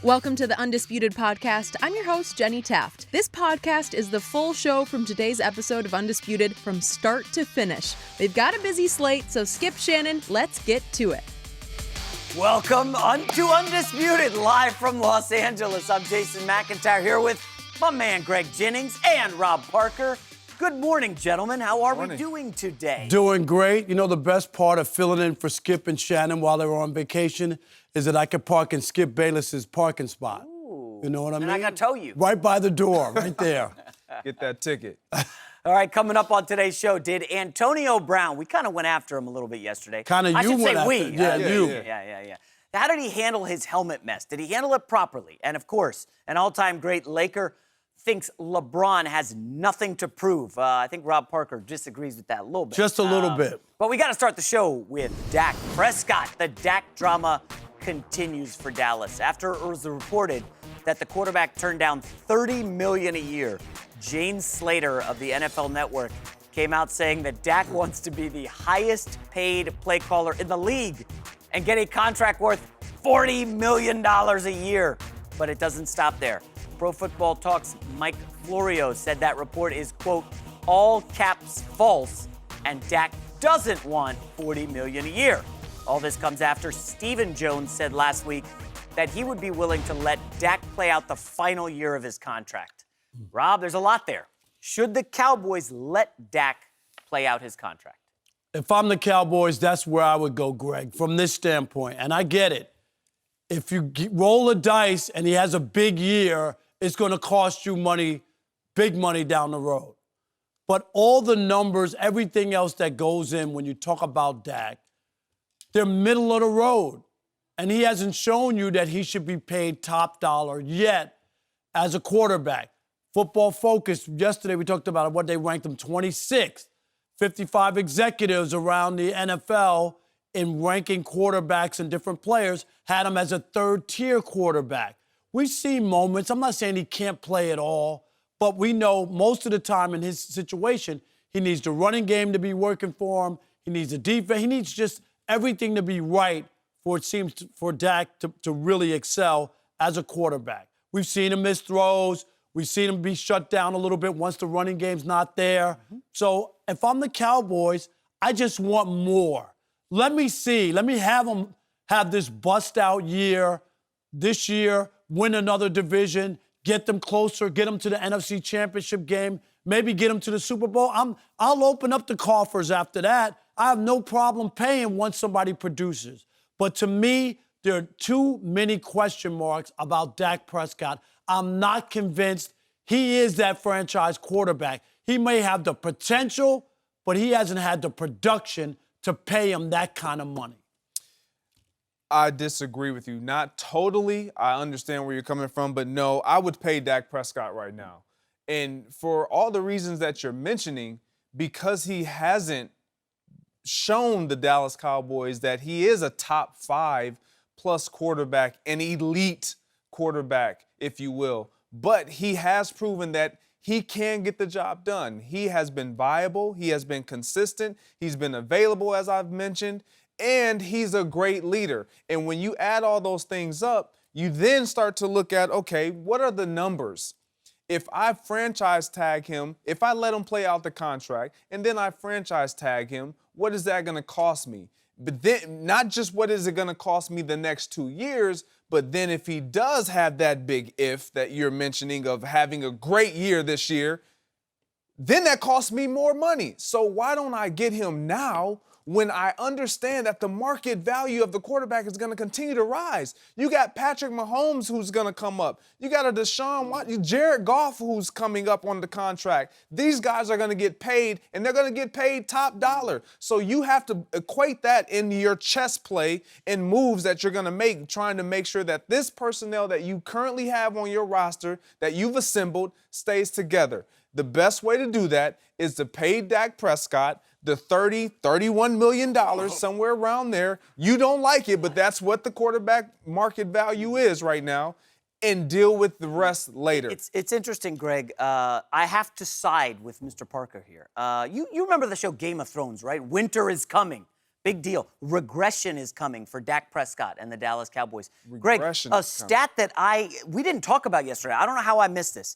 Welcome to the Undisputed podcast. I'm your host, Jenny Taft. This podcast is the full show from today's episode of Undisputed from start to finish. We've got a busy slate, so skip Shannon. Let's get to it. Welcome to Undisputed, live from Los Angeles. I'm Jason McIntyre here with my man Greg Jennings and Rob Parker. Good morning, gentlemen. How are we doing today? Doing great. You know, the best part of filling in for Skip and Shannon while they were on vacation is that I could park in Skip Bayless's parking spot. Ooh. You know what I mean? And I got to tow you. Right by the door, right there. Get that ticket. All right, coming up on today's show, did Antonio Brown, we kind of went after him a little bit yesterday. Kind of you went after him. Yeah, you. Yeah. How did he handle his helmet mess? Did he handle it properly? And, of course, an all-time great Laker thinks LeBron has nothing to prove. I think Rob Parker disagrees with that a little bit. Just a little bit. But we got to start the show with Dak Prescott. The Dak drama continues for Dallas. After it was reported that the quarterback turned down $30 million a year, Jane Slater of the NFL Network came out saying that Dak wants to be the highest paid play caller in the league and get a contract worth $40 million a year. But it doesn't stop there. Pro Football Talk's Mike Florio said that report is, quote, all caps false, and Dak doesn't want $40 million a year. All this comes after Stephen Jones said last week that he would be willing to let Dak play out the final year of his contract. Rob, there's a lot there. Should the Cowboys let Dak play out his contract? If I'm the Cowboys, that's where I would go, Greg, from this standpoint. And I get it. If you roll the dice and he has a big year, it's going to cost you money, big money down the road. But all the numbers, everything else that goes in when you talk about Dak, they're middle of the road. And he hasn't shown you that he should be paid top dollar yet as a quarterback. Football Focus, yesterday we talked about what they ranked him 26th. 55 executives around the NFL in ranking quarterbacks and different players had him as a third-tier quarterback. We see moments, I'm not saying he can't play at all, but we know most of the time in his situation, he needs the running game to be working for him. He needs the defense. He needs just everything to be right for Dak to really excel as a quarterback. We've seen him miss throws. We've seen him be shut down a little bit once the running game's not there. So if I'm the Cowboys, I just want more. Let me see. Let me have him have this bust-out year this year, win another division, get them closer, get them to the NFC Championship game, maybe get them to the Super Bowl. I'll open up the coffers after that. I have no problem paying once somebody produces. But to me, there are too many question marks about Dak Prescott. I'm not convinced he is that franchise quarterback. He may have the potential, but he hasn't had the production to pay him that kind of money. I disagree with you. Not totally. I understand where you're coming from, but no, I would pay Dak Prescott right now. And for all the reasons that you're mentioning, because he hasn't shown the Dallas Cowboys that he is a top 5+ quarterback, an elite quarterback, if you will. But he has proven that he can get the job done. He has been viable. He has been consistent. He's been available, as I've mentioned, and he's a great leader. And when you add all those things up, you then start to look at, okay, what are the numbers? If I franchise tag him, if I let him play out the contract, and then I franchise tag him, what is that going to cost me? But then, not just what is it going to cost me the next 2 years, but then if he does have that big if that you're mentioning of having a great year this year, then that costs me more money. So why don't I get him now when I understand that the market value of the quarterback is going to continue to rise? You got Patrick Mahomes who's going to come up. You got a Deshaun Watson, Jared Goff who's coming up on the contract. These guys are going to get paid, and they're going to get paid top dollar. So you have to equate that into your chess play and moves that you're going to make, trying to make sure that this personnel that you currently have on your roster, that you've assembled, stays together. The best way to do that is to pay Dak Prescott the $31 million, somewhere around there. You don't like it, but that's what the quarterback market value is right now, and deal with the rest later. It's interesting, Greg. I have to side with Mr. Parker here. You remember the show Game of Thrones, right? Winter is coming. Big deal. Regression is coming for Dak Prescott and the Dallas Cowboys. Regression Greg, a is stat that we didn't talk about yesterday. I don't know how I missed this.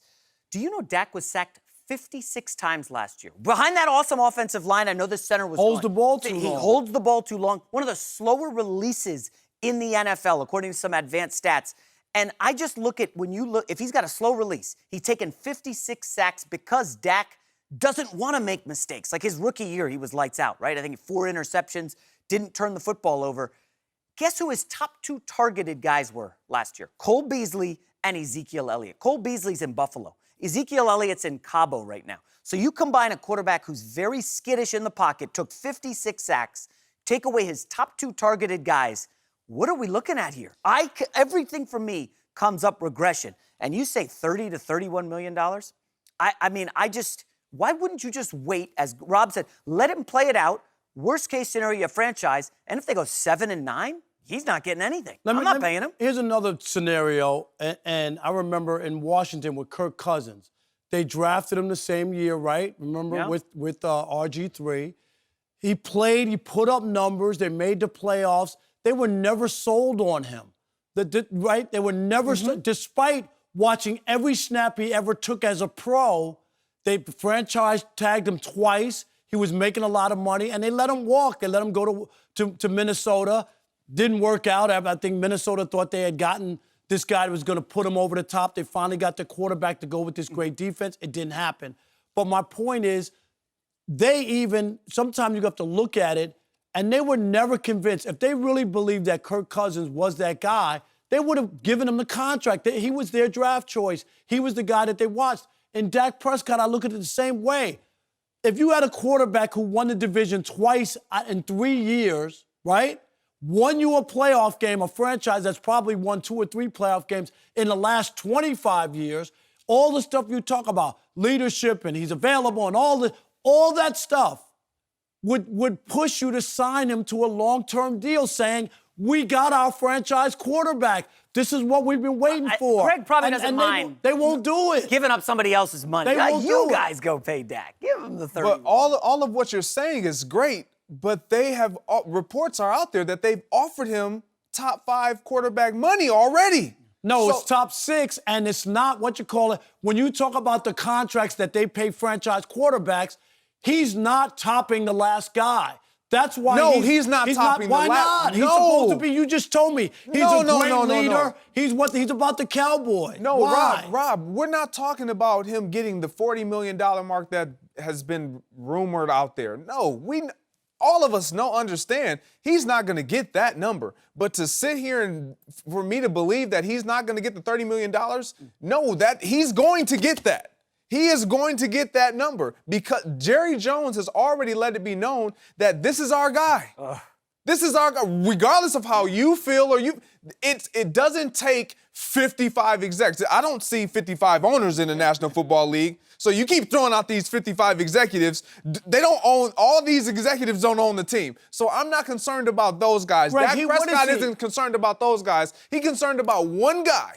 Do you know Dak was sacked 56 times last year? Behind that awesome offensive line, I know the center was Holds the ball too long. He holds the ball too long. One of the slower releases in the NFL, according to some advanced stats. And I just look at if he's got a slow release, he's taken 56 sacks because Dak doesn't want to make mistakes. Like his rookie year, he was lights out, right? I think 4 interceptions, didn't turn the football over. Guess who his top 2 targeted guys were last year? Cole Beasley and Ezekiel Elliott. Cole Beasley's in Buffalo. Ezekiel Elliott's in Cabo right now. So you combine a quarterback who's very skittish in the pocket, took 56 sacks, take away his top 2 targeted guys. What are we looking at here? Everything for me comes up regression. And you say $30 to $31 million? Why wouldn't you just wait, as Rob said, let him play it out, worst case scenario, franchise, and if they go 7-9, he's not getting anything. I'm not paying him. Here's another scenario, and I remember in Washington with Kirk Cousins. They drafted him the same year, right? Remember, yeah. with RG3. He played, he put up numbers, they made the playoffs. They were never sold on him, right? They were never, despite watching every snap he ever took as a pro, they franchise tagged him twice. He was making a lot of money, and they let him walk. They let him go to Minnesota. Didn't work out. I think Minnesota thought they had gotten this guy that was going to put him over the top. They finally got the quarterback to go with this great defense. It didn't happen. But my point is, sometimes you have to look at it, and they were never convinced. If they really believed that Kirk Cousins was that guy, they would have given him the contract. He was their draft choice. He was the guy that they watched. And Dak Prescott, I look at it the same way. If you had a quarterback who won the division twice in 3 years, right? Won you a playoff game, a franchise that's probably won 2 or 3 playoff games in the last 25 years, all the stuff you talk about, leadership and he's available and all that stuff would push you to sign him to a long-term deal saying, we got our franchise quarterback. This is what we've been waiting for. Greg probably doesn't mind. They won't do it. Giving up somebody else's money. You guys go pay Dak. Give him the 30. But all of what you're saying is great, but they have reports are out there that they've offered him top 5 quarterback money already. No, it's top 6, and it's not what you call it. When you talk about the contracts that they pay franchise quarterbacks, he's not topping the last guy. That's why he's not topping the last. Why not? He's supposed to be. You just told me. He's a great leader. He's about the Cowboy. No, why? Rob, we're not talking about him getting the $40 million mark that has been rumored out there. No, all of us understand he's not going to get that number. But to sit here and for me to believe that he's not going to get the $30 million, no, that he's going to get that. He is going to get that number because Jerry Jones has already let it be known that this is our guy. This is our guy. Regardless of how you feel it doesn't take 55 execs. I don't see 55 owners in the National Football League. So you keep throwing out these 55 executives. They don't own, all these executives don't own the team. So I'm not concerned about those guys. Dak Prescott isn't concerned about those guys. He's concerned about one guy.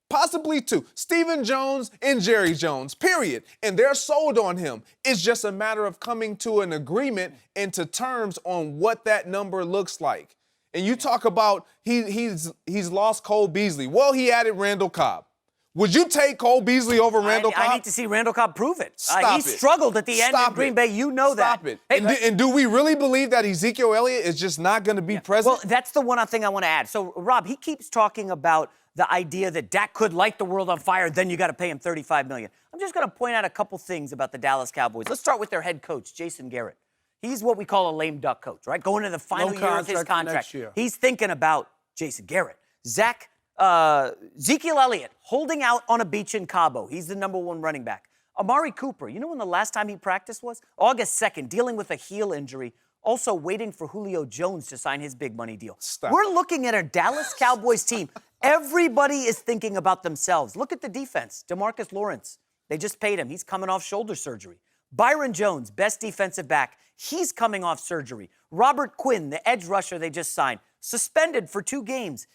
Possibly 2, Stephen Jones and Jerry Jones, period. And they're sold on him. It's just a matter of coming to an agreement and to terms on what that number looks like. And you talk about he's lost Cole Beasley. Well, he added Randall Cobb. Would you take Cole Beasley over Randall Cobb? I need to see Randall Cobb prove it. Stop he struggled at the end in Green Bay. You know that. Stop it. And do we really believe that Ezekiel Elliott is just not going to be present? Well, that's the one thing I want to add. So, Rob, he keeps talking about the idea that Dak could light the world on fire, then you got to pay him $35 million. I'm just going to point out a couple things about the Dallas Cowboys. Let's start with their head coach, Jason Garrett. He's what we call a lame duck coach, right? Going into the final year of his contract. He's thinking about Jason Garrett. Ezekiel Elliott holding out on a beach in Cabo. He's the #1 running back. Amari Cooper, you know when the last time he practiced was? August 2nd, dealing with a heel injury. Also waiting for Julio Jones to sign his big money deal. We're looking at a Dallas Cowboys team. Everybody is thinking about themselves. Look at the defense. DeMarcus Lawrence, they just paid him. He's coming off shoulder surgery. Byron Jones, best defensive back. He's coming off surgery. Robert Quinn, the edge rusher they just signed, suspended for 2 games.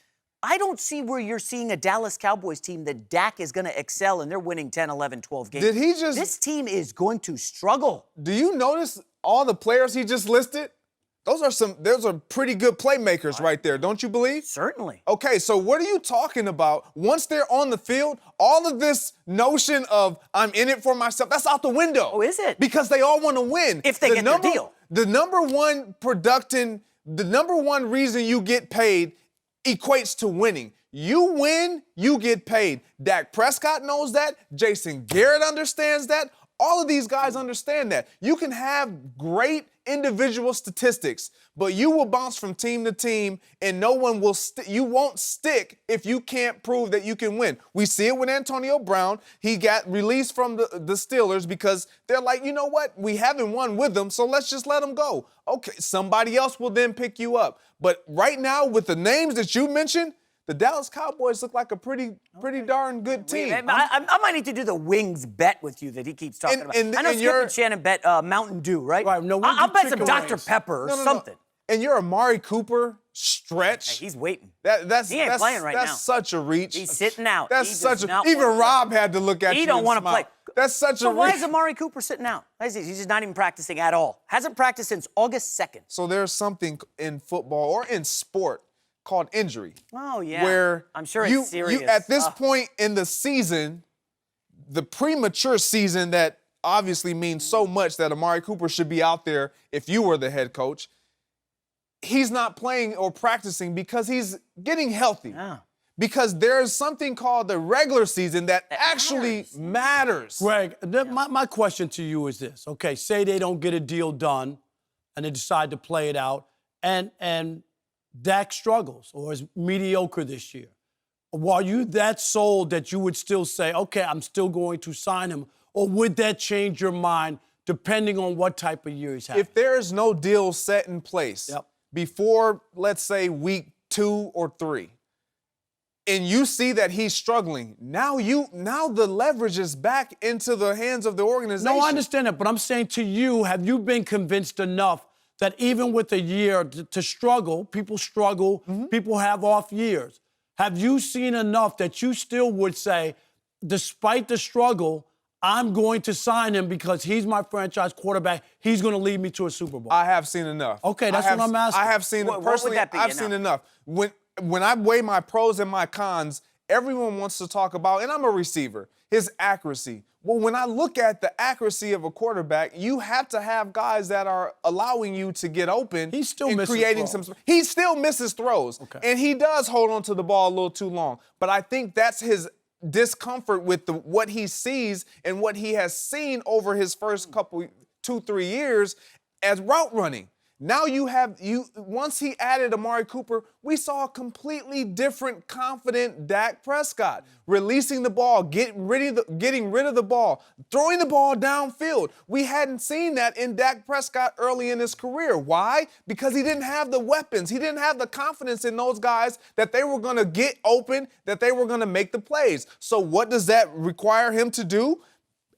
I don't see where you're seeing a Dallas Cowboys team that Dak is going to excel and they're winning 10, 11, 12 games. This team is going to struggle. Do you notice all the players he just listed? Those are pretty good playmakers right there, don't you believe? Certainly. Okay, so what are you talking about? Once they're on the field, all of this notion of I'm in it for myself, that's out the window. Oh, is it? Because they all want to win. If they get their deal. The number one reason you get paid equates to winning. You win, you get paid. Dak Prescott knows that. Jason Garrett understands that. All of these guys understand that. You can have great individual statistics, but you will bounce from team to team, and no one will. You won't stick if you can't prove that you can win. We see it with Antonio Brown. He got released from the Steelers because they're like, you know what? We haven't won with them, so let's just let him go. Okay, somebody else will then pick you up. But right now, with the names that you mentioned, the Dallas Cowboys look like a pretty darn good team. I might need to do the wings bet with you that he keeps talking about. I know Skip and Shannon bet Mountain Dew, right? Right. No, I'll bet some Dr. Pepper or something. And your Amari Cooper stretch. Hey, he's waiting. He ain't playing right now. That's such a reach. He's sitting out. Even Rob had to look at you. He don't want to play. That's such a reach. So why is Amari Cooper sitting out? He's just not even practicing at all. Hasn't practiced since August 2nd. So there's something in football or in sport called injury. Oh, yeah. Where I'm sure it's serious. At this point in the season, the premature season that obviously means so much that Amari Cooper should be out there if you were the head coach, he's not playing or practicing because he's getting healthy. Yeah. Because there's something called the regular season that actually matters. Greg, my question to you is this. Okay, say they don't get a deal done and they decide to play it out, and Dak struggles or is mediocre this year. Are you that sold that you would still say, okay, I'm still going to sign him? Or would that change your mind depending on what type of year he's having? If there is no deal set in place before, let's say, week 2 or 3, and you see that he's struggling, now the leverage is back into the hands of the organization. No, I understand that, but I'm saying to you, have you been convinced enough that even with a year to struggle, people struggle, people have off years. Have you seen enough that you still would say, despite the struggle, I'm going to sign him because he's my franchise quarterback. He's going to lead me to a Super Bowl? I have seen enough. Okay, that's what I'm asking. I have seen it personally. I've seen enough. When I weigh my pros and my cons, everyone wants to talk about, and I'm a receiver, his accuracy. Well, when I look at the accuracy of a quarterback, you have to have guys that are allowing you to get open. He still misses creating throws. He still misses throws. Okay. And he does hold on to the ball a little too long. But I think that's his discomfort with what he sees and what he has seen over his first 2-3 years as route running. Now once he added Amari Cooper, we saw a completely different, confident Dak Prescott releasing the ball, getting rid of the ball, throwing the ball downfield. We hadn't seen that in Dak Prescott early in his career. Why? Because he didn't have the weapons. He didn't have the confidence in those guys that they were going to get open, that they were going to make the plays. So what does that require him to do?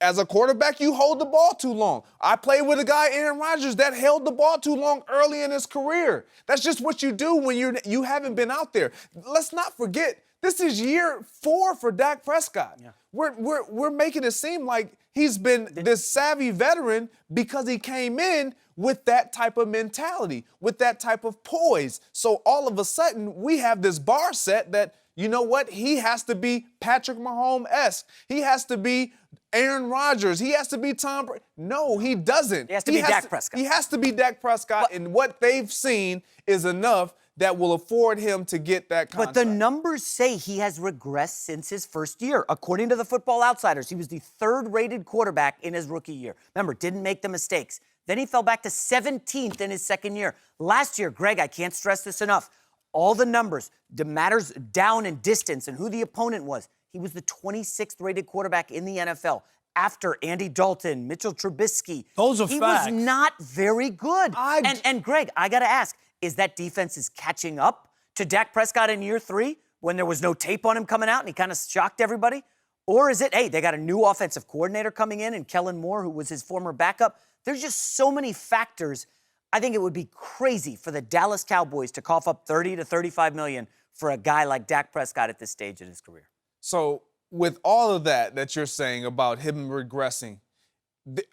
As a quarterback, you hold the ball too long. I played with a guy, Aaron Rodgers, that held the ball too long early in his career. That's just what you do when you haven't been out there. Let's not forget, this is year 4 for Dak Prescott. Yeah. We're making it seem like he's been this savvy veteran because he came in with that type of mentality, with that type of poise. So all of a sudden, we have this bar set that, you know what, he has to be Patrick Mahomes-esque. He has to be Aaron Rodgers. He has to be Tom Brady. No, he doesn't. He has to be Dak Prescott. He has to be Dak Prescott, and what they've seen is enough that will afford him to get that contract. But the numbers say he has regressed since his first year. According to the Football Outsiders, he was the 3rd-rated quarterback in his rookie year. Remember, didn't make the mistakes. Then he fell back to 17th in his second year. Last year, Greg, I can't stress this enough, all the numbers, the matters down in distance and who the opponent was. He was the 26th rated quarterback in the NFL after Andy Dalton, Mitchell Trubisky. Those are facts. He was not very good. And Greg, I got to ask, is that defense is catching up to Dak Prescott in year 3 when there was no tape on him coming out and he kind of shocked everybody? Or is it, hey, they got a new offensive coordinator coming in and Kellen Moore, who was his former backup? There's just so many factors. I think it would be crazy for the Dallas Cowboys to cough up $30 to $35 million for a guy like Dak Prescott at this stage in his career. So with all of that you're saying about him regressing,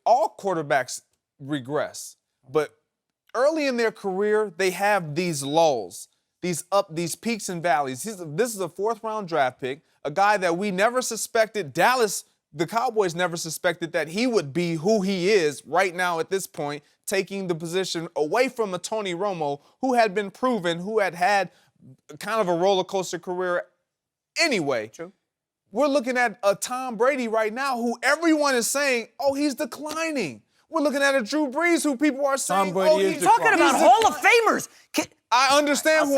all quarterbacks regress. But early in their career, they have these lulls, these peaks and valleys. This is a 4th-round draft pick, a guy that we never suspected. Dallas, the Cowboys never suspected that he would be who he is right now at this point, taking the position away from a Tony Romo who had been proven, who had kind of a roller coaster career anyway. True. We're looking at a Tom Brady right now who everyone is saying, oh, he's declining. We're looking at a Drew Brees who people are saying, Brady is talking about Hall of Famers. I understand who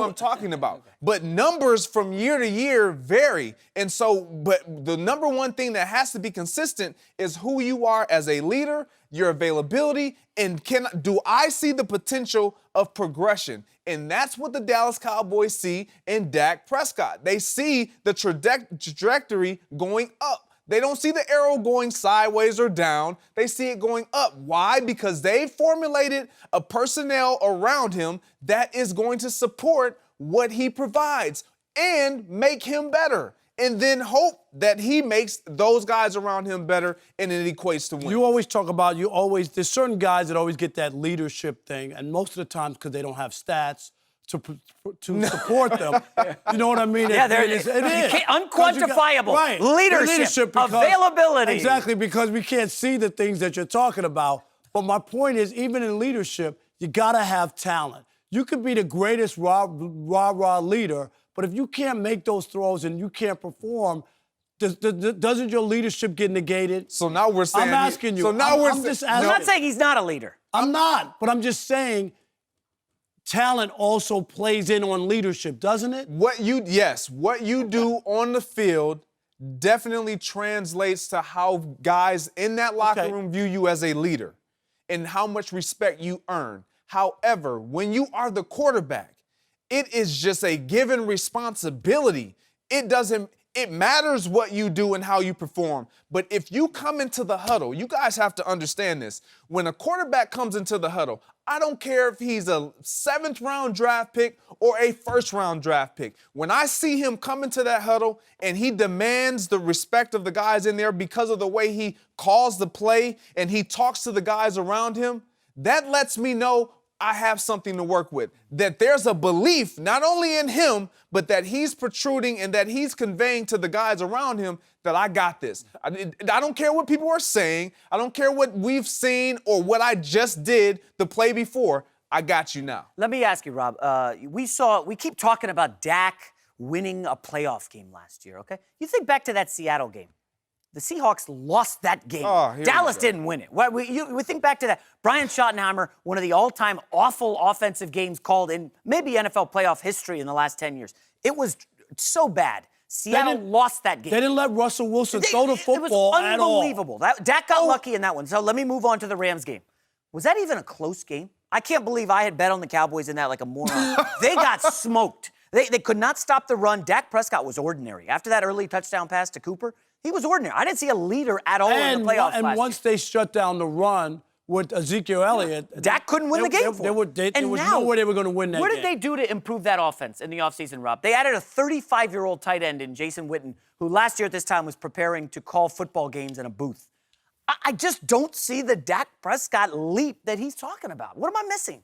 I'm talking about. Okay. But numbers from year to year vary. And so, but the number one thing that has to be consistent is who you are as a leader, your availability, and do I see the potential of progression? And that's what the Dallas Cowboys see in Dak Prescott. They see the trajectory going up. They don't see the arrow going sideways or down. They see it going up. Why? Because they formulated a personnel around him that is going to support what he provides and make him better. And then hope that he makes those guys around him better and it equates to win. You always talk about, there's certain guys that always get that leadership thing, and most of the time because they don't have stats to support them. You know what I mean? Yeah, it is. Unquantifiable right. leadership, because, availability. Exactly, because we can't see the things that you're talking about. But my point is, even in leadership, you got to have talent. You could be the greatest rah-rah leader, but if you can't make those throws and you can't perform, doesn't your leadership get negated? So now we're saying... I'm asking you. So now I'm just asking. I'm not saying he's not a leader. I'm not, but I'm just saying... Talent also plays in on leadership, doesn't it? What you do on the field definitely translates to how guys in that locker room view you as a leader and how much respect you earn. However, when you are the quarterback, it is just a given responsibility. It matters what you do and how you perform. But if you come into the huddle, you guys have to understand this. When a quarterback comes into the huddle, I don't care if he's a 7th-round draft pick or a 1st-round draft pick. When I see him come into that huddle and he demands the respect of the guys in there because of the way he calls the play and he talks to the guys around him, that lets me know I have something to work with. That there's a belief not only in him, but that he's protruding and that he's conveying to the guys around him that I got this. I don't care what people are saying. I don't care what we've seen or what I just did the play before. I got you now. Let me ask you, Rob. We keep talking about Dak winning a playoff game last year, okay? You think back to that Seattle game. The Seahawks lost that game. Dallas didn't win it. We think back to that. Brian Schottenheimer, one of the all-time awful offensive games called in maybe NFL playoff history in the last 10 years. It was so bad. Seattle lost that game. They didn't let Russell Wilson throw the football at all. It was unbelievable. Dak got lucky in that one. So let me move on to the Rams game. Was that even a close game? I can't believe I had bet on the Cowboys in that like a moron. They got smoked. They could not stop the run. Dak Prescott was ordinary. After that early touchdown pass to Cooper, he was ordinary. I didn't see a leader at all in the playoffs And once they shut down the run with Ezekiel Elliott, Dak couldn't win the game for him. There was no way they were going to win that game. What did they do to improve that offense in the offseason, Rob? They added a 35-year-old tight end in Jason Witten, who last year at this time was preparing to call football games in a booth. I just don't see the Dak Prescott leap that he's talking about. What am I missing?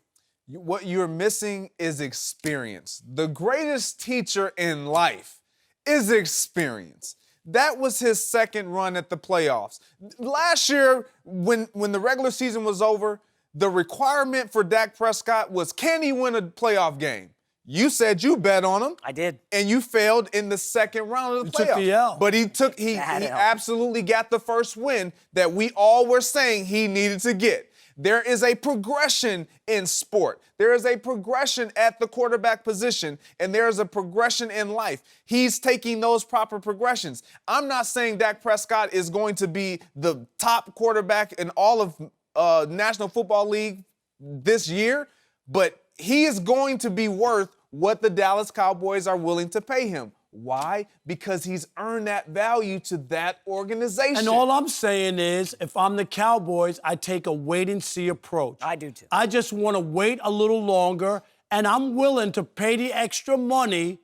What you're missing is experience. The greatest teacher in life is experience. That was his 2nd run at the playoffs. Last year, when the regular season was over, the requirement for Dak Prescott was, can he win a playoff game? You said you bet on him. I did. And you failed in the 2nd round of the playoffs. Took the L. But he absolutely got the first win that we all were saying he needed to get. There is a progression in sport. There is a progression at the quarterback position, and there is a progression in life. He's taking those proper progressions. I'm not saying Dak Prescott is going to be the top quarterback in all of National Football League this year, but he is going to be worth what the Dallas Cowboys are willing to pay him. Why? Because he's earned that value to that organization. And all I'm saying is, if I'm the Cowboys, I take a wait-and-see approach. I do, too. I just want to wait a little longer, and I'm willing to pay the extra money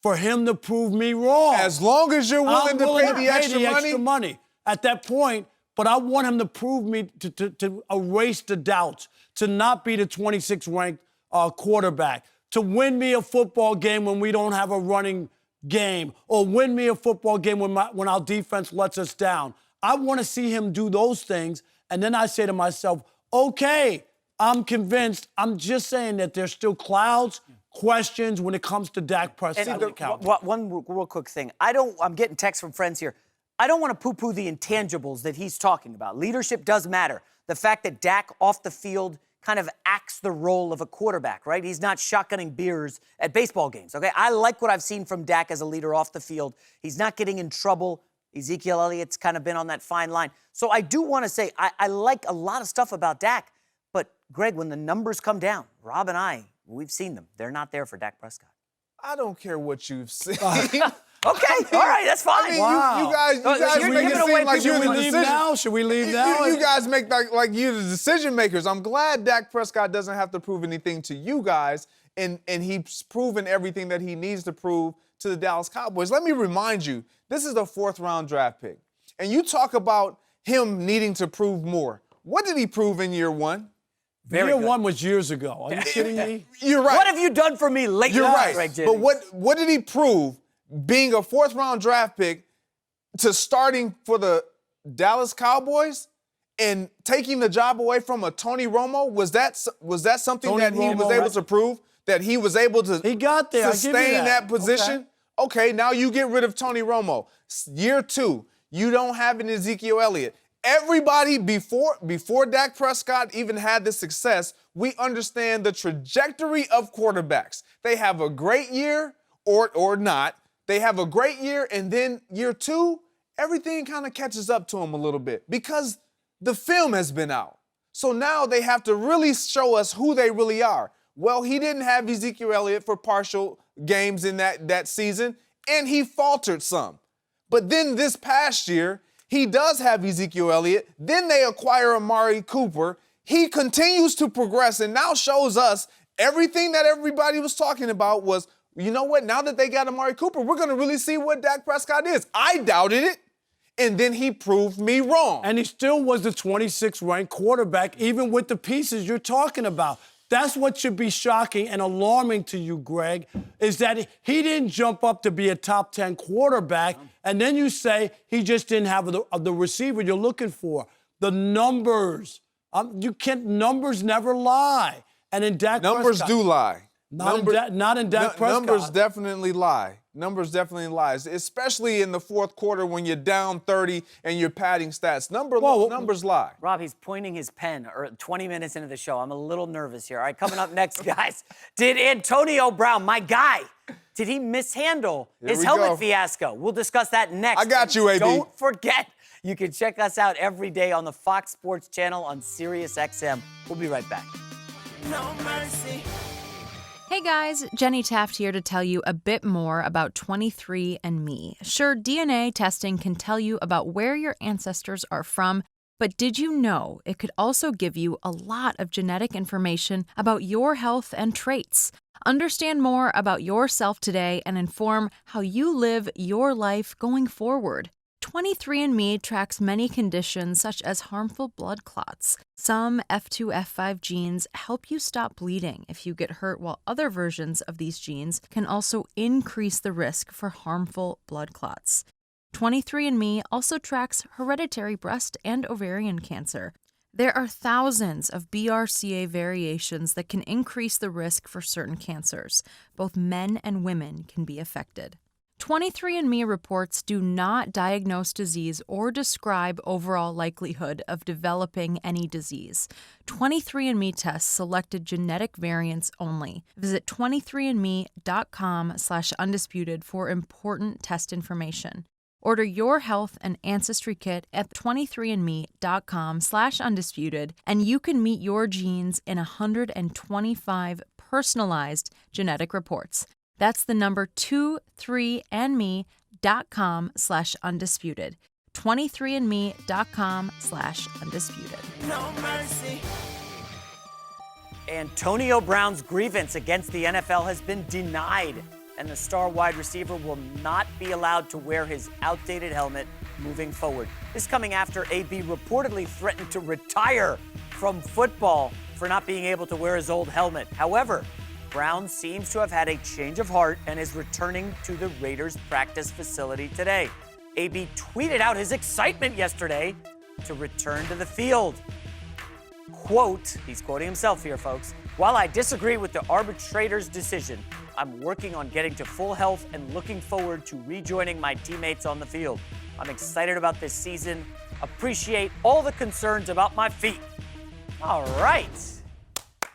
for him to prove me wrong. As long as you're willing to pay the extra money. At that point, but I want him to prove me, to erase the doubts, to not be the 26th ranked quarterback, to win me a football game when we don't have a running game, or win me a football game when our defense lets us down. I want to see him do those things, and then I say to myself, okay, I'm convinced. I'm just saying that there's still clouds, questions when it comes to Dak Prescott. One real quick thing. I'm getting texts from friends here. I don't want to poo-poo the intangibles that he's talking about. Leadership does matter. The fact that Dak off the field kind of acts the role of a quarterback, right? He's not shotgunning beers at baseball games, okay? I like what I've seen from Dak as a leader off the field. He's not getting in trouble. Ezekiel Elliott's kind of been on that fine line. So I do want to say I like a lot of stuff about Dak, but Greg, when the numbers come down, Rob and I, we've seen them. They're not there for Dak Prescott. I don't care what you've seen. Okay, all right, that's fine. I mean, Wow. you guys make it seem like you're the decision. Should we leave now? You guys make like you're the decision makers. I'm glad Dak Prescott doesn't have to prove anything to you guys, and he's proven everything that he needs to prove to the Dallas Cowboys. Let me remind you, this is a 4th-round draft pick. And you talk about him needing to prove more. What did he prove in year 1? Year 1 was years ago. Are you kidding me? You're right. What have you done for me lately? You're right. Greg But what did he prove being a 4th-round draft pick to starting for the Dallas Cowboys and taking the job away from a Tony Romo? Was that something Tony that he Romo, was able right. to prove? That he was able to He got there. sustain that position? Okay, now you get rid of Tony Romo. Year 2, you don't have an Ezekiel Elliott. Everybody before Dak Prescott even had this success, we understand the trajectory of quarterbacks. They have a great year or not. They have a great year, and then year 2, everything kind of catches up to them a little bit because the film has been out. So now they have to really show us who they really are. Well, he didn't have Ezekiel Elliott for partial games in that season, and he faltered some. But then this past year, he does have Ezekiel Elliott. Then they acquire Amari Cooper. He continues to progress and now shows us everything that everybody was talking about was, you know what, now that they got Amari Cooper, we're going to really see what Dak Prescott is. I doubted it, and then he proved me wrong. And he still was the 26th ranked quarterback, even with the pieces you're talking about. That's what should be shocking and alarming to you, Greg, is that he didn't jump up to be a top 10 quarterback, and then you say he just didn't have the receiver you're looking for. The numbers, numbers never lie. And in Dak Numbers Prescott, do lie. not in Dak Prescott. Numbers definitely lie. Numbers definitely lies, especially in the 4th quarter when you're down 30 and you're padding stats. Numbers lie. Rob, he's pointing his pen 20 minutes into the show. I'm a little nervous here. All right, coming up next, guys. Did Antonio Brown, my guy, did he mishandle his helmet fiasco? We'll discuss that next. I got you, AB. Don't forget, you can check us out every day on the Fox Sports channel on Sirius XM. We'll be right back. No mercy. Hey guys, Jenny Taft here to tell you a bit more about 23andMe. Sure, DNA testing can tell you about where your ancestors are from, but did you know it could also give you a lot of genetic information about your health and traits? Understand more about yourself today and inform how you live your life going forward. 23andMe tracks many conditions such as harmful blood clots. Some F2, F5 genes help you stop bleeding if you get hurt, while other versions of these genes can also increase the risk for harmful blood clots. 23andMe also tracks hereditary breast and ovarian cancer. There are thousands of BRCA variations that can increase the risk for certain cancers. Both men and women can be affected. 23andMe reports do not diagnose disease or describe overall likelihood of developing any disease. 23andMe tests selected genetic variants only. Visit 23andme.com/undisputed for important test information. Order your health and ancestry kit at 23andme.com/undisputed, and you can meet your genes in 125 personalized genetic reports. That's the number 23andme.com/undisputed. 23andme.com/undisputed. No mercy. Antonio Brown's grievance against the NFL has been denied, and the star wide receiver will not be allowed to wear his outdated helmet moving forward. This coming after AB reportedly threatened to retire from football for not being able to wear his old helmet. However, Brown seems to have had a change of heart and is returning to the Raiders practice facility today. AB tweeted out his excitement yesterday to return to the field. Quote, he's quoting himself here, folks, "While I disagree with the arbitrator's decision, I'm working on getting to full health and looking forward to rejoining my teammates on the field. I'm excited about this season. Appreciate all the concerns about my feet." All right.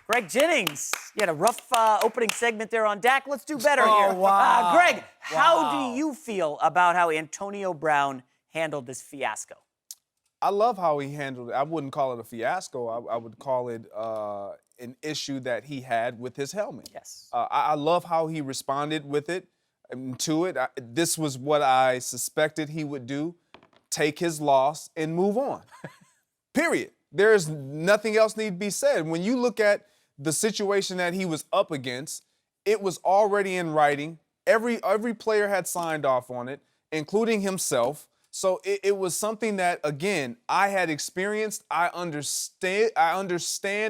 Greg Jennings, you had a rough opening segment there on Dak. Let's do better here. Wow. Greg, how do you feel about how Antonio Brown handled this fiasco? I love how he handled it. I wouldn't call it a fiasco. I would call it an issue that he had with his helmet. Yes. I love how he responded with it, to it. This was what I suspected he would do, take his loss and move on. Period. There's nothing else need to be said. When you look at the situation that he was up against, it was already in writing. Every player had signed off on it, including himself. So it was something that, again, I had experienced. I understand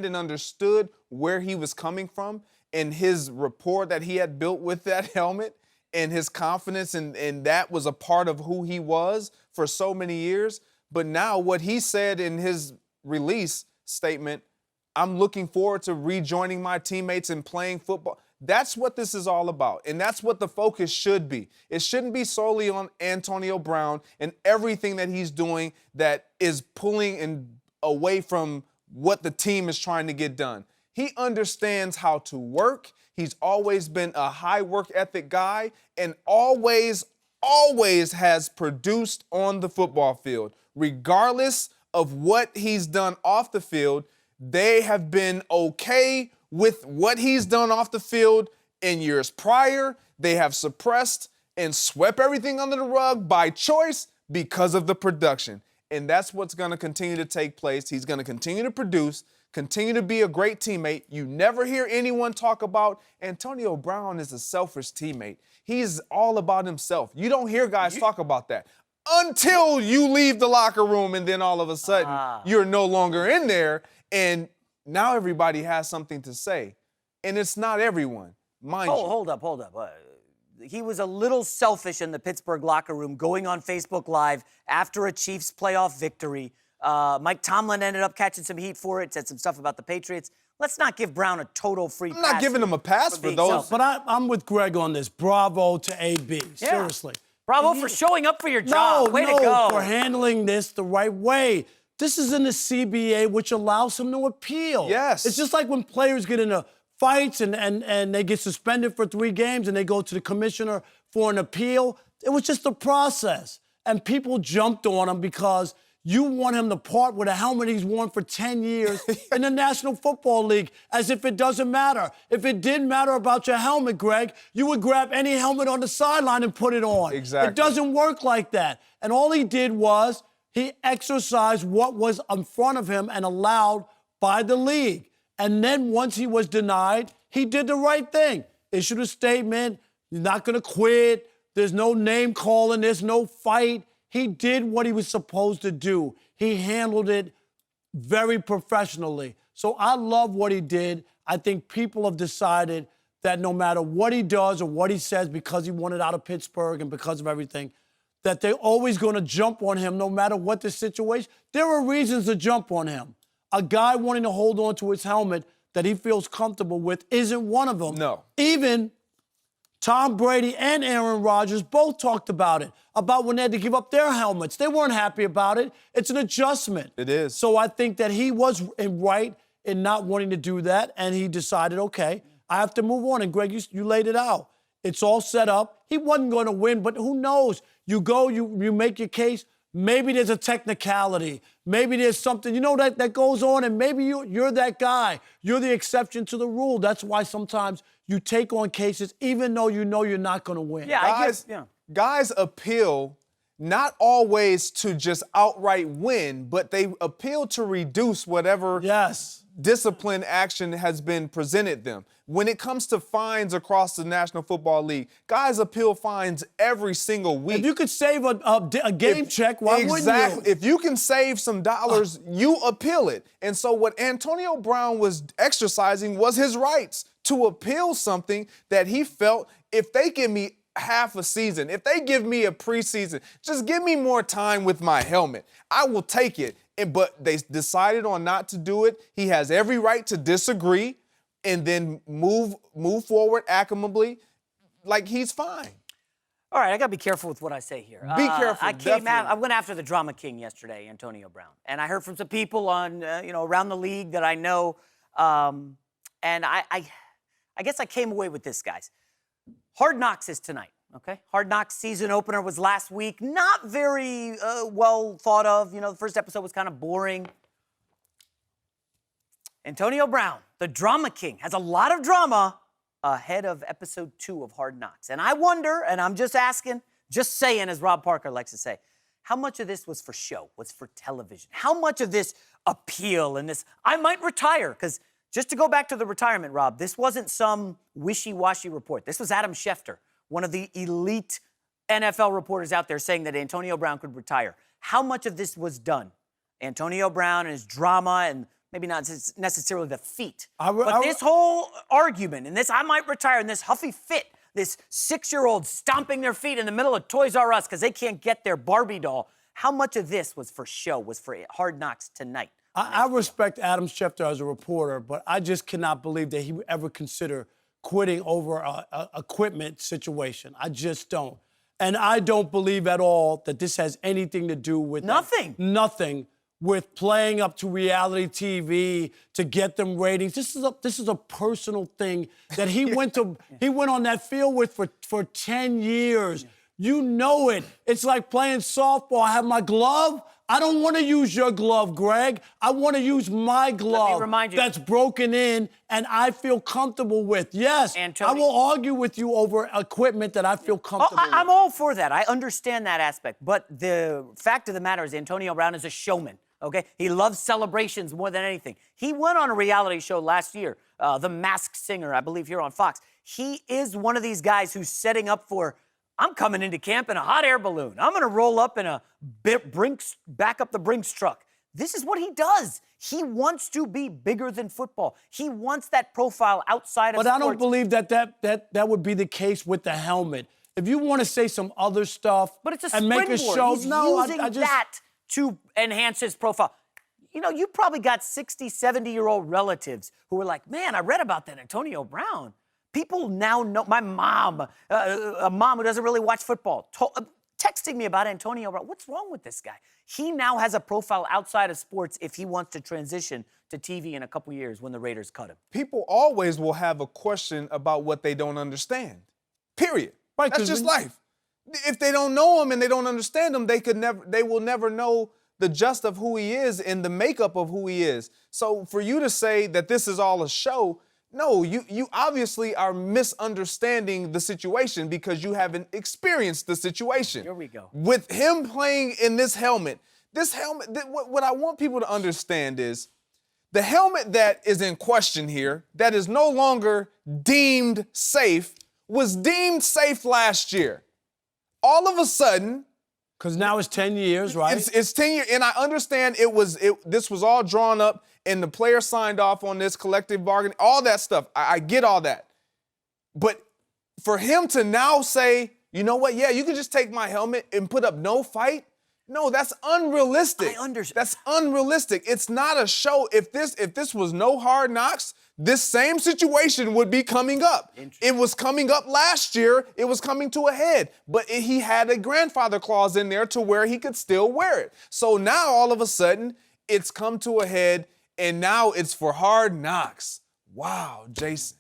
and understood where he was coming from and his rapport that he had built with that helmet and his confidence, and that was a part of who he was for so many years. But now what he said in his release statement, I'm looking forward to rejoining my teammates and playing football. That's what this is all about, and that's what the focus should be. It shouldn't be solely on Antonio Brown and everything that he's doing that is pulling away from what the team is trying to get done. He understands how to work. He's always been a high work ethic guy and always has produced on the football field. Regardless of what he's done off the field, they have been okay with what he's done off the field in years prior. They have suppressed and swept everything under the rug by choice because of the production. And that's what's going to continue to take place. He's going to continue to produce, continue to be a great teammate. You never hear anyone talk about Antonio Brown is a selfish teammate. He's all about himself. You don't hear guys talk about that until you leave the locker room, and then all of a sudden you're no longer in there, and now everybody has something to say. And it's not everyone, mind you. Hold up. He was a little selfish in the Pittsburgh locker room going on Facebook Live after a Chiefs playoff victory. Mike Tomlin ended up catching some heat for it, said some stuff about the Patriots. Let's not give Brown a total free pass. I'm not giving him a pass for those. But I'm with Greg on this. Bravo to AB. Yeah. Seriously. Bravo for showing up for your job. Way to go. For handling this the right way. This is in the CBA, which allows him to appeal. Yes. It's just like when players get into fights and they get suspended for 3 games and they go to the commissioner for an appeal. It was just a process. And people jumped on him because you want him to part with a helmet he's worn for 10 years in the National Football League, as if it doesn't matter. If it did matter about your helmet, Greg, you would grab any helmet on the sideline and put it on. Exactly. It doesn't work like that. And all he did was he exercised what was in front of him and allowed by the league. And then once he was denied, he did the right thing. Issued a statement. He's not going to quit. There's no name calling. There's no fight. He did what he was supposed to do. He handled it very professionally. So I love what he did. I think people have decided that no matter what he does or what he says, because he wanted out of Pittsburgh and because of everything, that they're always going to jump on him no matter what the situation. There are reasons to jump on him. A guy wanting to hold on to his helmet that he feels comfortable with isn't one of them. No. Even Tom Brady and Aaron Rodgers both talked about it, about when they had to give up their helmets. They weren't happy about it. It's an adjustment. It is. So I think that he was right in not wanting to do that, and he decided, okay, I have to move on. And, Greg, you laid it out. It's all set up. He wasn't going to win, but who knows? You go, you make your case. Maybe there's a technicality. Maybe there's something, that goes on, and maybe you're that guy. You're the exception to the rule. That's why sometimes you take on cases even though you know you're not going to win. Yeah, Guys appeal not always to just outright win, but they appeal to reduce whatever discipline action has been presented them. When it comes to fines across the National Football League, guys appeal fines every single week. If you could save a game check, why wouldn't you? If you can save some dollars, you appeal it. And so what Antonio Brown was exercising was his rights to appeal something that he felt, if they give me half a season, if they give me a preseason, just give me more time with my helmet, I will take it. But they decided on not to do it. He has every right to disagree and then move forward amicably. Like, he's fine. All right, I got to be careful with what I say here. Be careful, I went after the drama king yesterday, Antonio Brown. And I heard from some people on, around the league that I know. And I guess I came away with this, guys. Hard Knocks is tonight. Okay, Hard Knocks season opener was last week. Not very well thought of. The first episode was kind of boring. Antonio Brown, the drama king, has a lot of drama ahead of episode 2 of Hard Knocks. And I wonder, and I'm just asking, just saying, as Rob Parker likes to say, how much of this was for show, was for television? How much of this appeal and this, I might retire? Because just to go back to the retirement, Rob, this wasn't some wishy-washy report. This was Adam Schefter, one of the elite NFL reporters out there, saying that Antonio Brown could retire. How much of this was done? Antonio Brown and his drama, and maybe not necessarily the feat. But this whole argument, and this I might retire, and this huffy fit, this 6-year-old stomping their feet in the middle of Toys R Us because they can't get their Barbie doll. How much of this was for show, was for Hard Knocks tonight? I respect Adam Schefter as a reporter, but I just cannot believe that he would ever consider quitting over a equipment situation. I just don't. And I don't believe at all that this has anything to do with nothing with playing up to reality TV to get them ratings. This is a personal thing that he went on that field with for 10 years. Yeah. You know it. It's like playing softball. I have my glove. I don't want to use your glove, Greg. I want to use my glove that's broken in and I feel comfortable with. Yes, I will argue with you over equipment that I feel comfortable with. I'm all for that. I understand that aspect. But the fact of the matter is Antonio Brown is a showman, okay? He loves celebrations more than anything. He went on a reality show last year, The Masked Singer, I believe, here on Fox. He is one of these guys who's setting up for, I'm coming into camp in a hot air balloon. I'm going to roll up in a back up the Brinks truck. This is what he does. He wants to be bigger than football. He wants that profile outside of sports. But I don't believe that would be the case with the helmet. If you want to say some other stuff but it's a and make a show, He's using that to enhance his profile. You probably got 60, 70-year-old relatives who were like, man, I read about that Antonio Brown. People now know, my mom, a mom who doesn't really watch football, texting me about Antonio Brown. What's wrong with this guy? He now has a profile outside of sports if he wants to transition to TV in a couple years when the Raiders cut him. People always will have a question about what they don't understand, period. Right, that's just life. If they don't know him and they don't understand him, they will never know the gist of who he is and the makeup of who he is. So for you to say that this is all a show, no, you obviously are misunderstanding the situation because you haven't experienced the situation. Here we go. With him playing in this helmet, what I want people to understand is the helmet that is in question here, that is no longer deemed safe, was deemed safe last year. All of a sudden, because now it's 10 years, right? It's 10 years, and I understand this was all drawn up, and the player signed off on this collective bargaining, all that stuff. I get all that. But for him to now say, you know what, yeah, you can just take my helmet and put up no fight, no, that's unrealistic. I understand. That's unrealistic. It's not a show. If this was no Hard Knocks, this same situation would be coming up. It was coming up last year. It was coming to a head. But he had a grandfather clause in there to where he could still wear it. So now all of a sudden, it's come to a head, and now it's for Hard Knocks. Wow, Jason,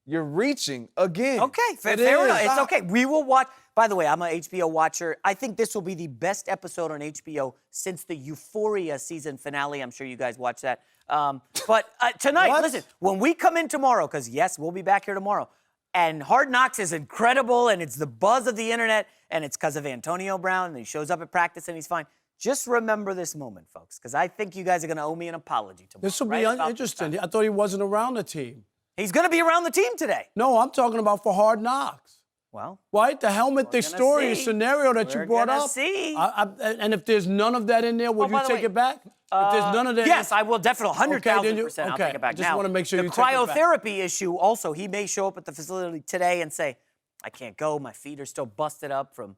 you're reaching again. Okay, fair enough. It's okay. We will watch. By the way, I'm an HBO watcher. I think this will be the best episode on HBO since the Euphoria season finale. I'm sure you guys watch that. But tonight, listen, when we come in tomorrow, because yes, we'll be back here tomorrow, and Hard Knocks is incredible, and it's the buzz of the internet, and it's because of Antonio Brown, and he shows up at practice, and he's fine. Just remember this moment, folks, because I think you guys are going to owe me an apology tomorrow. This will be interesting. I thought he wasn't around the team. He's going to be around the team today. No, I'm talking about for Hard Knocks. Well, right? The helmet, the story, the scenario that you brought up. See. And if there's none of that in there, will you take it back? If there's none of that, yes, I will definitely 100,000%. I'll take it back. Just want to make sure the you take it back. cryotherapy issue also. He may show up at the facility today and say, "I can't go. My feet are still busted up from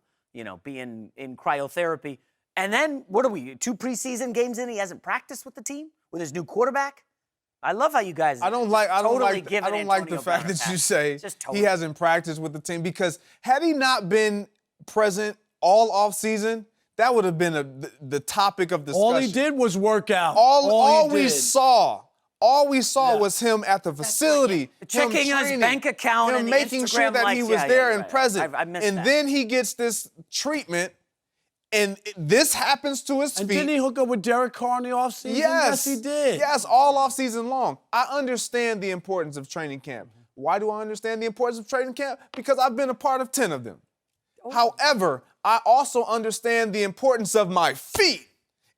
being in cryotherapy." And then what are we? 2 preseason games in, he hasn't practiced with the team with his new quarterback. I love how you guys. I don't like the fact that you say he hasn't practiced with the team, because had he not been present all offseason, that would have been the topic of discussion. All he did was work out. All we saw was him at the facility, checking his bank account, him making sure that he was there and present. I missed that. Then he gets this treatment. And this happens to his feet. And didn't he hook up with Derek Carr in the offseason? Yes, he did. Yes, all offseason long. I understand the importance of training camp. Why do I understand the importance of training camp? Because I've been a part of 10 of them. However, I also understand the importance of my feet.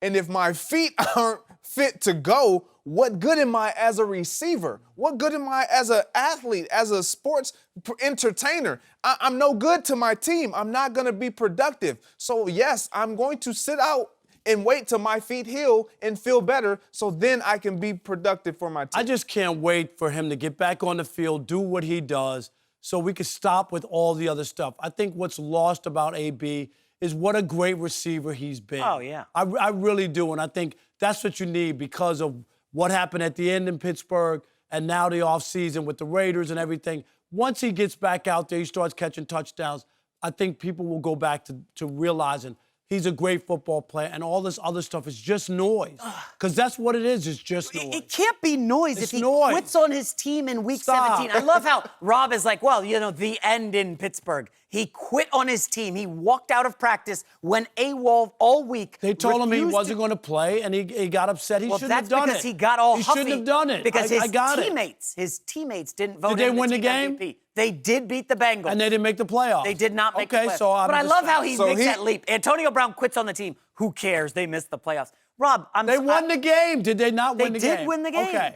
And if my feet aren't fit to go, what good am I as a receiver? What good am I as an athlete, as a sports entertainer? I'm no good to my team. I'm not going to be productive. So, yes, I'm going to sit out and wait till my feet heal and feel better so then I can be productive for my team. I just can't wait for him to get back on the field, do what he does, so we can stop with all the other stuff. I think what's lost about AB is what a great receiver he's been. Oh, yeah. I really do, and I think that's what you need because of what happened at the end in Pittsburgh and now the offseason with the Raiders and everything. Once he gets back out there, he starts catching touchdowns, I think people will go back to realizing he's a great football player, and all this other stuff is just noise. Because that's what it is, it's just noise. It can't be noise if he quits on his team in Week 17. I love how Rob is like, well, the end in Pittsburgh. He quit on his team. He walked out of practice, went AWOL all week. They told him he wasn't going to play, and he got upset. He shouldn't have done it. Well, that's because he got all huffy. He shouldn't have done it. Because his teammates didn't vote him. Did they win the game? MVP. They did beat the Bengals. And they didn't make the playoffs. They did not make the playoffs. Okay, so but I love how he makes that leap. Antonio Brown quits on the team. Who cares? They missed the playoffs. Rob, They won the game. Did they not win the game? They did win the game. Okay.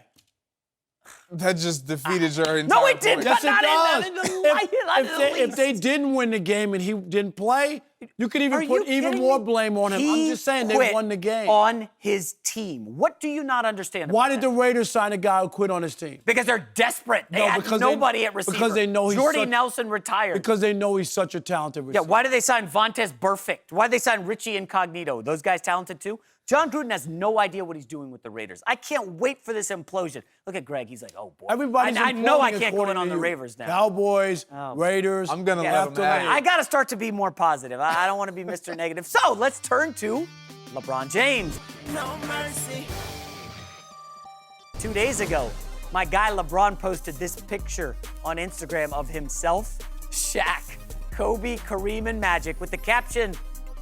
That just defeated your entire No, it didn't. Yes, it does. If they didn't win the game and he didn't play, you could even put even more blame on him. I'm just saying they won the game. On his team. What do you not understand about Why did the Raiders sign a guy who quit on his team? Because they're desperate. They had nobody at receiver. Because they know he's Jordy Nelson retired. Because they know he's such a talented receiver. Yeah, why did they sign Vontaze Burfict? Why did they sign Richie Incognito? Those guys talented too? John Gruden has no idea what he's doing with the Raiders. I can't wait for this implosion. Look at Greg. He's like, oh, boy. I know I can't go in on the Raiders now. Cowboys, Raiders. I'm going to let them have it. I got to start to be more positive. I don't want to be Mr. Negative. So let's turn to LeBron James. No mercy. 2 days ago, my guy LeBron posted this picture on Instagram of himself, Shaq, Kobe, Kareem, and Magic with the caption,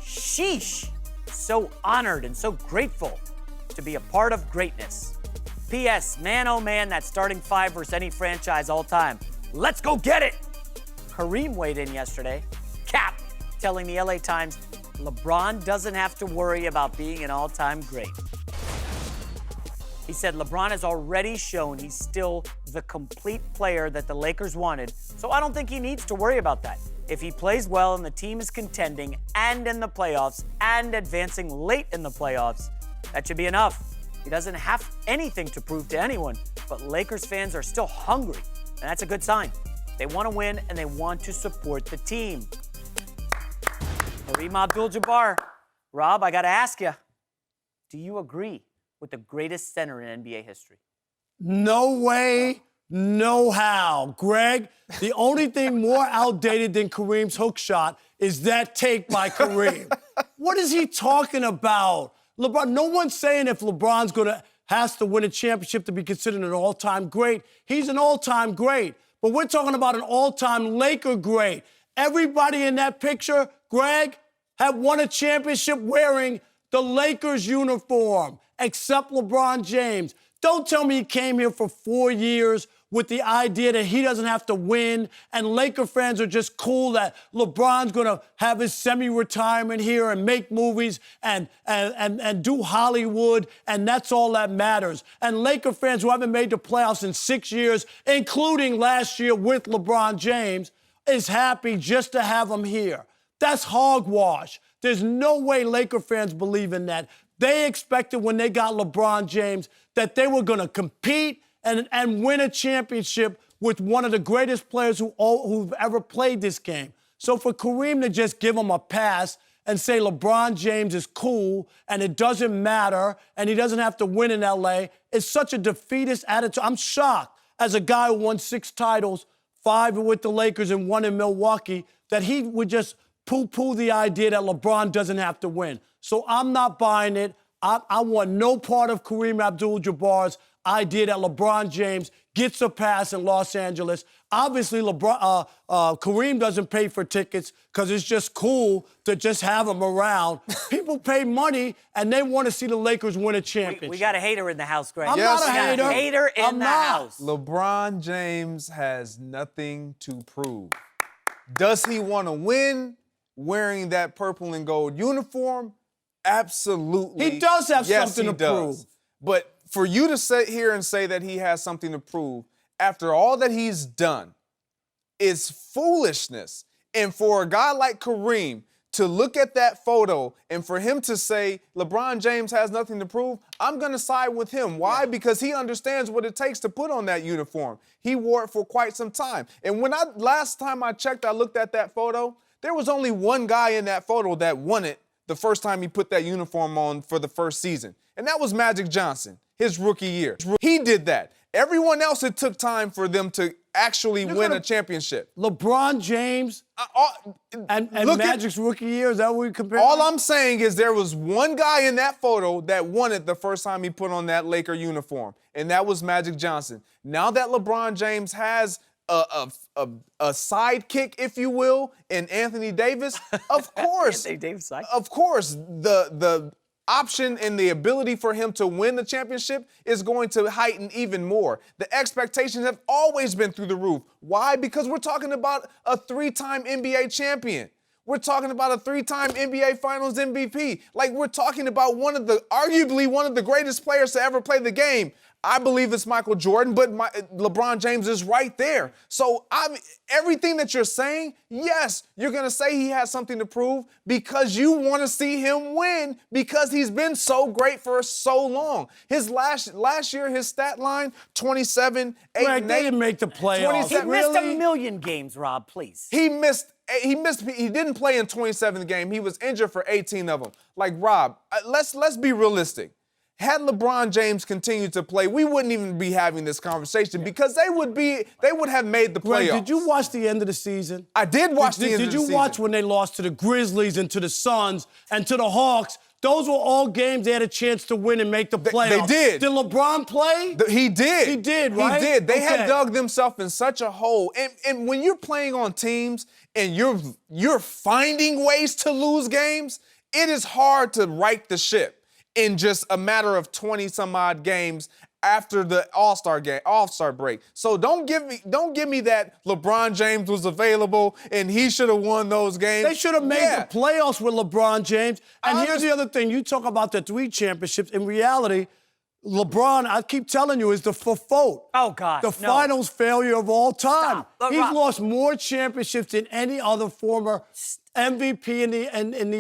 sheesh. So honored and so grateful to be a part of greatness. P.S. Man, oh man, that starting 5 versus any franchise all time. Let's go get it. Kareem weighed in yesterday. Cap telling the LA Times LeBron doesn't have to worry about being an all-time great. He said LeBron has already shown he's still the complete player that the Lakers wanted, so I don't think he needs to worry about that. If he plays well and the team is contending and in the playoffs and advancing late in the playoffs, that should be enough. He doesn't have anything to prove to anyone, but Lakers fans are still hungry, and that's a good sign. They want to win and they want to support the team. Kareem Abdul-Jabbar. Rob, I got to ask you, do you agree with the greatest center in NBA history? No way, no how. Greg, the only thing more outdated than Kareem's hook shot is that take by Kareem. What is he talking about? LeBron, no one's saying if LeBron's has to win a championship to be considered an all-time great. He's an all-time great. But we're talking about an all-time Laker great. Everybody in that picture, Greg, have won a championship wearing the Lakers uniform, except LeBron James. Don't tell me he came here for 4 years, with the idea that he doesn't have to win, and Laker fans are just cool that LeBron's going to have his semi-retirement here and make movies and do Hollywood, and that's all that matters. And Laker fans who haven't made the playoffs in 6 years, including last year with LeBron James, is happy just to have him here. That's hogwash. There's no way Laker fans believe in that. They expected when they got LeBron James that they were going to compete and win a championship with one of the greatest players who've ever played this game. So for Kareem to just give him a pass and say LeBron James is cool and it doesn't matter and he doesn't have to win in L.A. is such a defeatist attitude. I'm shocked as a guy who won 6 titles, 5 with the Lakers and 1 in Milwaukee, that he would just poo-poo the idea that LeBron doesn't have to win. So I'm not buying it. I want no part of Kareem Abdul-Jabbar's idea that LeBron James gets a pass in Los Angeles. Obviously, Kareem doesn't pay for tickets because it's just cool to just have him around. People pay money, and they want to see the Lakers win a championship. We got a hater in the house, Greg. I'm not a hater. Got a hater in I'm the not. house. LeBron James has nothing to prove. Does he want to win wearing that purple and gold uniform? Absolutely. He does have yes, something he to does. prove. But for you to sit here and say that he has something to prove after all that he's done is foolishness. And for a guy like Kareem to look at that photo and for him to say LeBron James has nothing to prove, I'm going to side with him. Why? Yeah. Because he understands what it takes to put on that uniform. He wore it for quite some time. And last time I checked, I looked at that photo, there was only one guy in that photo that won it the first time he put that uniform on for the first season. And that was Magic Johnson, his rookie year. He did that. Everyone else, it took time for them to actually win a championship. LeBron James and Magic's rookie year, is that what we compare? All I'm saying is there was one guy in that photo that won it the first time he put on that Laker uniform, and that was Magic Johnson. Now that LeBron James has a sidekick, if you will, in Anthony Davis, of course, Anthony Davis sidekick. Of course, the option and the ability for him to win the championship is going to heighten even more. The expectations have always been through the roof. Why? Because we're talking about a 3-time NBA champion. We're talking about a 3-time NBA Finals MVP. Like, we're talking about arguably one of the greatest players to ever play the game. I believe it's Michael Jordan, but LeBron James is right there. So everything that you're saying, yes, you're going to say he has something to prove because you want to see him win because he's been so great for so long. His last year, his stat line, 27, 8, Greg, they didn't make the playoffs. He missed a million games, Rob, please. He didn't play in 27 games. He was injured for 18 of them. Like, Rob, let's be realistic. Had LeBron James continued to play, we wouldn't even be having this conversation because they would have made the playoffs. Greg, did you watch the end of the season? I did watch the end of the season. Did you watch when they lost to the Grizzlies and to the Suns and to the Hawks? Those were all games they had a chance to win and make the playoffs. They did. Did LeBron play? He did. He did, right? He did. They had dug themselves in such a hole. And when you're playing on teams and you're finding ways to lose games, it is hard to right the ship in just a matter of 20-some-odd games after the All-Star break. So don't give me that LeBron James was available and he should have won those games. They should have made the playoffs with LeBron James. And here's the other thing. You talk about the 3 championships. In reality, LeBron, I keep telling you, is the fault. Oh, God, The finals failure of all time. Stop. He's Rob. lost more championships than any other former MVP in the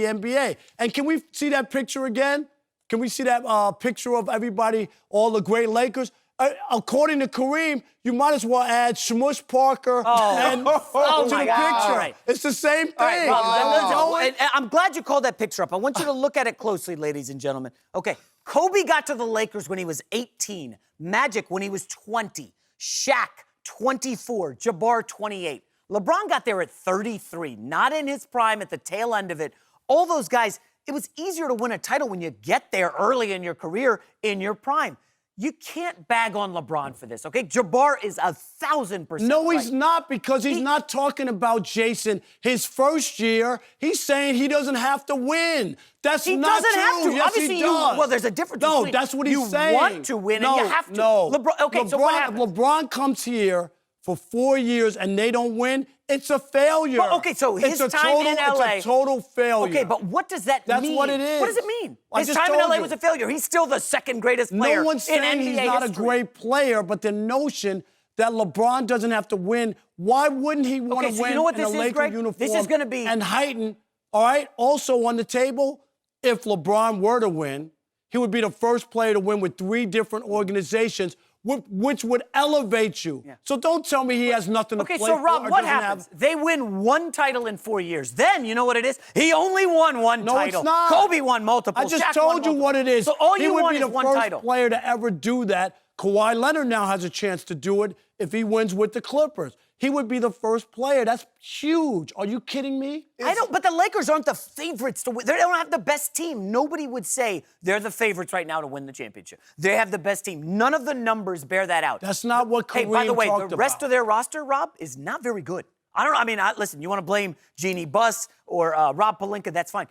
NBA. And can we see that picture again? Can we see that picture of everybody, all the great Lakers? According to Kareem, you might as well add Shmush Parker to the picture. Right. It's the same thing. All right, Rob, I'm glad you called that picture up. I want you to look at it closely, ladies and gentlemen. Okay, Kobe got to the Lakers when he was 18. Magic when he was 20. Shaq, 24. Jabbar, 28. LeBron got there at 33, not in his prime, at the tail end of it. All those guys, it was easier to win a title when you get there early in your career, in your prime. You can't bag on LeBron for this, okay? Jabbar is 1,000% No, he's right. not, because he's not talking about Jason. His first year, he's saying he doesn't have to win. That's He not doesn't true. have to. Yes, Obviously, he you. does. Well, there's a difference. No, between that's what he's saying. You want to win, no, and you have to. No, LeBron. Okay, so what happens? LeBron comes here for 4 years and they don't win. It's a failure. Well, okay, so his time in LA. It's a total failure. Okay, but what does that That's mean? what it is. What does it mean? I His just time in told LA you. was a failure. He's still the second greatest player No one's in saying NBA he's not history. a great player, but the notion that LeBron doesn't have to win, why wouldn't he want to so win you know what in this a is, Laker Greg? uniform This is gonna be- and heighten, all right? Also on the table, if LeBron were to win, he would be the first player to win with 3 different organizations, which would elevate you. Yeah. So don't tell me he has nothing to Okay, play so for Rob, or what doesn't have- happens? They win 1 title in 4 years. Then, you know what it is? He only won 1 No, title. it's not. Kobe won multiple. I just Shaq told won you multiple. what it is. So all he you would want be is the 1 first title. player to ever do that. Kawhi Leonard now has a chance to do it if he wins with the Clippers. He would be the first player. That's huge. Are you kidding me? I don't, but the Lakers aren't the favorites to win. They don't have the best team. Nobody would say they're the favorites right now to win the championship. They have the best team. None of the numbers bear that out. That's not what Kareem Hey, by the way, talked the rest about. of their roster, Rob, is not very good. Listen, you want to blame Jeannie Buss or Rob Pelinka, that's fine.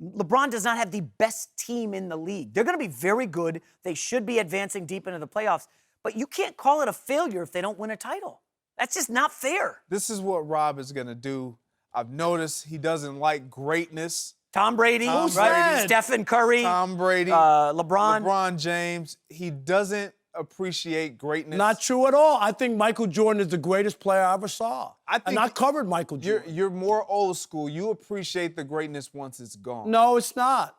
LeBron does not have the best team in the league. They're going to be very good. They should be advancing deep into the playoffs. But you can't call it a failure if they don't win a title. That's just not fair. This is what Rob is going to do. I've noticed he doesn't like greatness. Tom Brady, Tom right? Brady. Stephen Curry, Tom Brady, LeBron. LeBron James. He doesn't appreciate greatness. Not true at all. I think Michael Jordan is the greatest player I ever saw. And I covered Michael Jordan. You're more old school. You appreciate the greatness once it's gone. No, it's not.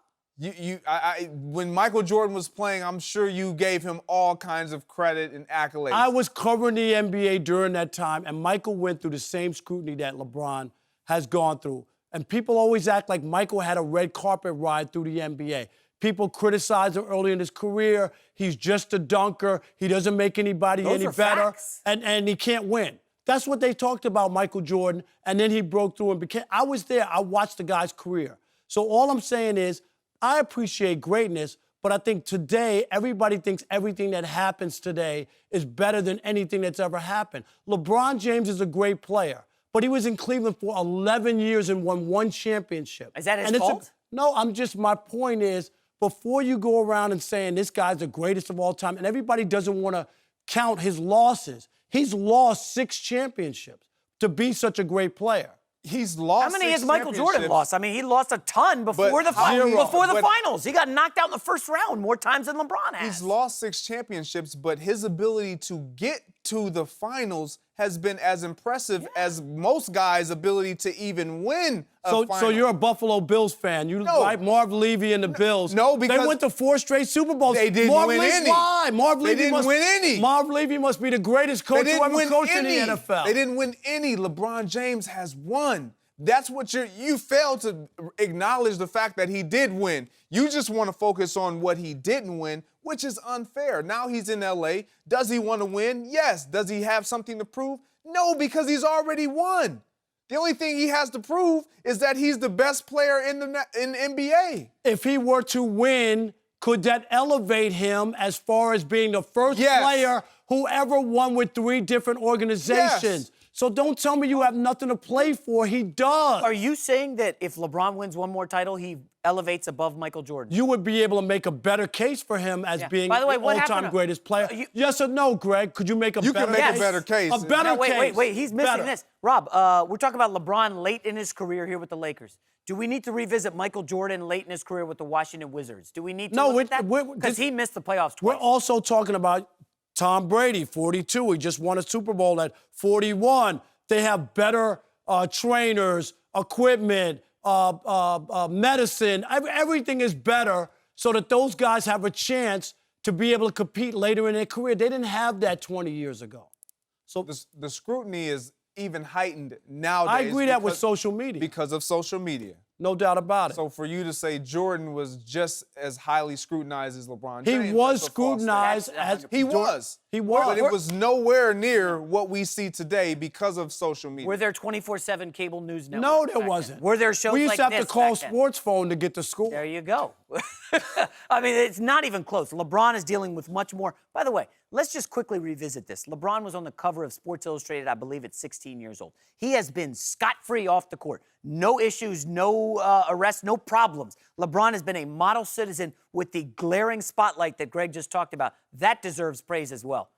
When Michael Jordan was playing, I'm sure you gave him all kinds of credit and accolades. I was covering the NBA during that time, and Michael went through the same scrutiny that LeBron has gone through. And people always act like Michael had a red carpet ride through the NBA. People criticize him early in his career. He's just a dunker. He doesn't make anybody Those any are better. facts. And he can't win. That's what they talked about Michael Jordan. And then he broke through and became. I was there. I watched the guy's career. So all I'm saying is, I appreciate greatness, but I think today everybody thinks everything that happens today is better than anything that's ever happened. LeBron James is a great player, but he was in Cleveland for 11 years and won 1 championship. Is that his And it's fault? No, my point is, before you go around and saying this guy's the greatest of all time, and everybody doesn't want to count his losses, he's lost 6 championships to be such a great player. He's lost. How many 6 has Michael Jordan championships. lost? I mean, he lost a ton before the but- finals. He got knocked out in the first round more times than LeBron has. He's lost 6 championships, but his ability to get to the finals has been as impressive as most guys' ability to even win a So final. you're a Buffalo Bills fan. You No. like Marv Levy and the Bills. No, because they went to 4 straight Super Bowls. they didn't Marv win Levy, any. Why? Marv They Levy didn't win any. Marv Levy must be the greatest They coach who didn't ever win coached any. in the NFL. They didn't win any. LeBron James has won. That's what you failed to acknowledge the fact that he did win. You just want to focus on what he didn't win, which is unfair. Now he's in LA. Does he want to win? Yes. Does he have something to prove? No, because he's already won. The only thing he has to prove is that he's the best player in the NBA. If he were to win, could that elevate him as far as being the first Yes. player who ever won with 3 different organizations? Yes. So don't tell me you have nothing to play for. He does. Are you saying that if LeBron wins 1 more title, he elevates above Michael Jordan? You would be able to make a better case for him as Yeah. being By the way, the what all-time happened to- greatest player. You- or no, Greg? Could you make a You better can make case? a better case. A better Now, case. wait. He's missing Better. this. Rob, we're talking about LeBron late in his career here with the Lakers. Do we need to revisit Michael Jordan late in his career with the Washington Wizards? Do we need to No, look at we're- that? Because he missed the playoffs We're twice. also talking about Tom Brady, 42. He just won a Super Bowl at 41. They have better trainers, equipment, medicine. Everything is better so that those guys have a chance to be able to compete later in their career. They didn't have that 20 years ago. So The scrutiny is even heightened nowadays. I agree that with because- social media. Because of social media. No doubt about it. So for you to say Jordan was just as highly scrutinized as LeBron He James, was that's a false scrutinized statement. as He was. He was. But it was nowhere near what we see today because of social media. Were there 24/7 cable news networks? No, there back then? wasn't. Were there shows We used like to have this to call back then? sports phone to get the score. There you go. I mean, it's not even close. LeBron is dealing with much more. By the way, let's just quickly revisit this. LeBron was on the cover of Sports Illustrated, I believe, at 16 years old. He has been scot-free off the court. No issues, no arrests, no problems. LeBron has been a model citizen with the glaring spotlight that Greg just talked about. That deserves praise as well.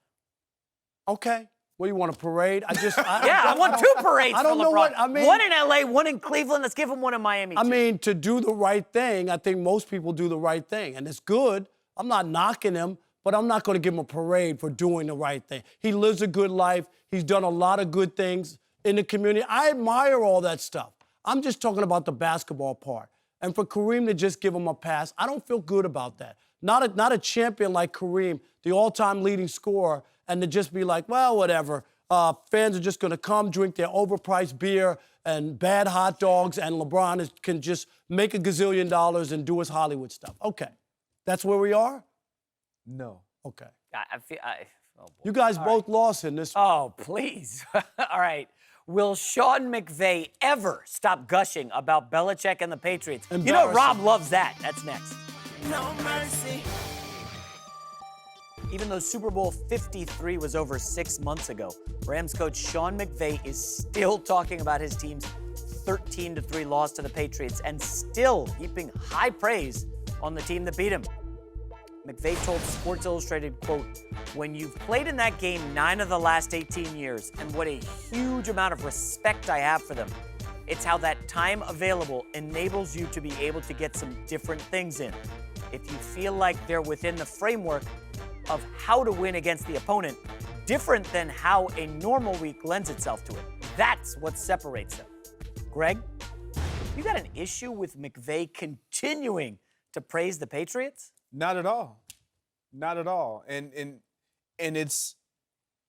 Okay. What do you want, a parade? I want two parades I don't for know LeBron. what I mean. One in L.A., one in Cleveland. Let's give him one in Miami, too. I mean, to do the right thing, I think most people do the right thing. And it's good. I'm not knocking him, but I'm not going to give him a parade for doing the right thing. He lives a good life. He's done a lot of good things in the community. I admire all that stuff. I'm just talking about the basketball part. And for Kareem to just give him a pass, I don't feel good about that. Not a champion like Kareem, the all-time leading scorer, and to just be like, well, whatever. Fans are just going to come, drink their overpriced beer and bad hot dogs, and LeBron can just make $1 gazillion and do his Hollywood stuff. Okay. That's where we are? No. Okay. Oh, boy. You guys both lost in this one. Oh, please. All right. Will Sean McVay ever stop gushing about Belichick and the Patriots? You know, Rob loves that. That's next. No mercy. Even though Super Bowl 53 was over 6 months ago, Rams coach Sean McVay is still talking about his team's 13-3 loss to the Patriots and still heaping high praise on the team that beat him. McVay told Sports Illustrated, quote, "When you've played in that game 9 of the last 18 years, and what a huge amount of respect I have for them, it's how that time available enables you to be able to get some different things in. If you feel like they're within the framework of how to win against the opponent, different than how a normal week lends itself to it. That's what separates them." Greg, you got an issue with McVay continuing to praise the Patriots? Not at all. Not at all. And it's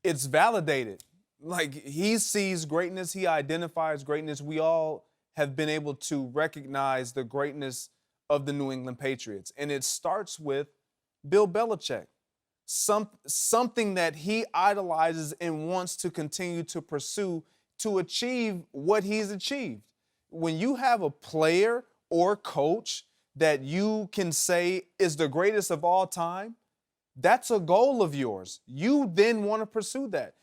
validated. Like, he sees greatness, he identifies greatness. We all have been able to recognize the greatness of the New England Patriots. And it starts with Bill Belichick. Something that he idolizes and wants to continue to pursue to achieve what he's achieved. When you have a player or coach that you can say is the greatest of all time, that's a goal of yours. You then want to pursue that.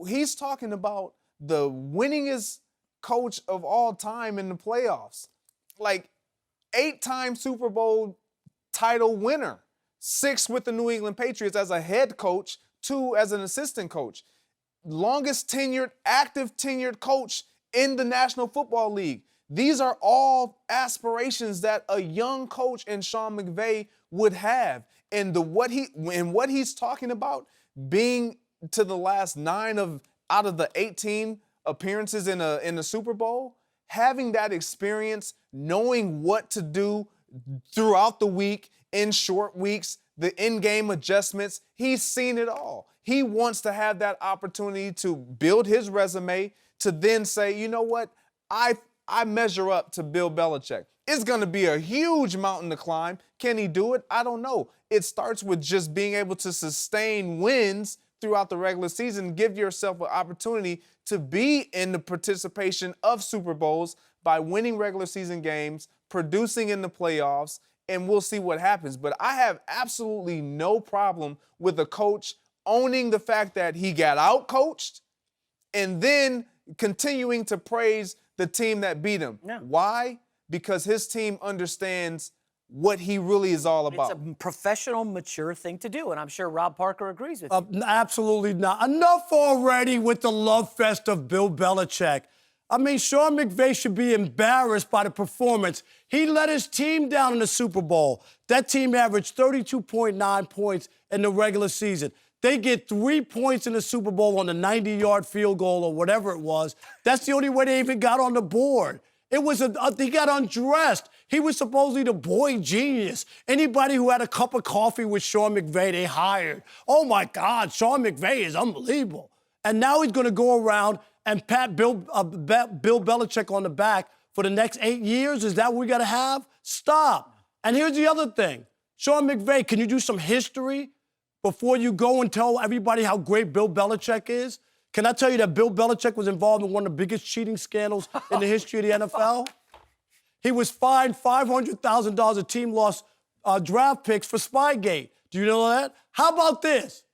He's talking about the winningest coach of all time in the playoffs. Like, 8-time Super Bowl title winner. 6 with the New England Patriots as a head coach, 2 as an assistant coach. Longest active tenured coach in the National Football League. These are all aspirations that a young coach in Sean McVay would have. And what he's talking about, being to the last 9 out of the 18 appearances in the Super Bowl, having that experience, knowing what to do throughout the week, in short weeks, the in-game adjustments, he's seen it all. He wants to have that opportunity to build his resume, to then say, you know what, I measure up to Bill Belichick. It's going to be a huge mountain to climb. Can he do it? I don't know. It starts with just being able to sustain wins throughout the regular season. Give yourself an opportunity to be in the participation of Super Bowls by winning regular season games, producing in the playoffs, and we'll see what happens. But I have absolutely no problem with a coach owning the fact that he got out-coached and then continuing to praise the team that beat him. Yeah. Why? Because his team understands what he really is all about. It's a professional, mature thing to do, and I'm sure Rob Parker agrees with you. Absolutely not. Enough already with the love fest of Bill Belichick. I mean, Sean McVay should be embarrassed by the performance. He let his team down in the Super Bowl. That team averaged 32.9 points in the regular season. They get 3 points in the Super Bowl on the 90-yard field goal or whatever it was. That's the only way they even got on the board. It was he got undressed. He was supposedly the boy genius. Anybody who had a cup of coffee with Sean McVay, they hired. Oh, my God, Sean McVay is unbelievable. And now he's going to go around and pat Bill Belichick on the back for the next 8 years? Is that what we got to have? Stop. And here's the other thing. Sean McVay, can you do some history before you go and tell everybody how great Bill Belichick is? Can I tell you that Bill Belichick was involved in one of the biggest cheating scandals in the history of the NFL? He was fined $500,000. The team lost draft picks for Spygate. Do you know that? How about this?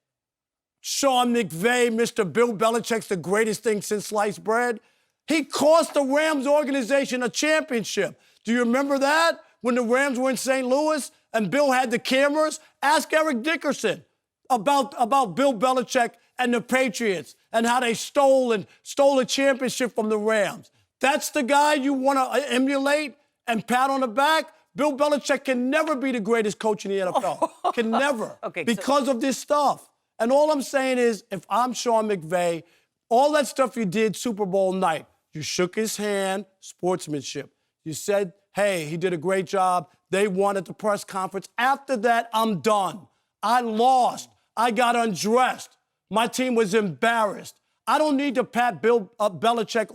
Sean McVay, Mr. Bill Belichick's the greatest thing since sliced bread. He cost the Rams organization a championship. Do you remember that? When the Rams were in St. Louis and Bill had the cameras? Ask Eric Dickerson about Bill Belichick and the Patriots and how they stole a championship from the Rams. That's the guy you want to emulate and pat on the back? Bill Belichick can never be the greatest coach in the NFL. Can never. Because of this stuff. And all I'm saying is, if I'm Sean McVay, all that stuff you did Super Bowl night, you shook his hand, sportsmanship. You said, hey, he did a great job. They won at the press conference. After that, I'm done. I lost. I got undressed. My team was embarrassed. I don't need to pat Bill Belichick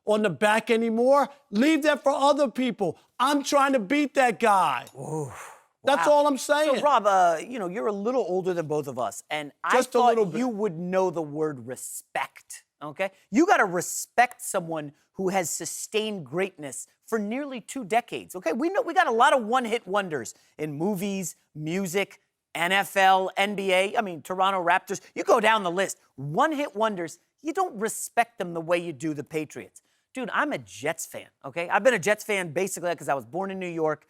on the back anymore. Leave that for other people. I'm trying to beat that guy. Ooh. That's Wow. all I'm saying. So, Rob, you're a little older than both of us, and I thought you would know the word respect, okay? You got to respect someone who has sustained greatness for nearly 2 decades, okay? We got a lot of one-hit wonders in movies, music, NFL, NBA, Toronto Raptors. You go down the list. One-hit wonders, you don't respect them the way you do the Patriots. Dude, I'm a Jets fan, okay? I've been a Jets fan basically because I was born in New York.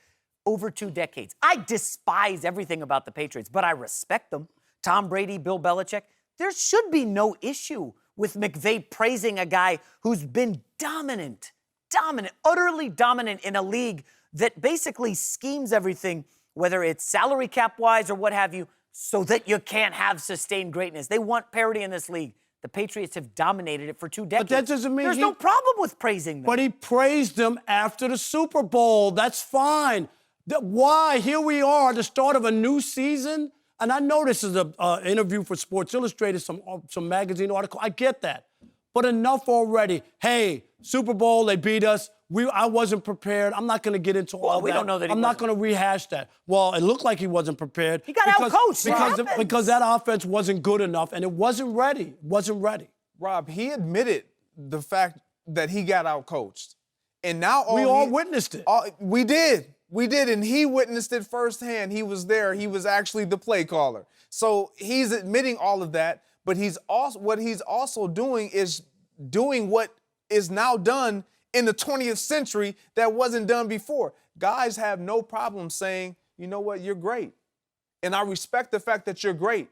Over 2 decades. I despise everything about the Patriots, but I respect them. Tom Brady, Bill Belichick. There should be no issue with McVay praising a guy who's been dominant, utterly dominant in a league that basically schemes everything, whether it's salary cap-wise or what have you, so that you can't have sustained greatness. They want parity in this league. The Patriots have dominated it for 2 decades. But that doesn't mean there's no problem with praising them. But he praised them after the Super Bowl. That's fine. Why? Here we are, the start of a new season. And I know this is an interview for Sports Illustrated, some magazine article. I get that. But enough already. Hey, Super Bowl, they beat us. I wasn't prepared. I'm not going to get into all that. We don't know that I'm not going to rehash that. Well, it looked like he wasn't prepared. He got out-coached. Because that offense wasn't good enough, and it wasn't ready. Rob, he admitted the fact that he got out-coached. And now we all witnessed it. We did, and he witnessed it firsthand. He was there. He was actually the play caller. So he's admitting all of that, but what he's also doing is doing what is now done in the 20th century that wasn't done before. Guys have no problem saying, you know what, you're great. And I respect the fact that you're great.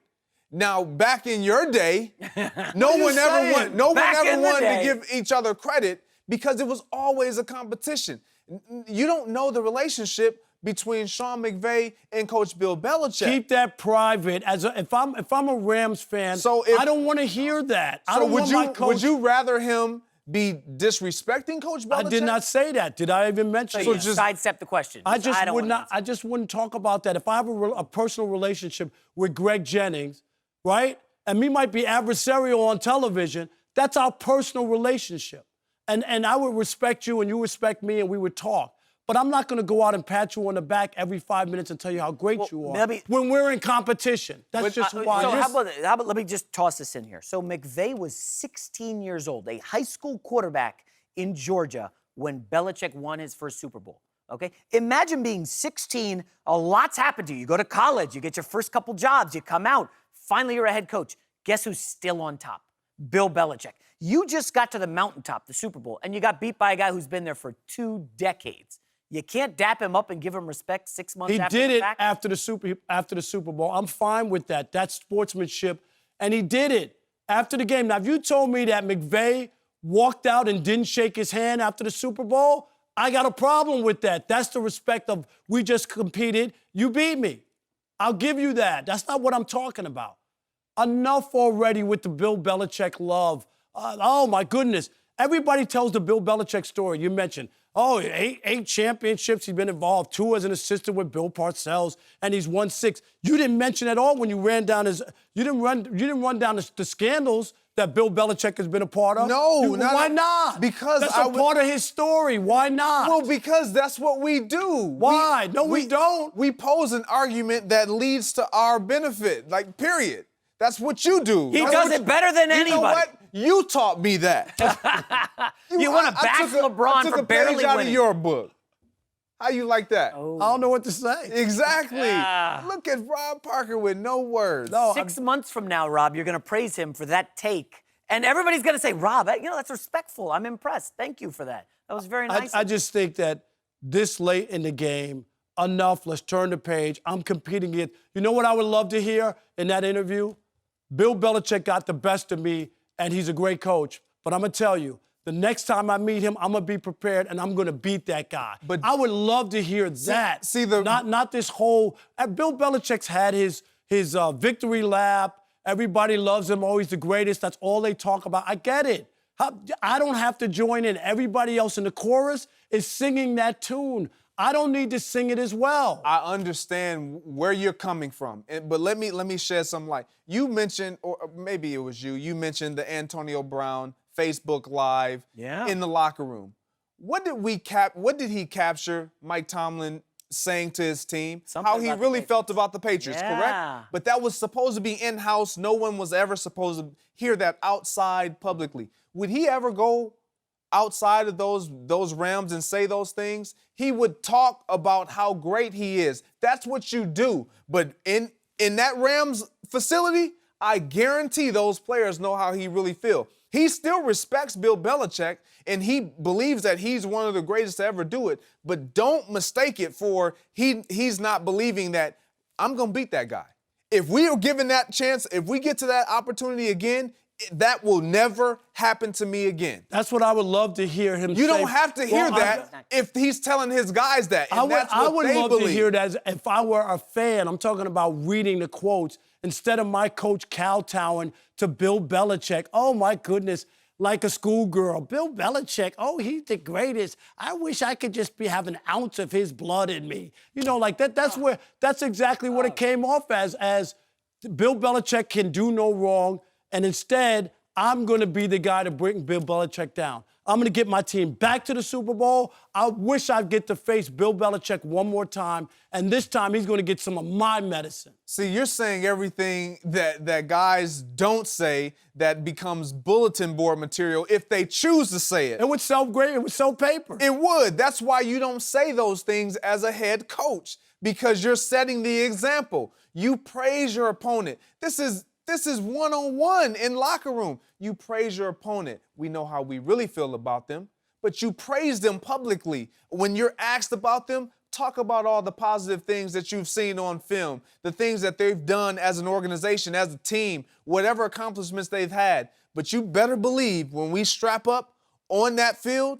Now, back in your day, no one ever wanted to give each other credit because it was always a competition. You don't know the relationship between Sean McVay and Coach Bill Belichick. Keep that private. If I'm a Rams fan, I don't want to hear that. I don't want my coach. Would you rather him be disrespecting Coach Belichick? I did not say that. Did I even mention So that? just sidestep the question. I just wouldn't talk about that. If I have a personal relationship with Greg Jennings, right, and we might be adversarial on television, that's our personal relationship. And I would respect you and you respect me and we would talk. But I'm not going to go out and pat you on the back every 5 minutes and tell you how great you are when we're in competition. That's just why. So how about let me just toss this in here. So McVay was 16 years old, a high school quarterback in Georgia when Belichick won his first Super Bowl. Okay? Imagine being 16, a lot's happened to you. You go to college, you get your first couple jobs, you come out, finally you're a head coach. Guess who's still on top? Bill Belichick. You just got to the mountaintop, the Super Bowl, and you got beat by a guy who's been there for 2 decades. You can't dap him up and give him respect 6 months after the fact. He did it after the Super Bowl. I'm fine with that. That's sportsmanship. And he did it after the game. Now, if you told me that McVay walked out and didn't shake his hand after the Super Bowl, I got a problem with that. That's the respect of we just competed. You beat me. I'll give you that. That's not what I'm talking about. Enough already with the Bill Belichick love. Oh, my goodness. Everybody tells the Bill Belichick story. You mentioned, eight championships he's been involved, 2 as an assistant with Bill Parcells, and he's won 6. You didn't mention at all when you ran down you didn't run down the scandals that Bill Belichick has been a part of. No, why not? Because that's a part of his story. Why not? Well, because that's what we do. Why? We don't. We pose an argument that leads to our benefit, period. That's what you do. He does it better than anybody. You know what? You taught me that. You want to bash LeBron for barely winning. I took a page out of your book. How you like that? I don't know what to say. Exactly. Ah. Look at Rob Parker with no words. No, 6 months from now, Rob, you're going to praise him for that take. And everybody's going to say, Rob, that's respectful. I'm impressed. Thank you for that. That was very nice. I just think that this late in the game, enough, let's turn the page. I'm competing against. You know what I would love to hear in that interview? Bill Belichick got the best of me, and he's a great coach. But I'm going to tell you, the next time I meet him, I'm going to be prepared, and I'm going to beat that guy. But I would love to hear that. Not this whole. Bill Belichick's had his victory lap. Everybody loves him. Oh, he's the greatest. That's all they talk about. I get it. I don't have to join in. Everybody else in the chorus is singing that tune. I don't need to sing it as well. I understand where you're coming from, but let me shed some light. You mentioned, or maybe it was you. You mentioned the Antonio Brown Facebook Live in the locker room. What did he capture Mike Tomlin saying to his team? How he really felt about the Patriots, correct? But that was supposed to be in-house. No one was ever supposed to hear that outside publicly. Would he ever go outside of those realms and say those things? He would talk about how great he is. That's what you do. But in that Rams facility, I guarantee those players know how he really feels. He still respects Bill Belichick, and he believes that he's one of the greatest to ever do it. But don't mistake it for he's not believing that I'm going to beat that guy. If we are given that chance, if we get to that opportunity again, that will never happen to me again. That's what I would love to hear him say. You don't have to hear that if he's telling his guys that. And I would love to hear that if I were a fan. I'm talking about reading the quotes instead of my coach kowtowing to Bill Belichick. Oh, my goodness, like a schoolgirl. Bill Belichick, oh, he's the greatest. I wish I could just have an ounce of his blood in me. You know, like that. That's exactly what it came off as Bill Belichick can do no wrong. And instead, I'm going to be the guy to bring Bill Belichick down. I'm going to get my team back to the Super Bowl. I wish I'd get to face Bill Belichick one more time, and this time he's going to get some of my medicine. See, you're saying everything that guys don't say that becomes bulletin board material if they choose to say it. It would sell great. It would sell paper. It would. That's why you don't say those things as a head coach, because you're setting the example. You praise your opponent. This is one-on-one in locker room. You praise your opponent. We know how we really feel about them, but you praise them publicly. When you're asked about them, talk about all the positive things that you've seen on film, the things that they've done as an organization, as a team, whatever accomplishments they've had. But you better believe when we strap up on that field,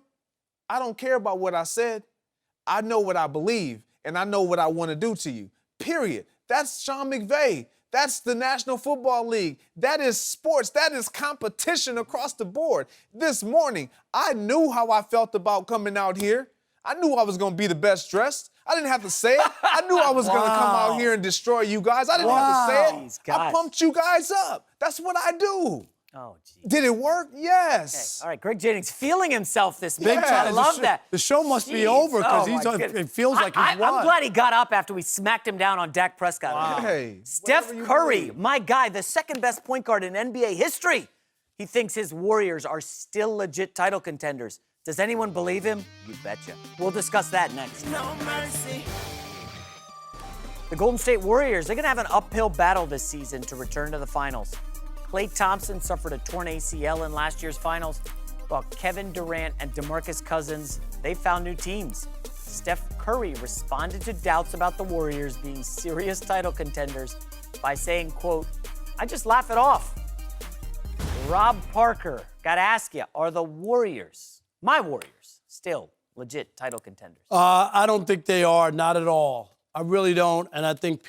I don't care about what I said. I know what I believe, and I know what I want to do to you, period. That's Sean McVay. That's the National Football League. That is sports. That is competition across the board. This morning, I knew how I felt about coming out here. I knew I was going to be the best dressed. I didn't have to say it. I knew I was going to come out here and destroy you guys. I didn't have to say it. I pumped you guys up. That's what I do. Oh, geez. Did it work? Yes. Okay. All right, Greg Jennings feeling himself this Big morning. time. I love that. The show must be Jeez. over because it feels like he's won. I'm glad he got up after we smacked him down on Dak Prescott. Wow. Hey, Steph Curry, my guy, the second best point guard in NBA history. He thinks his Warriors are still legit title contenders. Does anyone believe him? You betcha. We'll discuss that next. No mercy. The Golden State Warriors, they're going to have an uphill battle this season to return to the finals. Klay Thompson suffered a torn ACL in last year's finals, while Kevin Durant and DeMarcus Cousins, they found new teams. Steph Curry responded to doubts about the Warriors being serious title contenders by saying, quote, I just laugh it off. Rob Parker, gotta ask you, are the Warriors, my Warriors, still legit title contenders? I don't think they are, not at all. I really don't, and I think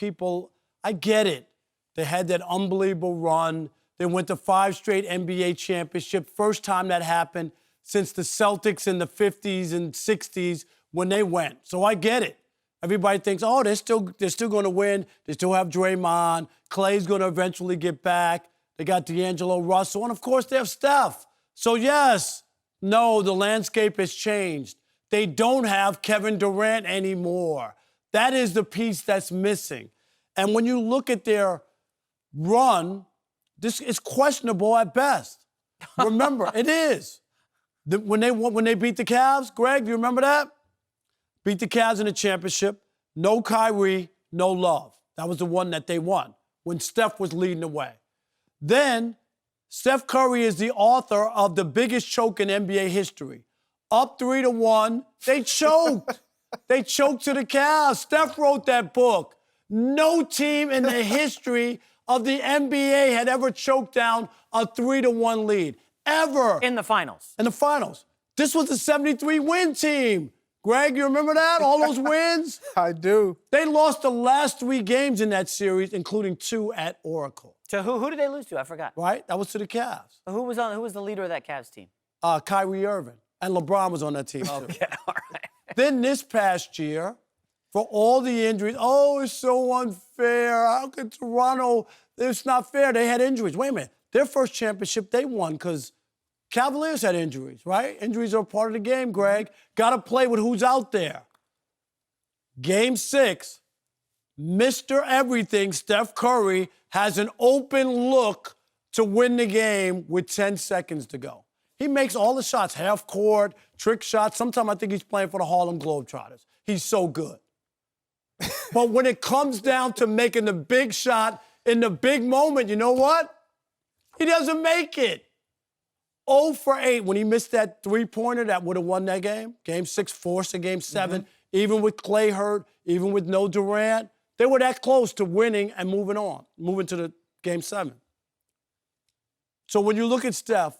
I get it. They had that unbelievable run. They went to 5 straight NBA championships. First time that happened since the Celtics in the 50s and 60s when they went. So I get it. Everybody thinks, oh, they're still going to win. They still have Draymond. Clay's going to eventually get back. They got D'Angelo Russell. And, of course, they have Steph. So, yes, no, the landscape has changed. They don't have Kevin Durant anymore. That is the piece that's missing. And when you look at their run, this is questionable at best. Remember, it is. When they beat the Cavs, Greg, do you remember that? beat the Cavs in the championship. No Kyrie, no Love. That was the one that they won when Steph was leading the way. Then Steph Curry is the author of the biggest choke in NBA history. Up 3-1, they choked. They choked to the Cavs. Steph wrote that book. No team in the history of the NBA had ever choked down a 3-1 lead. Ever. In the finals. In the finals. This was a 73-win team. Greg, you remember that? All those wins? I do. They lost the last 3 games in that series, including 2 at Oracle. So who did they lose to? I forgot. Right? That was to the Cavs. Who was the leader of that Cavs team? Kyrie Irving. And LeBron was on that team, too. Okay, all right. Then this past year, for all the injuries, oh, it's so unfair. How could Toronto? It's not fair. They had injuries. Wait a minute. Their first championship, they won because Cavaliers had injuries, right? Injuries are part of the game, Greg. Got to play with who's out there. Game 6, Mr. Everything, Steph Curry, has an open look to win the game with 10 seconds to go. He makes all the shots, half court, trick shots. Sometimes I think he's playing for the Harlem Globetrotters. He's so good. But when it comes down to making the big shot in the big moment, you know what? He doesn't make it. 0 for 8 when he missed that three-pointer that would have won that game. Game 6 forced a Game 7. Even with Clay hurt, even with no Durant, they were that close to winning and moving on, moving to the Game 7. So when you look at Steph,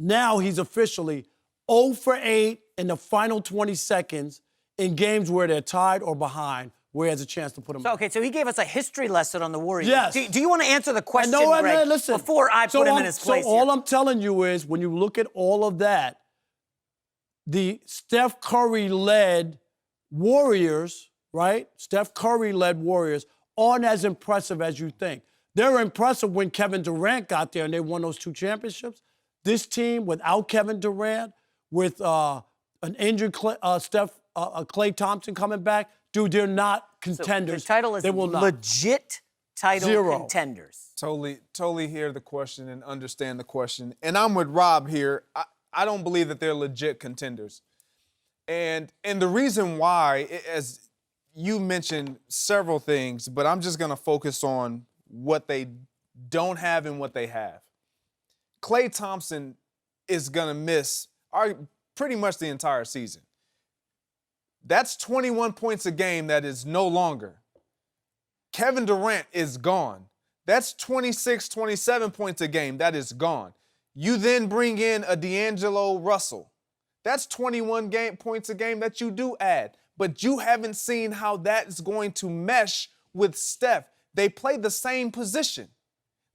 now he's officially 0 for 8 in the final 20 seconds in games where they're tied or behind, where he has a chance to put them Okay, so he gave us a history lesson on the Warriors. Yes. Do you want to answer the question, No, Greg, listen. before I put him in his place So all here? I'm telling you is, when you look at all of that, the Steph Curry-led Warriors, right? Steph Curry-led Warriors aren't as impressive as you think. They're impressive when Kevin Durant got there and they won those 2 championships. This team, without Kevin Durant, with an injured Klay Thompson coming back, dude, they're not contenders. So the title is they will not. legit title 0. contenders. Totally hear the question and understand the question. And I'm with Rob here. I don't believe that they're legit contenders. And the reason why, as you mentioned several things, but I'm just going to focus on what they don't have and what they have. Klay Thompson is going to miss pretty much the entire season. That's 21 points a game that is no longer. Kevin Durant is gone. That's 26, 27 points a game that is gone. You then bring in a D'Angelo Russell. That's 21 points a game that you do add. But you haven't seen how that is going to mesh with Steph. They play the same position.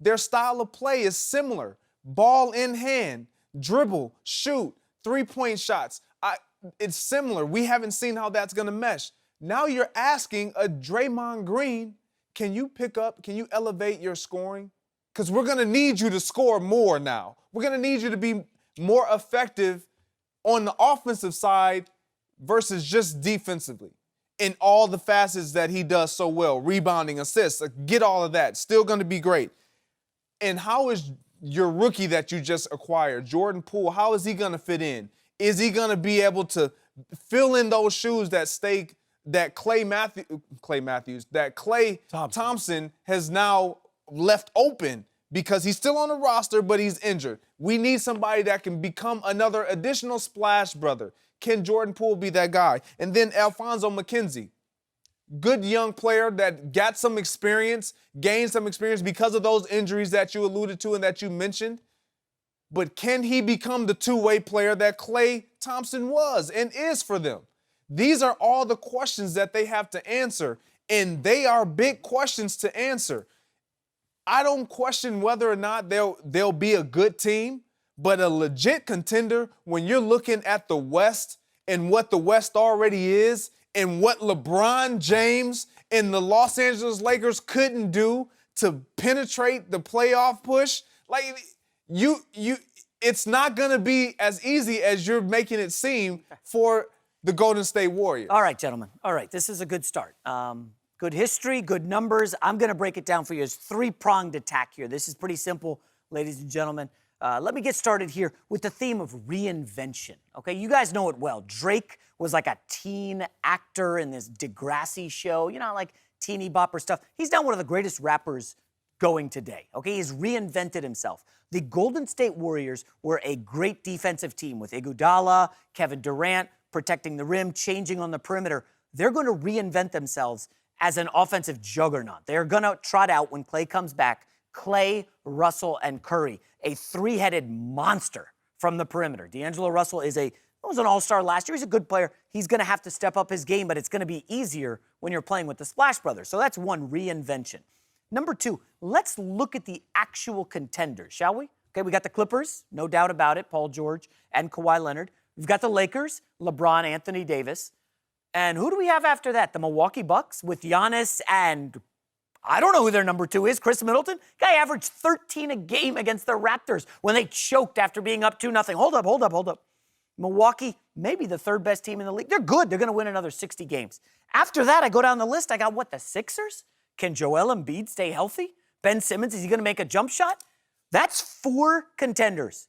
Their style of play is similar. Ball in hand, dribble, shoot, 3-point shots. It's similar. We haven't seen how that's going to mesh. Now you're asking a Draymond Green, can you elevate your scoring? Because we're going to need you to score more now. We're going to need you to be more effective on the offensive side versus just defensively in all the facets that he does so well, rebounding, assists, get all of that. Still going to be great. And how is your rookie that you just acquired, Jordan Poole, how is he going to fit in? Is he going to be able to fill in those shoes that Klay Thompson has now left open because he's still on the roster, but he's injured? We need somebody that can become another additional splash brother. Can Jordan Poole be that guy? And then Alfonso McKenzie, good young player that got some experience, gained some experience because of those injuries that you alluded to and that you mentioned. But can he become the two-way player that Klay Thompson was and is for them? These are all the questions that they have to answer, and they are big questions to answer. I don't question whether or not they'll be a good team, but a legit contender when you're looking at the West and what the West already is and what LeBron James and the Los Angeles Lakers couldn't do to penetrate the playoff push. Like, it's not going to be as easy as you're making it seem for the Golden State Warriors. All right, gentlemen. All right, this is a good start. Good history, good numbers. I'm going to break it down for you as 3-pronged attack here. This is pretty simple, ladies and gentlemen. Let me get started here with the theme of reinvention. Okay, you guys know it well. Drake was like a teen actor in this Degrassi show, like teeny bopper stuff. He's now one of the greatest rappers going today. Okay, he's reinvented himself. The Golden State Warriors were a great defensive team with Iguodala, Kevin Durant, protecting the rim, changing on the perimeter. They're going to reinvent themselves as an offensive juggernaut. They're going to trot out, when Klay comes back, Klay, Russell, and Curry, a three-headed monster from the perimeter. D'Angelo Russell was an all-star last year. He's a good player. He's going to have to step up his game, but it's going to be easier when you're playing with the Splash Brothers. So that's one, reinvention. Number two, let's look at the actual contenders, shall we? Okay, we got the Clippers, no doubt about it, Paul George and Kawhi Leonard. We've got the Lakers, LeBron, Anthony Davis. And who do we have after that? The Milwaukee Bucks with Giannis and I don't know who their number two is, Chris Middleton. Guy averaged 13 a game against the Raptors when they choked after being up 2-0. Hold up. Milwaukee, maybe the third best team in the league. They're good. They're going to win another 60 games. After that, I go down the list. I got the Sixers? Can Joel Embiid stay healthy? Ben Simmons, is he going to make a jump shot? That's four contenders.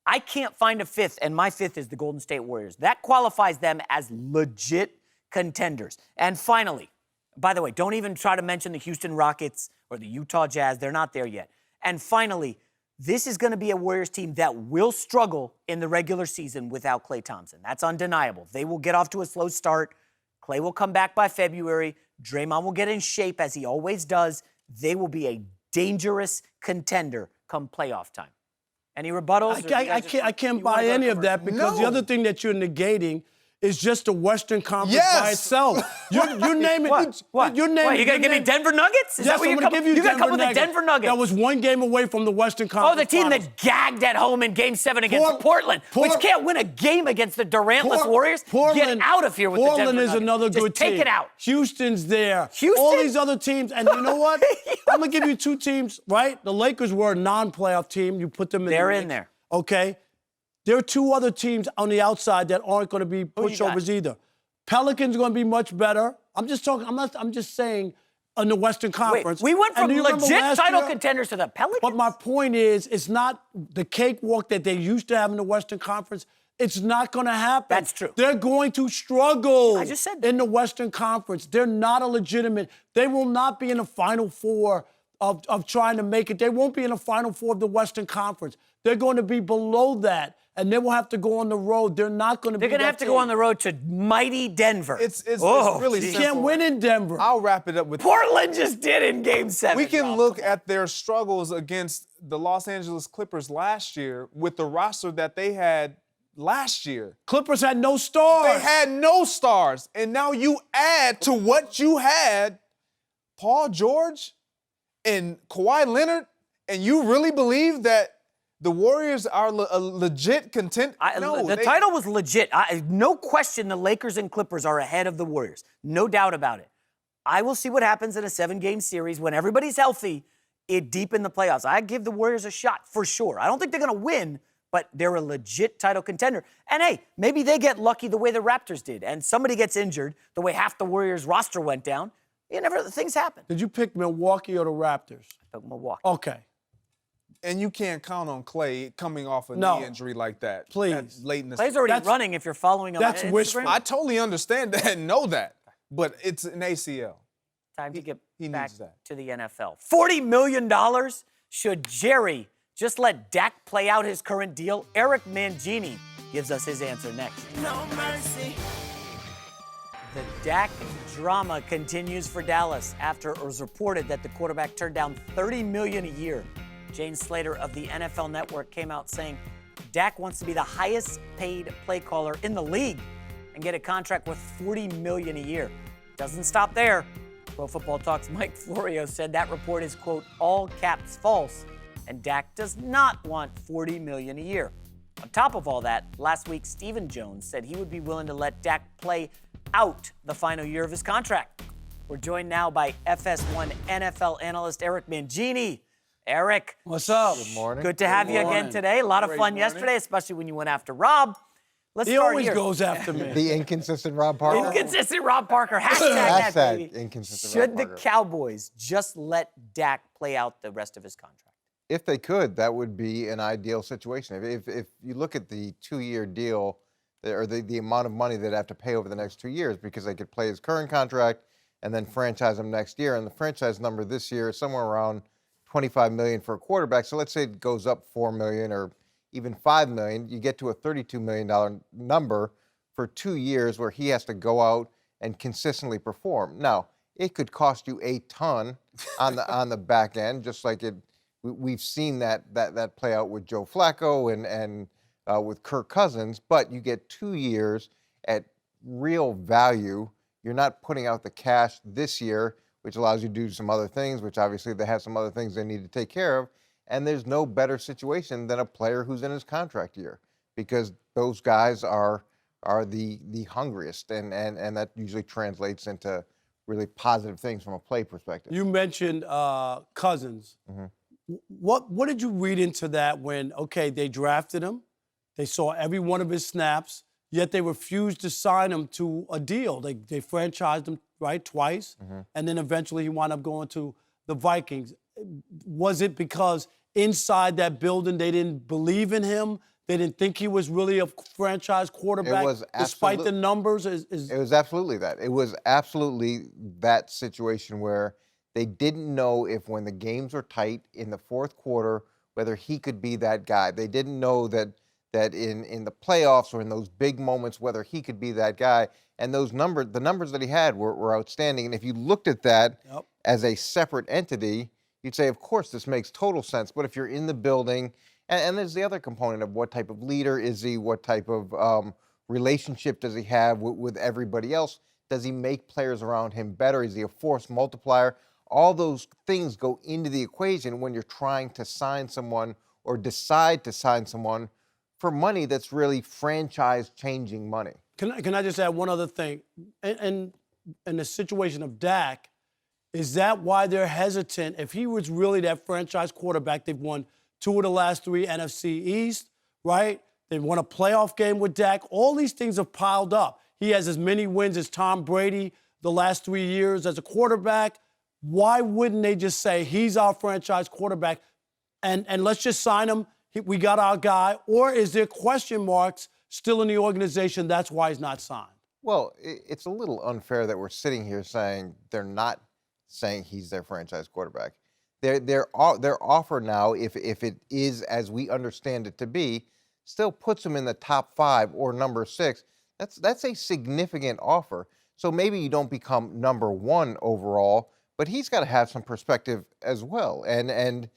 I can't find a fifth, and my fifth is the Golden State Warriors. That qualifies them as legit contenders. And finally, by the way, don't even try to mention the Houston Rockets or the Utah Jazz. They're not there yet. And finally, this is going to be a Warriors team that will struggle in the regular season without Klay Thompson. That's undeniable. They will get off to a slow start. Klay will come back by February. Draymond will get in shape, as he always does. They will be a dangerous contender come playoff time. Any rebuttals? I can't buy any of that because the other thing that you're negating is just the Western Conference by itself. You name it. What? You name it. You going to give me Denver Nuggets? Is yes, that what I'm going to give you Denver come with the Denver Nuggets. That was one game away from the Western Conference. Oh, the team that gagged at home in Game 7 against Portland, which can't win a game against the Durantless Warriors. Get out of here with the Denver Nuggets. Portland is another good team. Take it out. Houston's there. Houston? All these other teams. And you know what? I'm going to give you two teams, right? The Lakers were a non-playoff team. You put them in They're in there. Okay? There are two other teams on the outside that aren't going to be pushovers either. Pelicans are going to be much better. I'm just saying in the Western Conference. Wait, we went from legit title contenders to the Pelicans? But my point is, it's not the cakewalk that they used to have in the Western Conference. It's not going to happen. That's true. They're going to struggle I just said that. in the Western Conference. They're not a legitimate. They will not be in the Final Four of trying to make it. They won't be in the Final Four of the Western Conference. They're going to be below that. And they will have to go on the road. They're not going to be. They're going to have to go on the road to mighty Denver. It's really you simple. can't win in Denver. I'll wrap it up with Portland just did in Game 7. We can look at their struggles against the Los Angeles Clippers last year with the roster that they had last year. Clippers had no stars. They had no stars. And now you add to what you had Paul George and Kawhi Leonard, and you really believe that the Warriors are a legit contender? The title was legit. No question the Lakers and Clippers are ahead of the Warriors. No doubt about it. I will see what happens in a 7-game series when everybody's healthy deep in the playoffs. I give the Warriors a shot for sure. I don't think they're going to win, but they're a legit title contender. And hey, maybe they get lucky the way the Raptors did, and somebody gets injured the way half the Warriors roster went down. Things happen. Did you pick Milwaukee or the Raptors? I took Milwaukee. Okay. And you can't count on Klay coming off a knee injury like that. Please. Late in the Clay's already running if you're following him on Instagram. Wishful. I totally understand that and know that, but it's an ACL. Time to get he back needs that. to the NFL. $40 million? Should Jerry just let Dak play out his current deal? Eric Mangini gives us his answer next. No mercy. The Dak drama continues for Dallas after it was reported that the quarterback turned down $30 million a year. Jane Slater of the NFL Network came out saying Dak wants to be the highest paid play caller in the league and get a contract worth $40 million a year. Doesn't stop there. Pro Football Talk's Mike Florio said that report is, quote, all caps false, and Dak does not want $40 million a year. On top of all that, last week Stephen Jones said he would be willing to let Dak play out the final year of his contract. We're joined now by FS1 NFL analyst Eric Mangini. Eric. What's up? Good morning. Good to have you again today. A lot of fun yesterday, especially when you went after Rob. Let's He start always here. goes after me. The inconsistent Rob Parker. Inconsistent Rob Parker. Hashtag that, Hashtag baby. inconsistent Should Rob the Parker. Cowboys just let Dak play out the rest of his contract? If they could, that would be an ideal situation. If you look at the 2-year deal, or the amount of money they'd have to pay over the next 2 years, because they could play his current contract and then franchise him next year. And the franchise number this year is somewhere around $25 million for a quarterback. So let's say it goes up $4 million or even $5 million. You get to a $32 million number for 2 years where he has to go out and consistently perform. Now, it could cost you a ton on the back end, just like we've seen that play out with Joe Flacco and with Kirk Cousins. But you get 2 years at real value. You're not putting out the cash this year, which allows you to do some other things, which obviously they have some other things they need to take care of. And there's no better situation than a player who's in his contract year, because those guys are the hungriest, and that usually translates into really positive things from a play perspective. You mentioned Cousins. Mm-hmm. What did you read into that when, okay, they drafted him, they saw every one of his snaps, yet they refused to sign him to a deal? They franchised him, right, twice, and then eventually he wound up going to the Vikings. Was it because inside that building they didn't believe in him? They didn't think he was really a franchise quarterback, despite the numbers? It was absolutely that. It was absolutely that situation where they didn't know if, when the games were tight in the fourth quarter, whether he could be that guy. They didn't know that in the playoffs or in those big moments, whether he could be that guy. And the numbers that he had were outstanding. And if you looked at that as a separate entity, you'd say, of course, this makes total sense. But if you're in the building, and there's the other component of what type of leader is he, what type of relationship does he have with everybody else? Does he make players around him better? Is he a force multiplier? All those things go into the equation when you're trying to sign someone or decide to sign someone for money that's really franchise-changing money. Can I just add one other thing? And in the situation of Dak, is that why they're hesitant? If he was really that franchise quarterback, they've won 2 of the last 3 NFC East, right? They won a playoff game with Dak. All these things have piled up. He has as many wins as Tom Brady the last 3 years as a quarterback. Why wouldn't they just say, he's our franchise quarterback, and let's just sign him? We got our guy. Or is there question marks still in the organization? That's why he's not signed. Well, it's a little unfair that we're sitting here saying they're not saying he's their franchise quarterback. Their offer now, if it is as we understand it to be, still puts him in the top 5 or number 6. That's a significant offer. So maybe you don't become number 1 overall, but he's got to have some perspective as well. And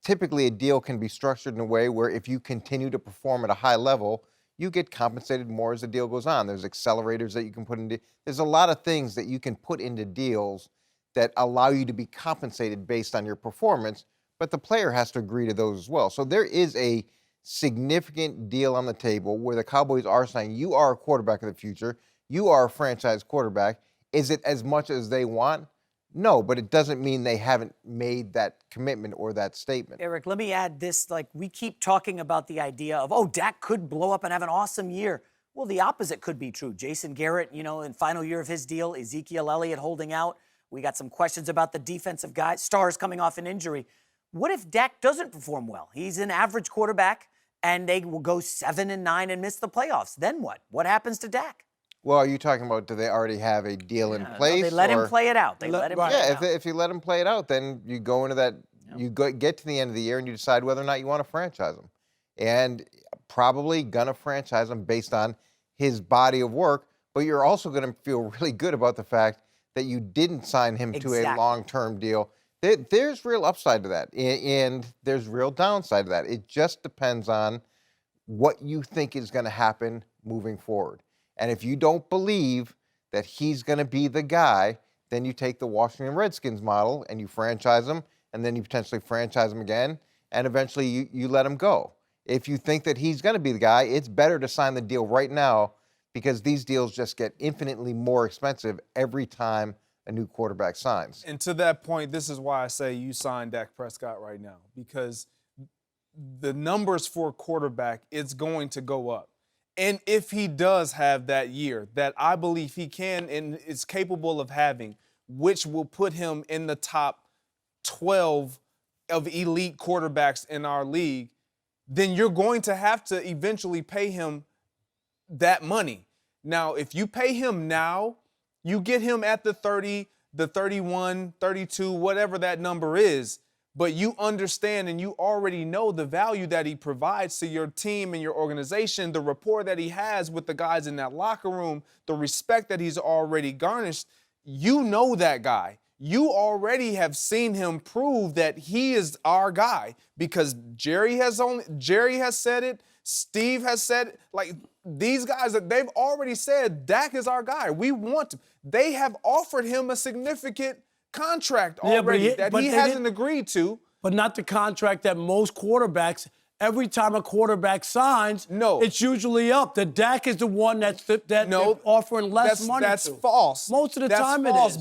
typically a deal can be structured in a way where if you continue to perform at a high level, you get compensated more as the deal goes on. There's accelerators that you can put into. There's a lot of things that you can put into deals that allow you to be compensated based on your performance, but the player has to agree to those as well. So there is a significant deal on the table where the Cowboys are saying, you are a quarterback of the future, you are a franchise quarterback. Is it as much as they want? No, but it doesn't mean they haven't made that commitment or that statement. Eric, let me add this. Like, we keep talking about the idea of, oh, Dak could blow up and have an awesome year. Well, the opposite could be true. Jason Garrett, in final year of his deal, Ezekiel Elliott holding out. We got some questions about the defensive guys, stars coming off an injury. What if Dak doesn't perform well? He's an average quarterback, and they will go 7-9 and miss the playoffs. Then what? What happens to Dak? Well, are you talking about, do they already have a deal in place? No, they let him play it out. They let him play it out. If you let him play it out, then you go into that, get to the end of the year and you decide whether or not you want to franchise him. And probably going to franchise him based on his body of work, but you're also going to feel really good about the fact that you didn't sign him to a long-term deal. There's real upside to that, and there's real downside to that. It just depends on what you think is going to happen moving forward. And if you don't believe that he's going to be the guy, then you take the Washington Redskins model and you franchise him, and then you potentially franchise him again, and eventually you let him go. If you think that he's going to be the guy, it's better to sign the deal right now, because these deals just get infinitely more expensive every time a new quarterback signs. And to that point, this is why I say you sign Dak Prescott right now, because the numbers for a quarterback, it's going to go up. And if he does have that year that I believe he can and is capable of having, which will put him in the top 12 of elite quarterbacks in our league, then you're going to have to eventually pay him that money. Now, if you pay him now, you get him at the 30, the 31, 32, whatever that number is, but you understand and you already know the value that he provides to your team and your organization, the rapport that he has with the guys in that locker room, the respect that he's already garnished. You know that guy. You already have seen him prove that he is our guy because Jerry has said it, Steve has said it. Like, these guys, they've already said Dak is our guy. We want him. They have offered him a significant contract already that he hasn't agreed to. But not the contract that most quarterbacks, every time a quarterback signs, it's usually up. The Dak is the one that's they're offering less money That's to. false. Most of the time it is.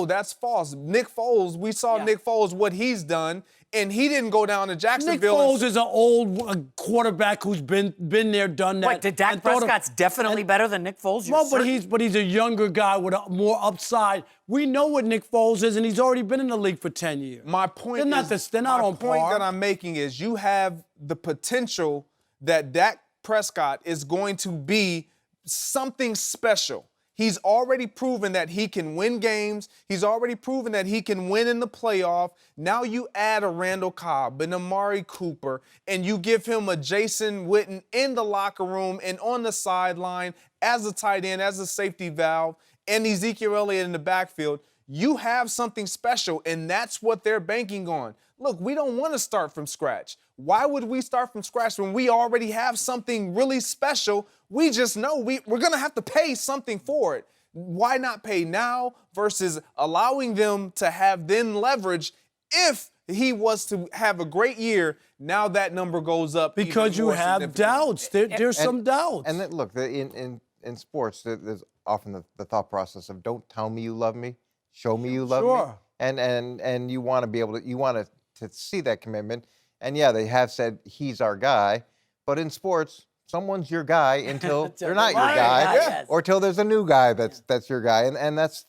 That's false. Nick Foles, we saw Nick Foles, what he's done, and he didn't go down to Jacksonville. Nick Foles is an old quarterback who's been there, done that. Wait, Dak Prescott's definitely better than Nick Foles? Well, but he's a younger guy with a more upside. We know what Nick Foles is, and he's already been in the league for 10 years. My point they're not on par. My point that I'm making is you have the potential that Dak Prescott is going to be something special. He's already proven that he can win games. He's already proven that he can win in the playoff. Now you add a Randall Cobb, an Amari Cooper, and you give him a Jason Witten in the locker room and on the sideline as a tight end, as a safety valve, and Ezekiel Elliott in the backfield. You have something special, and that's what they're banking on. Look, we don't want to start from scratch. Why would we start from scratch when we already have something really special? We just know we're going to have to pay something for it. Why not pay now versus allowing them to have then leverage if he was to have a great year? Now that number goes up. Because you have doubts. There's some doubts. And look, in sports, there's often the thought process of don't tell me you love me, show me you love me. And you want to be able to, you want to see that commitment. And yeah, they have said he's our guy, but in sports, someone's your guy until they're not your guy, or till there's a new guy that's your guy, and that's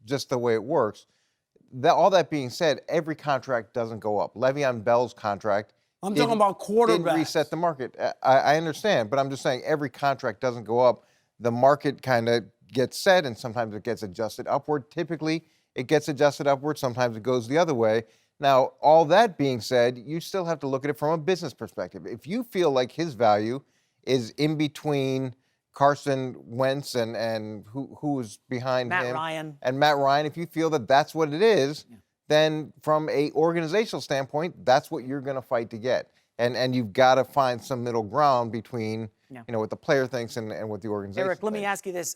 just the way it works. All that being said, every contract doesn't go up. Le'Veon Bell's contract, I'm talking about quarterbacks. Didn't reset the market. I understand, but I'm just saying every contract doesn't go up. The market kind of gets set, and sometimes it gets adjusted upward. Typically, it gets adjusted upward. Sometimes it goes the other way. Now, all that being said, you still have to look at it from a business perspective. If you feel like his value is in between Carson Wentz and who's behind Matt him, Ryan. and Matt Ryan, if you feel that that's what it is, then from a organizational standpoint, that's what you're going to fight to get. And you've got to find some middle ground between what the player thinks and what the organization Eric, let me thinks. ask you this.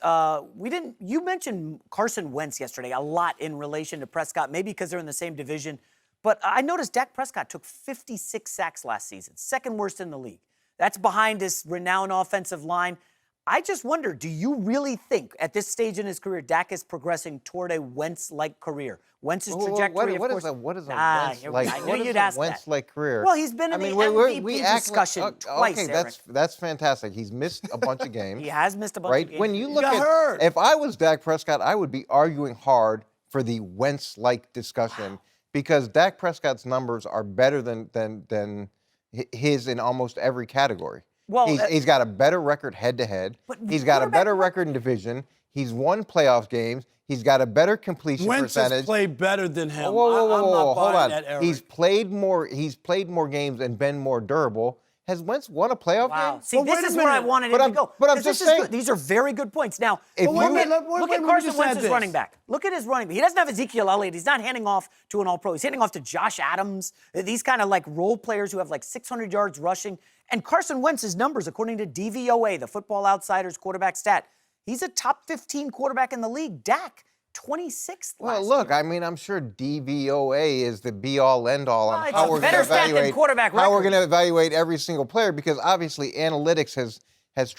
You mentioned Carson Wentz yesterday a lot in relation to Prescott, maybe because they're in the same division. But I noticed Dak Prescott took 56 sacks last season, second worst in the league. That's behind his renowned offensive line. I just wonder, do you really think at this stage in his career, Dak is progressing toward a Wentz-like career? Wentz's trajectory, what of course. What is a Wentz-like? I knew you'd ask that. Wentz-like career? Well, he's been in the MVP discussion twice, Okay, Eric. that's fantastic. He's missed a bunch of games. He has missed a bunch of games. When you look at, if I was Dak Prescott, I would be arguing hard for the Wentz-like discussion because Dak Prescott's numbers are better than his in almost every category. Well, he's got a better record head-to-head. He's got a better record in division. He's won playoff games. He's got a better completion Wentz percentage. Wentz has played better than him. Whoa, hold on. That, Eric. He's played more games and been more durable. Has Wentz won a playoff game? See, this is where I wanted him to go. But I'm just saying. These are very good points. Now, look at Carson Wentz's running back. Look at his running back. He doesn't have Ezekiel Elliott. He's not handing off to an all-pro. He's handing off to Josh Adams, these kind of like role players who have like 600 yards rushing. And Carson Wentz's numbers, according to DVOA, the Football Outsiders quarterback stat, he's a top 15 quarterback in the league. Dak, 26th last Well, look, year. I mean, I'm sure DVOA is the be-all, end-all on how we're going to evaluate quarterback how we're going to evaluate every single player because obviously analytics has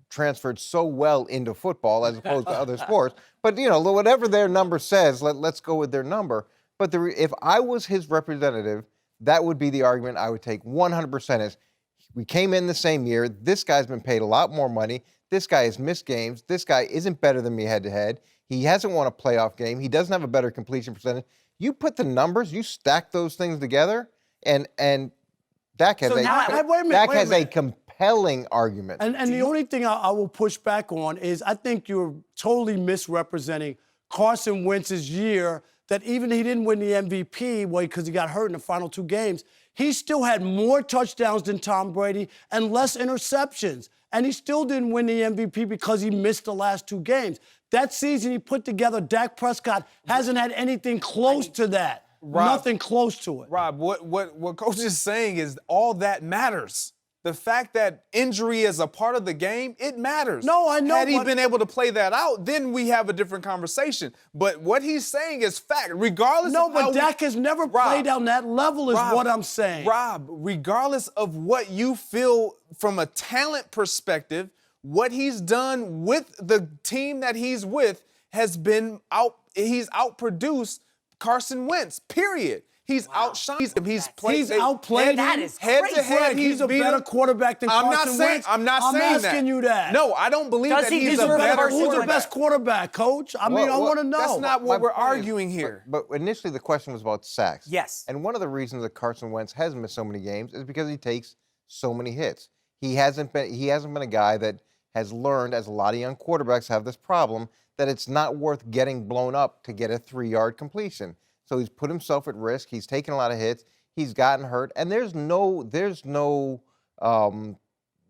transferred so well into football as opposed to other sports. But whatever their number says, let's go with their number. But if I was his representative, that would be the argument I would take 100%. Is we came in the same year. This guy's been paid a lot more money. This guy has missed games. This guy isn't better than me head-to-head. He hasn't won a playoff game. He doesn't have a better completion percentage. You put the numbers, you stack those things together, and Dak has So now wait a minute, Dak wait a has a minute. compelling argument. And the only thing I will push back on is I think you're totally misrepresenting Carson Wentz's year, that even he didn't win the MVP because he got hurt in the final 2 games, he still had more touchdowns than Tom Brady and less interceptions. And he still didn't win the MVP because he missed the last 2 games. That season he put together, Dak Prescott hasn't had anything close to that. Rob, Nothing close to it. Rob, what Coach is saying is all that matters. The fact that injury is a part of the game, it matters. No, I know, Had he but- been able to play that out, then we have a different conversation. But what he's saying is fact, regardless No, of how but Dak has never played on that level is what I'm saying. Rob, regardless of what you feel from a talent perspective, what he's done with the team that he's with has been he's outproduced Carson Wentz, period. He's outshined him. He's played. He's outplayed That him. is head crazy. to head. Greg, he's a beat better him. quarterback than Carson Wentz. I'm not saying that. I'm asking you that. No, I don't believe Does that he he's a deserve better Carson Who's the quarterback. best quarterback, Coach? I mean, I want to know. That's not what My we're point is- arguing here. But initially the question was about sacks. Yes. And one of the reasons that Carson Wentz has missed so many games is because he takes so many hits. He hasn't been a guy that has learned, as a lot of young quarterbacks have this problem, that it's not worth getting blown up to get a 3-yard completion. So he's put himself at risk. He's taken a lot of hits. He's gotten hurt, and there's no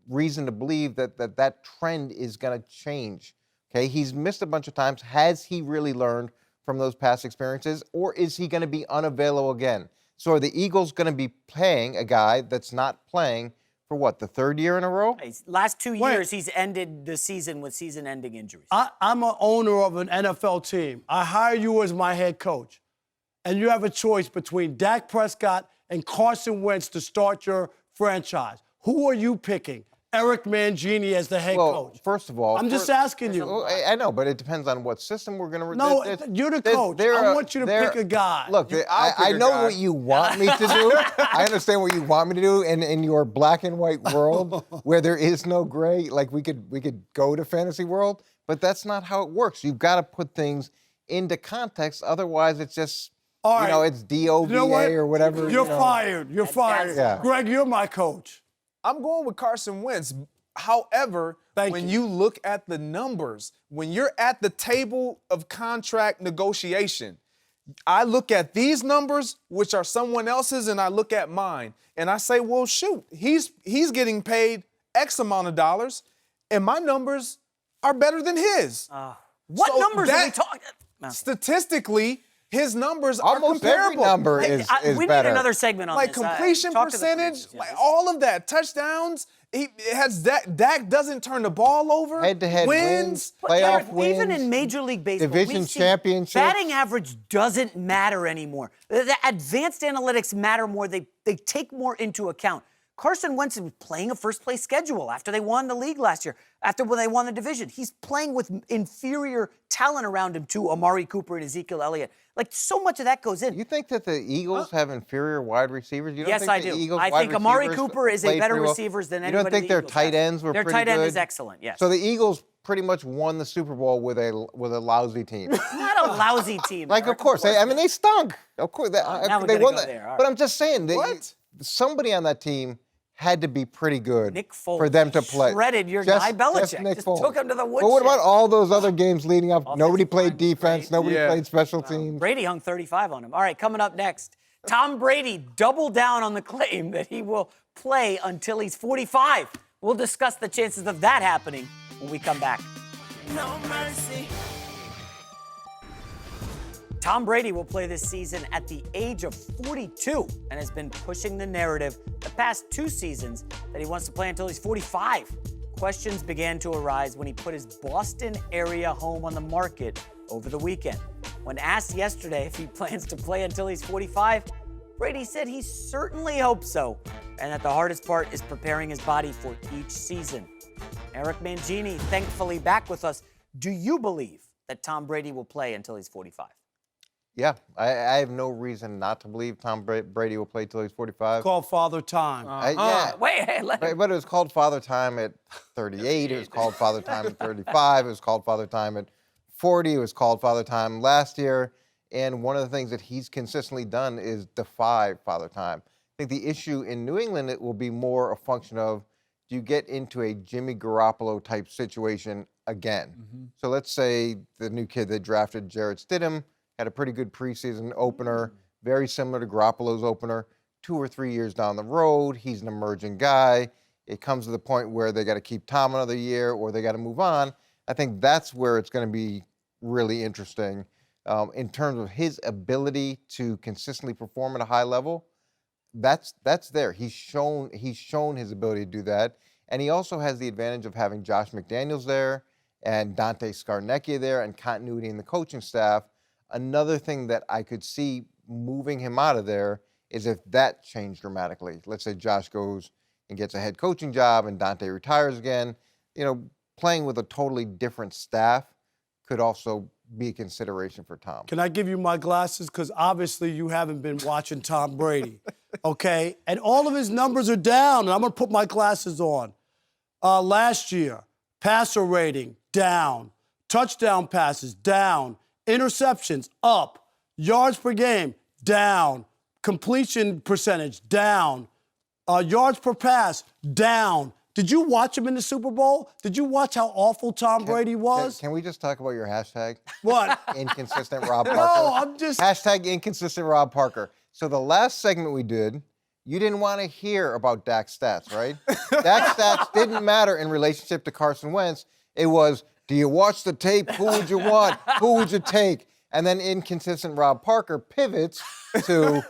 reason to believe that trend is going to change. Okay, he's missed a bunch of times. Has he really learned from those past experiences, or is he going to be unavailable again? So are the Eagles going to be playing a guy that's not playing for what, the 3rd year in a row? Last 2 years, he's ended the season with season-ending injuries. I'm an owner of an NFL team. I hire you as my head coach, and you have a choice between Dak Prescott and Carson Wentz to start your franchise. Who are you picking? Eric Mangini as the head coach. First of all, I'm just asking you. Well, I know, but it depends on what system we're going to. No, you're the coach. I want you to pick a guy. Look, I'll pick I a know guy. what you want me to do. I understand what you want me to do, and in your black and white world where there is no gray, like we could go to fantasy world, but that's not how it works. You've got to put things into context. Otherwise, it's just All right. it's DOVA You know what? or whatever. You're fired. You're fired. Yeah. Greg, you're my coach. I'm going with Carson Wentz. However, when you look at the numbers, when you're at the table of contract negotiation, I look at these numbers, which are someone else's, and I look at mine, and I say, well, shoot, he's getting paid X amount of dollars, and my numbers are better than his. What So numbers are we that- talking? Statistically, his numbers are Almost every comparable. number is we better. need another segment on Like this. completion Talk to the percentage, producers, yeah. like all of that, touchdowns. It has Dak doesn't turn the ball over. Head-to-head wins, But playoff Derek, wins. even in Major League Baseball, division we've seen championships. batting average doesn't matter anymore. The advanced analytics matter more. They take more into account. Carson Wentz is playing a first-place schedule after they won the league last year, when they won the division. He's playing with inferior talent around him to Amari Cooper and Ezekiel Elliott. Like, so much of that goes in. You think that the Eagles have inferior wide receivers? You don't Yes, think I the do. Eagles I wide think Amari receivers Cooper is a played better pretty well? receiver than You anybody don't think the their Eagles tight have. ends were Their pretty tight end good? is excellent, yes. So the Eagles pretty much won the Super Bowl with a lousy team. Not a lousy team. Like, of Eric. course, I mean, they stunk. Of course, now we're they gonna won go that. there, all But right. I'm just saying that What? somebody on that team had to be pretty good Nick Foles for them to play. shredded your Just- guy Belichick. Just Nick Just Foles. took him to the But what about woodshed. all those other games leading up? Nobody played line was defense. great. Nobody Yeah. played special teams. Brady hung 35 on him. All right, coming up next, Tom Brady doubled down on the claim that he will play until he's 45. We'll discuss the chances of that happening when we come back. No mercy. Tom Brady will play this season at the age of 42 and has been pushing the narrative the past 2 seasons that he wants to play until he's 45. Questions began to arise when he put his Boston area home on the market over the weekend. When asked yesterday if he plans to play until he's 45, Brady said he certainly hopes so, and that the hardest part is preparing his body for each season. Eric Mangini, thankfully back with us. Do you believe that Tom Brady will play until he's 45? Yeah, I have no reason not to believe Tom Brady will play till he's 45. Called Father Time. Yeah. Wait, hey, let him. But it was called Father Time at 38. It was called Father Time at 35. It was called Father Time at 40. It was called Father Time last year. And one of the things that he's consistently done is defy Father Time. I think the issue in New England, it will be more a function of, do you get into a Jimmy Garoppolo type situation again? So let's say the new kid they drafted, Jarrett Stidham, had a pretty good preseason opener, very similar to Garoppolo's opener. 2 or 3 years down the road, he's an emerging guy. It comes to the point where they got to keep Tom another year or they got to move on. I think that's where it's going to be really interesting in terms of his ability to consistently perform at a high level. That's there. He's shown his ability to do that, and he also has the advantage of having Josh McDaniels there and Dante Scarnecchia there and continuity in the coaching staff. Another thing that I could see moving him out of there is if that changed dramatically. Let's say Josh goes and gets a head coaching job and Dante retires again. Playing with a totally different staff could also be a consideration for Tom. Can I give you my glasses? Because obviously you haven't been watching Tom Brady, okay? And all of his numbers are down, and I'm going to put my glasses on. Last year, passer rating, down. Touchdown passes, down. Interceptions, up. Yards per game, down. Completion percentage, down. Yards per pass, down. Did you watch him in the Super Bowl? Did you watch how awful Tom Brady was? Can we just talk about your hashtag? What? Inconsistent Rob Parker. No, I'm just... Hashtag inconsistent Rob Parker. So the last segment we did, you didn't want to hear about Dak's stats, right? Dak's stats didn't matter in relationship to Carson Wentz. It was, do you watch the tape? Who would you want? Who would you take? And then inconsistent Rob Parker pivots to,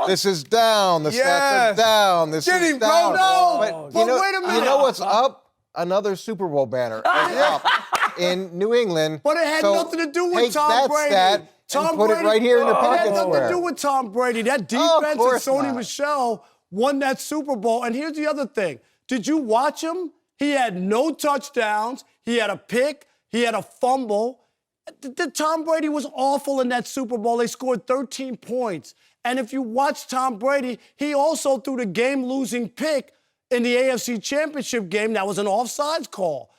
this is down, the stats are down, this is down. But wait a minute. You know what's up? Another Super Bowl banner is up in New England. But it had nothing to do with take Tom that Brady. Stat and put it right here in your pocket It had nothing square. to do with Tom Brady. That defense and Sony Michel won that Super Bowl. And here's the other thing. Did you watch him? He had no touchdowns. He had a pick. He had a fumble. Tom Brady was awful in that Super Bowl. They scored 13 points. And if you watch Tom Brady, he also threw the game-losing pick in the AFC Championship game. That was an offsides call.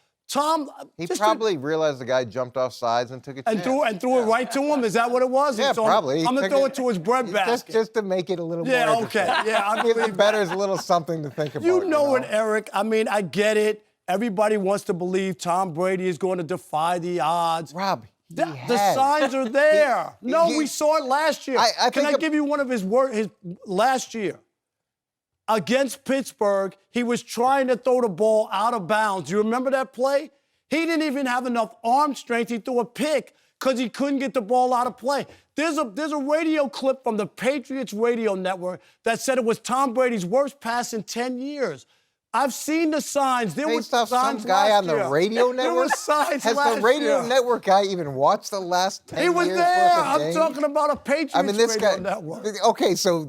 He probably realized the guy jumped off sides and took a chance. And threw it right to him? Is that what it was? Yeah, probably. I'm going to throw it to his bread basket. Just to make it a little more okay. Yeah, I believe it better is a little something to think about. You know it, Eric. I mean, I get it. Everybody wants to believe Tom Brady is going to defy the odds. Rob, the signs are there. We saw it last year. Can I give you one of his last year? Against Pittsburgh, he was trying to throw the ball out of bounds. You remember that play? He didn't even have enough arm strength. He threw a pick because he couldn't get the ball out of play. There's a radio clip from the Patriots radio network that said it was Tom Brady's worst pass in 10 years. I've seen the signs. There was signs some guy on the radio network. There were signs Has the radio network guy even watched the last 10 years? He was there. I'm talking about a Patriots radio network. Okay, so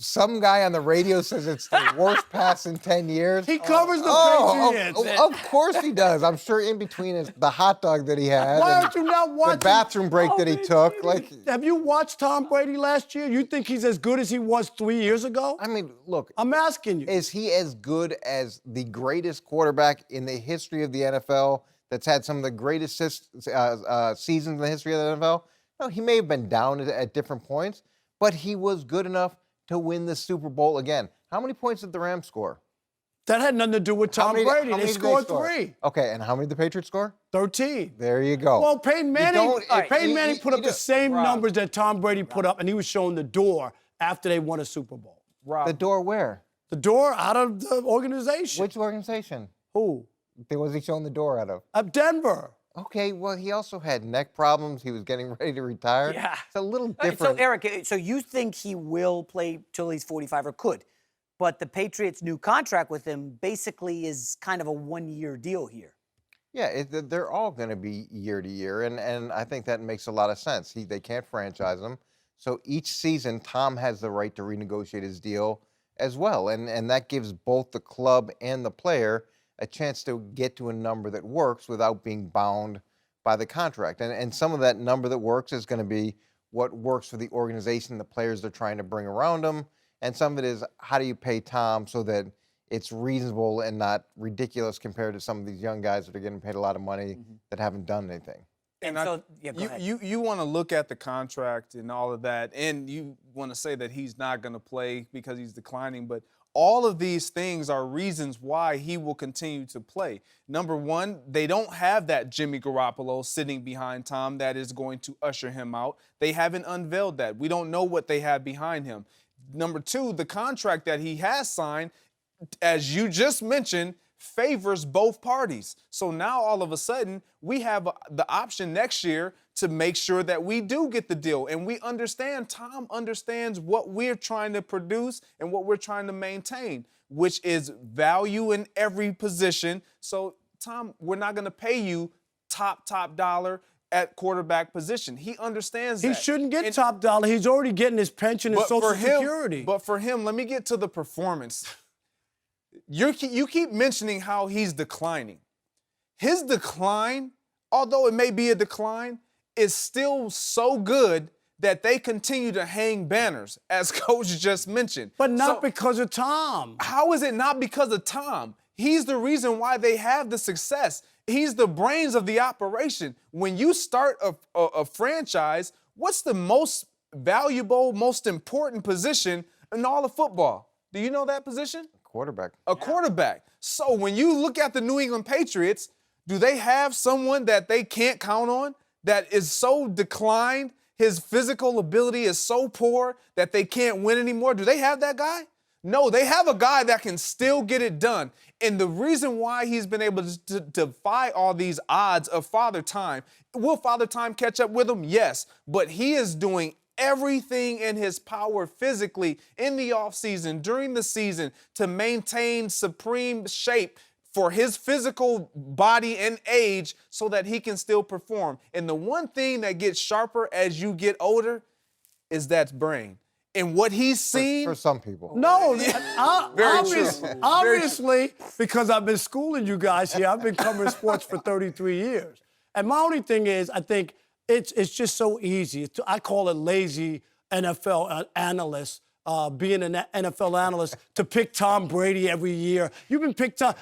some guy on the radio says it's the worst pass in 10 years. He covers the Patriots. Of course he does. I'm sure in between is the hot dog that he had. Why aren't you not watching? The bathroom break that he took. Have you watched Tom Brady last year? You think he's as good as he was 3 years ago? I mean, look. I'm asking you. Is he as good as the greatest quarterback in the history of the NFL that's had some of the greatest seasons in the history of the NFL? No, he may have been down at different points, but he was good enough to win the Super Bowl again. How many points did the Rams score? That had nothing to do with Tom Brady. They scored 3. Okay, and how many did the Patriots score? 13. There you go. Well, Peyton Manning put up the same numbers that Tom Brady put up, and he was showing the door after they won a Super Bowl. The door where? The door out of the organization. Which organization? Who? Was he showing the door out of? Denver. Okay, well, he also had neck problems. He was getting ready to retire. Yeah. It's a little different. So, Eric, so you think he will play till he's 45 or could, but the Patriots' new contract with him basically is kind of a one-year deal here. Yeah, they're all going to be year to year, and I think that makes a lot of sense. They can't franchise him. So each season, Tom has the right to renegotiate his deal as well, and that gives both the club and the player a chance to get to a number that works without being bound by the contract. And some of that number that works is going to be what works for the organization, the players they're trying to bring around them. And some of it is how do you pay Tom so that it's reasonable and not ridiculous compared to some of these young guys that are getting paid a lot of money that haven't done anything. And I- so, yeah, go ahead. you want to look at the contract and all of that, and you want to say that he's not going to play because he's declining, but all of these things are reasons why he will continue to play. Number one, they don't have that Jimmy Garoppolo sitting behind Tom that is going to usher him out. They haven't unveiled that. We don't know what they have behind him. Number two, the contract that he has signed, as you just mentioned, favors both parties. So now all of a sudden, we have the option next year to make sure that we do get the deal. And we understand, Tom understands what we're trying to produce and what we're trying to maintain, which is value in every position. So, Tom, we're not going to pay you top dollar at quarterback position. He understands that. He shouldn't get top dollar. He's already getting his pension and Social Security. But for him, let me get to the performance. You keep mentioning how he's declining. His decline, although it may be a decline, is still so good that they continue to hang banners, as Coach just mentioned. But not because of Tom. How is it not because of Tom? He's the reason why they have the success. He's the brains of the operation. When you start a franchise, what's the most valuable, most important position in all of football? Do you know that position? Quarterback. A quarterback. So when you look at the New England Patriots, do they have someone that they can't count on that is so declined, his physical ability is so poor that they can't win anymore? Do they have that guy? No, they have a guy that can still get it done. And the reason why he's been able to defy all these odds of Father Time, will Father Time catch up with him? Yes, but he is doing everything in his power physically in the offseason, during the season, to maintain supreme shape for his physical body and age so that he can still perform. And the one thing that gets sharper as you get older is that brain. And what he's seen... For some people. No, Very obviously, because I've been schooling you guys here. I've been covering sports for 33 years. And my only thing is, I think it's just so easy. I call it lazy NFL analyst, being an NFL analyst, to pick Tom Brady every year. You've been picked Tom.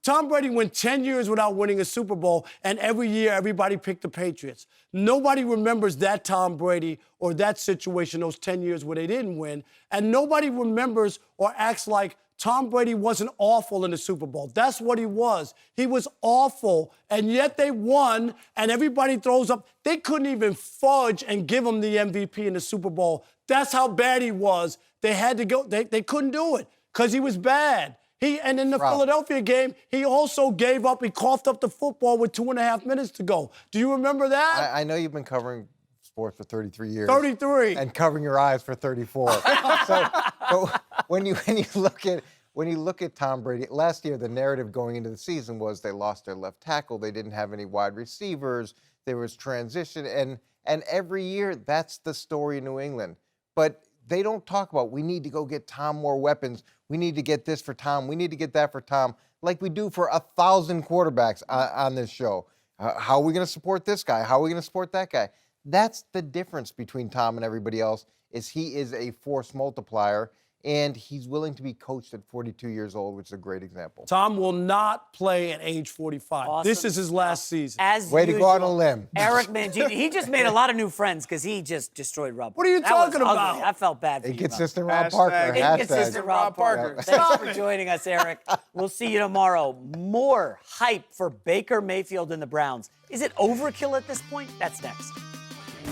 Tom Brady went 10 years without winning a Super Bowl, and every year everybody picked the Patriots. Nobody remembers that Tom Brady or that situation, those 10 years where they didn't win. And nobody remembers or acts like Tom Brady wasn't awful in the Super Bowl. That's what he was. He was awful, and yet they won, and everybody throws up. They couldn't even fudge and give him the MVP in the Super Bowl. That's how bad he was. They had to go. They couldn't do it because he was bad. And in the Philadelphia game, he also gave up. He coughed up the football with 2.5 minutes to go. Do you remember that? I know you've been covering sports for 33 years. 33. And covering your eyes for 34. But when you look at Tom Brady, last year the narrative going into the season was they lost their left tackle, they didn't have any wide receivers, there was transition, and every year that's the story in New England. But they don't talk about, we need to go get Tom more weapons. We need to get this for Tom. We need to get that for Tom, like we do for 1,000 quarterbacks on this show. How are we going to support this guy? How are we going to support that guy? That's the difference between Tom and everybody else, is he is a force multiplier, and he's willing to be coached at 42 years old, which is a great example. Tom will not play at age 45. Awesome. This is his last season. Way to go on a limb. Eric Mangini, he just made a lot of new friends because he just destroyed Rob. What are you talking was about? ugly. I felt bad for you. Inconsistent Rob. Rob Parker. Inconsistent Rob Parker. Thanks for joining us, Eric. We'll see you tomorrow. More hype for Baker Mayfield and the Browns. Is it overkill at this point? That's next.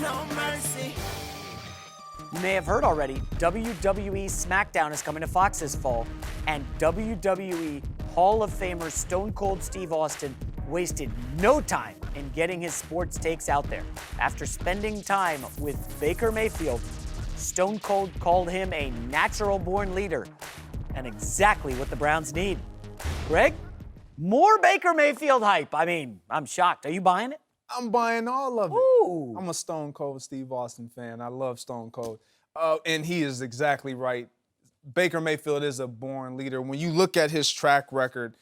No mercy. You may have heard already, WWE SmackDown is coming to Fox this fall, and WWE Hall of Famer Stone Cold Steve Austin wasted no time in getting his sports takes out there. After spending time with Baker Mayfield, Stone Cold called him a natural-born leader and exactly what the Browns need. Greg, more Baker Mayfield hype. I mean, I'm shocked. Are you buying it? I'm buying all of it. Ooh. I'm a Stone Cold Steve Austin fan. I love Stone Cold. And he is exactly right. Baker Mayfield is a born leader. When you look at his track record,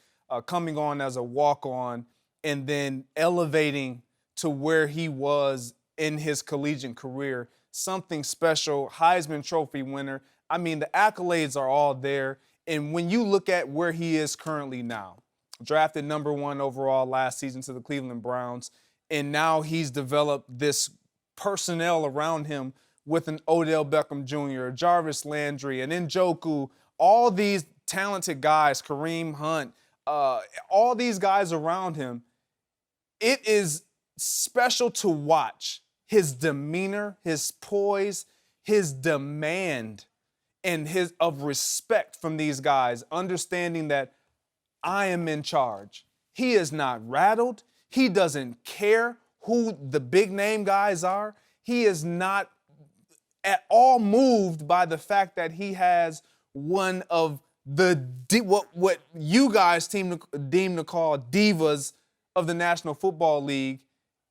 coming on as a walk-on and then elevating to where he was in his collegiate career, something special, Heisman Trophy winner. I mean, the accolades are all there. And when you look at where he is currently now, drafted #1 overall last season to the Cleveland Browns, And now he's developed this personnel around him with an Odell Beckham Jr., Jarvis Landry, and Njoku, all these talented guys, Kareem Hunt, all these guys around him. It is special to watch his demeanor, his poise, his demand, and his of respect from these guys, understanding that I am in charge. He is not rattled. He doesn't care who the big name guys are. He is not at all moved by the fact that he has one of the what you guys deem to call divas of the National Football League.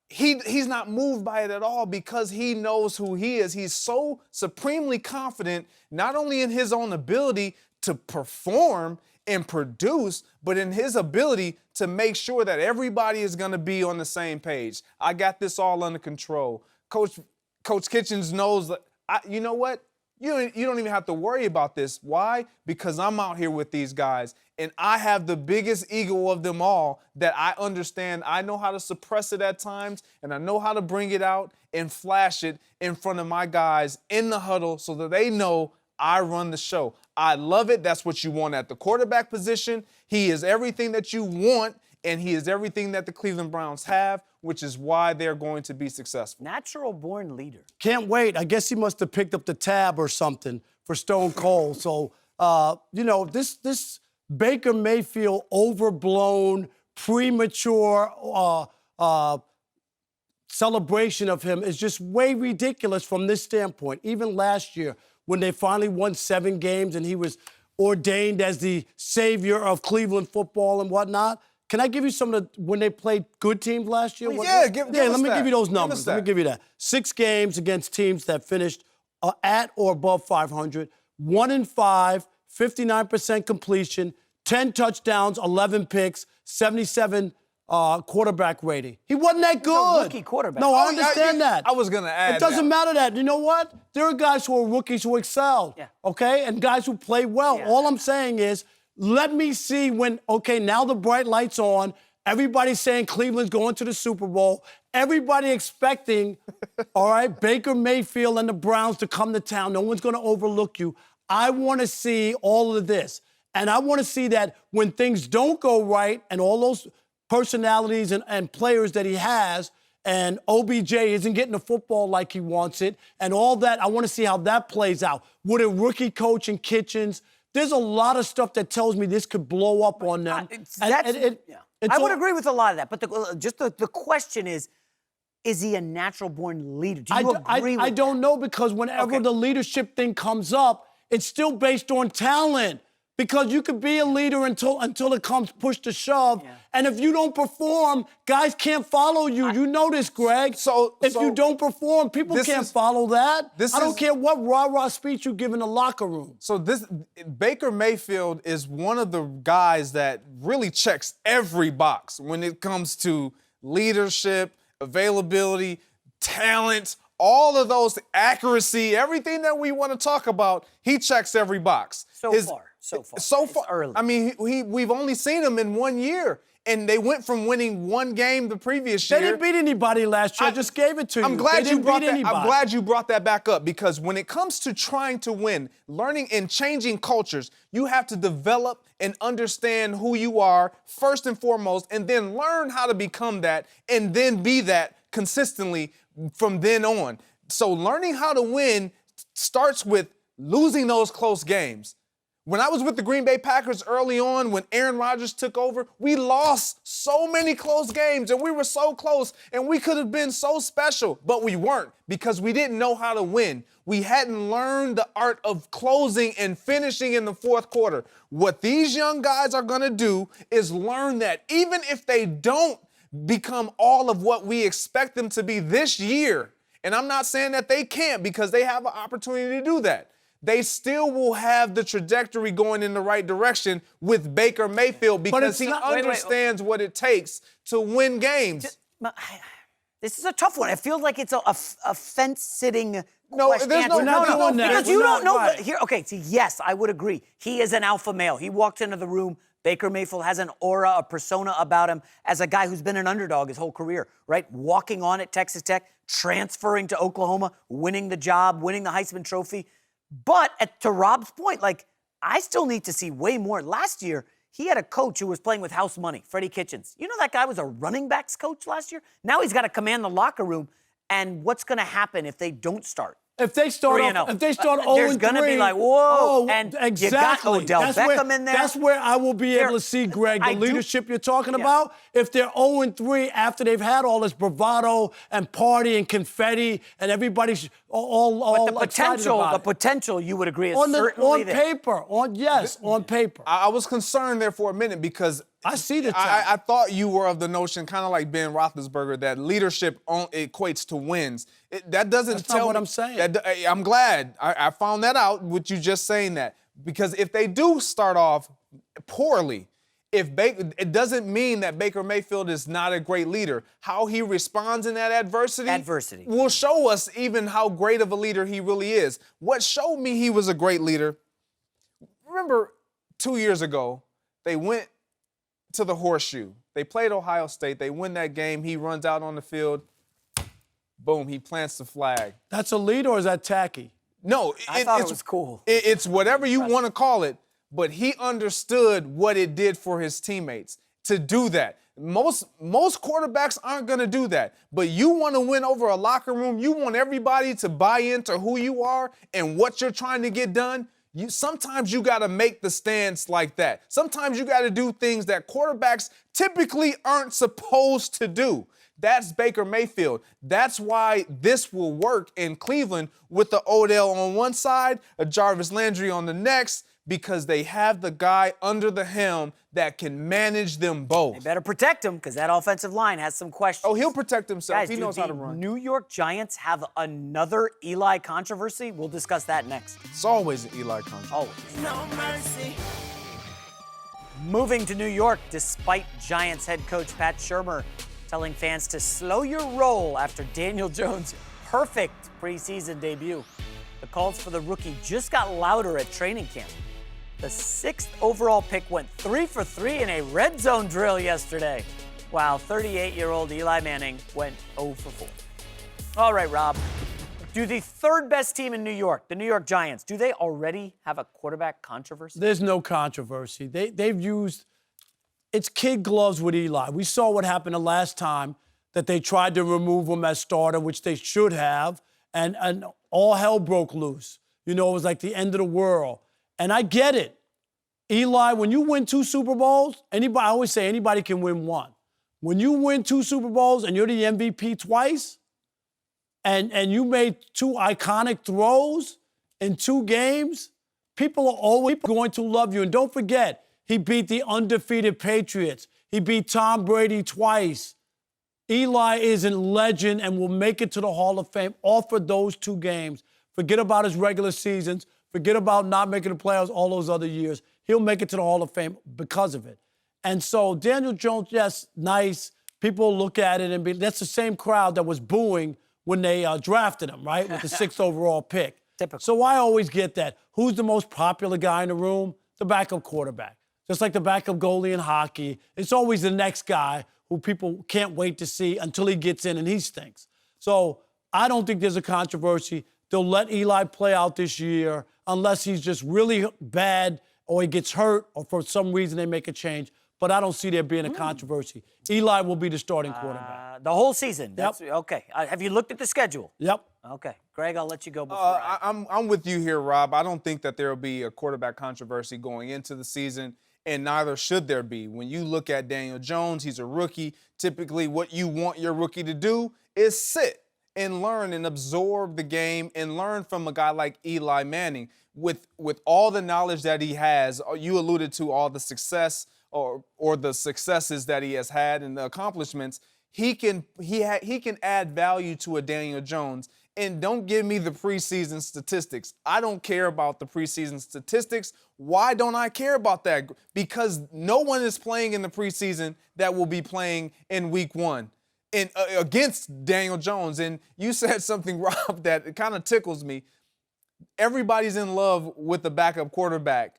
He's not moved by it at all because he knows who he is. He's so supremely confident, not only in his own ability to perform and produce, but in his ability to make sure that everybody is going to be on the same page. I got this all under control. Coach Kitchens knows that, you know what? You don't even have to worry about this. Why? Because I'm out here with these guys, and I have the biggest ego of them all that I understand. I know how to suppress it at times, and I know how to bring it out and flash it in front of my guys in the huddle so that they know I run the show. I love it. That's what you want at the quarterback position. He is everything that you want, and he is everything that the Cleveland Browns have, which is why they're going to be successful. Natural-born leader. Can't wait. I guess he must have picked up the tab or something for Stone Cold. So, this Baker Mayfield overblown, premature celebration of him is just way ridiculous from this standpoint. Even last year, when they finally won 7 games and he was ordained as the savior of Cleveland football and whatnot. Can I give you some of the, when they played good teams last year? Yeah, give let us me that. give you those Give us numbers. Let me that. give you that. 6 games against teams that finished at or above 500, 1-5, 59% completion, 10 touchdowns, 11 picks, 77 quarterback rating. He wasn't that good. He's a rookie quarterback. No, I understand that. I was going to add It doesn't that. matter that. You know what? There are guys who are rookies who excel, okay, and guys who play well. Yeah. All I'm saying is, let me see when, okay, now the bright light's on. Everybody's saying Cleveland's going to the Super Bowl. Everybody expecting, all right, Baker Mayfield and the Browns to come to town. No one's going to overlook you. I want to see all of this. And I want to see that when things don't go right and all those personalities and players that he has, and OBJ isn't getting the football like he wants it, and all that, I want to see how that plays out. With a rookie coach in Kitchens, there's a lot of stuff that tells me this could blow up on them. I would agree with a lot of that, but the question is he a natural-born leader? Do you agree with I don't know, because whenever the leadership thing comes up, it's still based on talent. Because you could be a leader until it comes push to shove. Yeah. And if you don't perform, guys can't follow you. You know this, Greg. So if you don't perform, people can't follow that. I don't care what rah-rah speech you give in the locker room. So Baker Mayfield is one of the guys that really checks every box when it comes to leadership, availability, talent, all of those, accuracy, everything that we want to talk about, he checks every box. So far. It's early. I mean, we've only seen him in 1 year, and they went from winning 1 game the previous year. They didn't beat anybody last year. I just gave it to you. I'm glad you brought that back up, because when it comes to trying to win, learning and changing cultures, you have to develop and understand who you are first and foremost, and then learn how to become that, and then be that consistently from then on. So learning how to win starts with losing those close games. When I was with the Green Bay Packers early on, when Aaron Rodgers took over, we lost so many close games, and we were so close, and we could have been so special, but we weren't, because we didn't know how to win. We hadn't learned the art of closing and finishing in the fourth quarter. What these young guys are going to do is learn that even if they don't become all of what we expect them to be this year, and I'm not saying that they can't, because they have an opportunity to do that, they still will have the trajectory going in the right direction with Baker Mayfield, because he understands what it takes to win games. This is a tough one. It feels like it's a fence-sitting question. There's no because you don't know. Here, okay, see, yes, I would agree. He is an alpha male. He walks into the room, Baker Mayfield has an aura, a persona about him as a guy who's been an underdog his whole career, right? Walking on at Texas Tech, transferring to Oklahoma, winning the job, winning the Heisman Trophy. But to Rob's point, like, I still need to see way more. Last year, he had a coach who was playing with house money, Freddie Kitchens. You know that guy was a running backs coach last year? Now he's got to command the locker room. And what's going to happen if they don't start? If they start 3-0. if they start 0-3, there's going to be like, whoa, and exactly. you got Odell Beckham in there. That's where I will be able to see, Greg, the leadership you're talking about. If they're 0-3 after they've had all this bravado and party and confetti and everybody's all excited about the potential, you would agree, is on certainly there. paper. On paper. I was concerned there for a minute because I see the I thought you were of the notion, kind of like Ben Roethlisberger, that leadership equates to wins. That doesn't That's tell not what me, I'm saying. I'm glad I found that out with you just saying that. Because if they do start off poorly, it doesn't mean that Baker Mayfield is not a great leader. How he responds in that adversity will show us even how great of a leader he really is. What showed me he was a great leader, remember 2 years ago, they went to the Horseshoe. They played Ohio State. They win that game. He runs out on the field. Boom, he plants the flag. That's a lead, or is that tacky? No, I thought it was cool. It's whatever you want to call it, but he understood what it did for his teammates to do that. Most quarterbacks aren't going to do that, but you want to win over a locker room. You want everybody to buy into who you are and what you're trying to get done. Sometimes you got to make the stance like that. Sometimes you got to do things that quarterbacks typically aren't supposed to do. That's Baker Mayfield. That's why this will work in Cleveland with the Odell on one side, a Jarvis Landry on the next, because they have the guy under the helm that can manage them both. They better protect him because that offensive line has some questions. Oh, he'll protect himself. Guys, he knows how to run. New York Giants have another Eli controversy? We'll discuss that next. It's always an Eli controversy. Always. No mercy. Moving to New York, despite Giants head coach Pat Shurmur telling fans to slow your roll after Daniel Jones' perfect preseason debut. The calls for the rookie just got louder at training camp. The 6th overall pick went 3 for 3 in a red zone drill yesterday, while 38-year-old Eli Manning went 0 for 4. All right, Rob. Do the third best team in New York, the New York Giants, do they already have a quarterback controversy? There's no controversy. They've used it's kid gloves with Eli. We saw what happened the last time that they tried to remove him as starter, which they should have, and all hell broke loose. You know, it was like the end of the world. And I get it. Eli, when you win 2 Super Bowls, I always say anybody can win 1. When you win 2 Super Bowls and you're the MVP twice, and you made 2 iconic throws in 2 games, people are always going to love you. And don't forget, he beat the undefeated Patriots. He beat Tom Brady twice. Eli is a legend and will make it to the Hall of Fame off of those 2 games. Forget about his regular seasons. Forget about not making the playoffs all those other years. He'll make it to the Hall of Fame because of it. And so Daniel Jones, yes, nice. People look at it and that's the same crowd that was booing when they drafted him, right, with the 6th overall pick. Typical. So I always get that. Who's the most popular guy in the room? The backup quarterback. Just like the backup goalie in hockey, it's always the next guy who people can't wait to see until he gets in and he stinks. So I don't think there's a controversy. They'll let Eli play out this year unless he's just really bad or he gets hurt or for some reason they make a change. But I don't see there being a controversy. Eli will be the starting quarterback. The whole season? Yep. Okay. Have you looked at the schedule? Yep. Okay. Greg, I'll let you go before I'm with you here, Rob. I don't think that there will be a quarterback controversy going into the season, and neither should there be. When you look at Daniel Jones, he's a rookie. Typically, what you want your rookie to do is sit and learn and absorb the game and learn from a guy like Eli Manning. With all the knowledge that he has, you alluded to all the success or the successes that he has had and the accomplishments, he can add value to a Daniel Jones. And don't give me the preseason statistics. I don't care about the preseason statistics. Why don't I care about that? Because no one is playing in the preseason that will be playing in week 1 and against Daniel Jones. And you said something, Rob, that kind of tickles me. Everybody's in love with the backup quarterback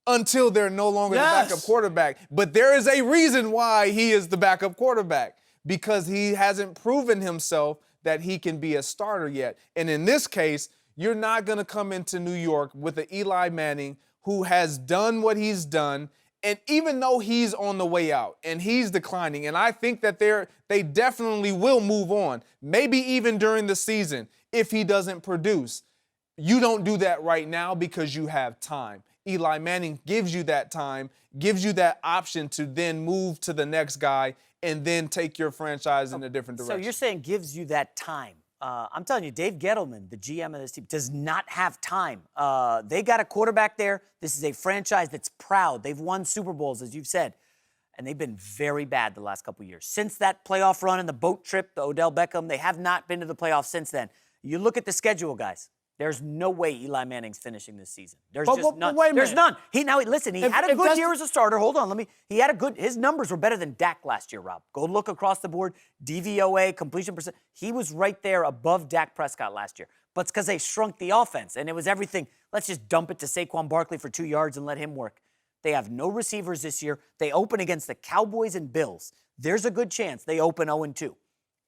until they're no longer the backup quarterback. But there is a reason why he is the backup quarterback, because he hasn't proven himself that he can be a starter yet. And in this case, you're not going to come into New York with an Eli Manning who has done what he's done. And even though he's on the way out and he's declining, and I think that they definitely will move on, maybe even during the season if he doesn't produce. You don't do that right now because you have time. Eli Manning gives you that time, gives you that option to then move to the next guy and then take your franchise in a different direction. So you're saying gives you that time. I'm telling you, Dave Gettleman, the GM of this team, does not have time. They got a quarterback there. This is a franchise that's proud. They've won Super Bowls, as you've said, and they've been very bad the last couple of years. Since that playoff run and the boat trip, the Odell Beckham, they have not been to the playoffs since then. You look at the schedule, guys. There's no way Eli Manning's finishing this season. There's just none. Wait a There's minute. none. Listen, he had a good year as a starter. Hold on, his numbers were better than Dak last year, Rob. Go look across the board. DVOA, completion percent. He was right there above Dak Prescott last year. But it's because they shrunk the offense, and it was everything. Let's just dump it to Saquon Barkley for 2 yards and let him work. They have no receivers this year. They open against the Cowboys and Bills. There's a good chance they open 0-2.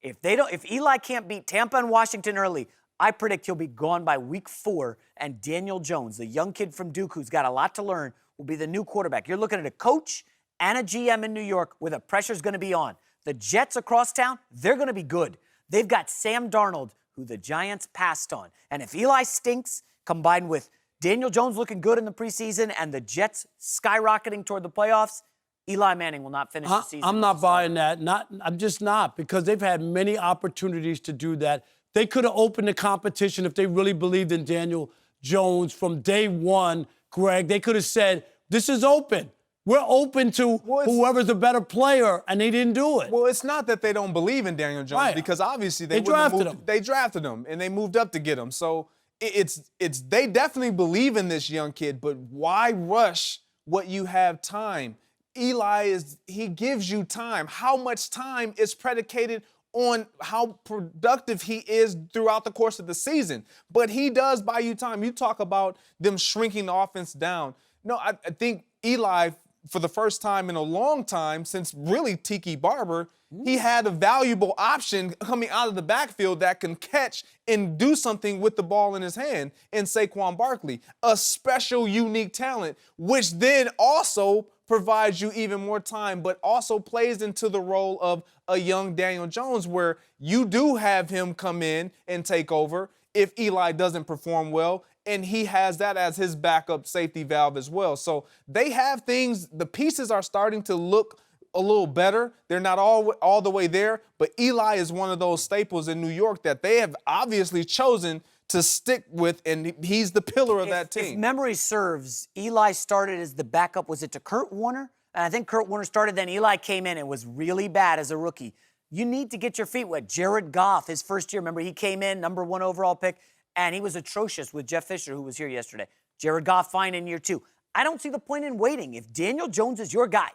If Eli can't beat Tampa and Washington early, I predict he'll be gone by week 4, and Daniel Jones, the young kid from Duke who's got a lot to learn, will be the new quarterback. You're looking at a coach and a GM in New York where the pressure's going to be on. The Jets across town, they're going to be good. They've got Sam Darnold, who the Giants passed on. And if Eli stinks, combined with Daniel Jones looking good in the preseason and the Jets skyrocketing toward the playoffs, Eli Manning will not finish the season. I'm not buying that. I'm just not, because they've had many opportunities to do that. They could have opened the competition if they really believed in Daniel Jones from day one, Greg. They could have said, this is open. We're open to whoever's a better player, and they didn't do it. Well, it's not that they don't believe in Daniel Jones, Right. because obviously they drafted him. They drafted him, and they moved up to get him. So they definitely believe in this young kid, but why rush what you have time? Eli he gives you time. How much time is predicated on how productive he is throughout the course of the season. But he does buy you time. You talk about them shrinking the offense down. No, I think Eli, for the first time in a long time, since really Tiki Barber, he had a valuable option coming out of the backfield that can catch and do something with the ball in his hand in Saquon Barkley, a special, unique talent, which then also provides you even more time, but also plays into the role of a young Daniel Jones, where you do have him come in and take over if Eli doesn't perform well, and he has that as his backup safety valve as well. So they have things, the pieces are starting to look a little better. They're not all the way there, but Eli is one of those staples in New York that they have obviously chosen to stick with, and he's the pillar of that team. If memory serves, Eli started as the backup, was it to Kurt Warner? And I think Kurt Warner started, then Eli came in and was really bad as a rookie. You need to get your feet wet. Jared Goff, his first year, remember, he came in, number 1 overall pick, and he was atrocious with Jeff Fisher, who was here yesterday. Jared Goff, fine in year 2. I don't see the point in waiting. If Daniel Jones is your guy,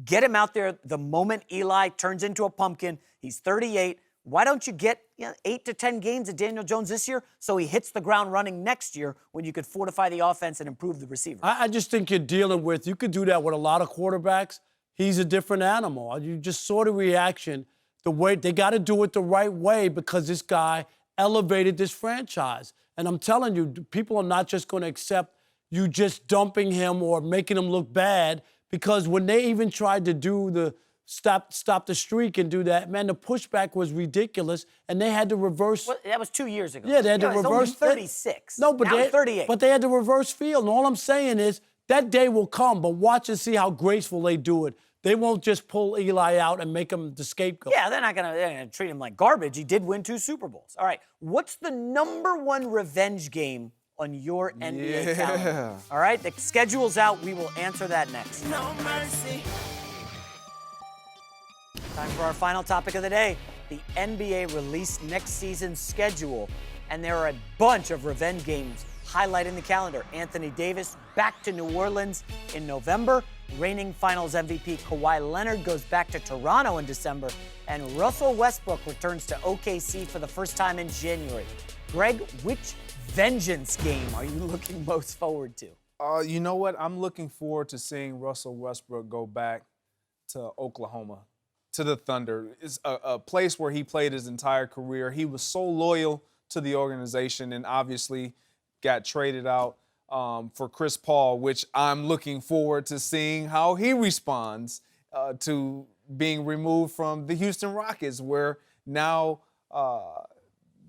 get him out there the moment Eli turns into a pumpkin. He's 38. Why don't you get 8 to 10 games of Daniel Jones this year so he hits the ground running next year when you could fortify the offense and improve the receiver? I just think you're dealing with, you could do that with a lot of quarterbacks. He's a different animal. You just saw the reaction, the way they got to do it the right way, because this guy elevated this franchise. And I'm telling you, people are not just going to accept you just dumping him or making him look bad, because when they even tried to do the stop the streak and do that, man, the pushback was ridiculous, and they had to reverse. Well, that was 2 years ago. Yeah, they had to reverse. He's only 36. No, but now 38. But they had to reverse field. And all I'm saying is that day will come, but watch and see how graceful they do it. They won't just pull Eli out and make him the scapegoat. Yeah, they're not going to treat him like garbage. He did win 2 Super Bowls. All right, what's the number 1 revenge game on your NBA calendar? All right, the schedule's out. We will answer that next. No mercy. Time for our final topic of the day. The NBA released next season's schedule, and there are a bunch of revenge games highlighting the calendar. Anthony Davis back to New Orleans in November. Reigning Finals MVP Kawhi Leonard goes back to Toronto in December, and Russell Westbrook returns to OKC for the first time in January. Greg, which vengeance game are you looking most forward to? You know what? I'm looking forward to seeing Russell Westbrook go back to Oklahoma, to the Thunder. It's a place where he played his entire career. He was so loyal to the organization and obviously got traded out for Chris Paul, which I'm looking forward to seeing how he responds to being removed from the Houston Rockets, where now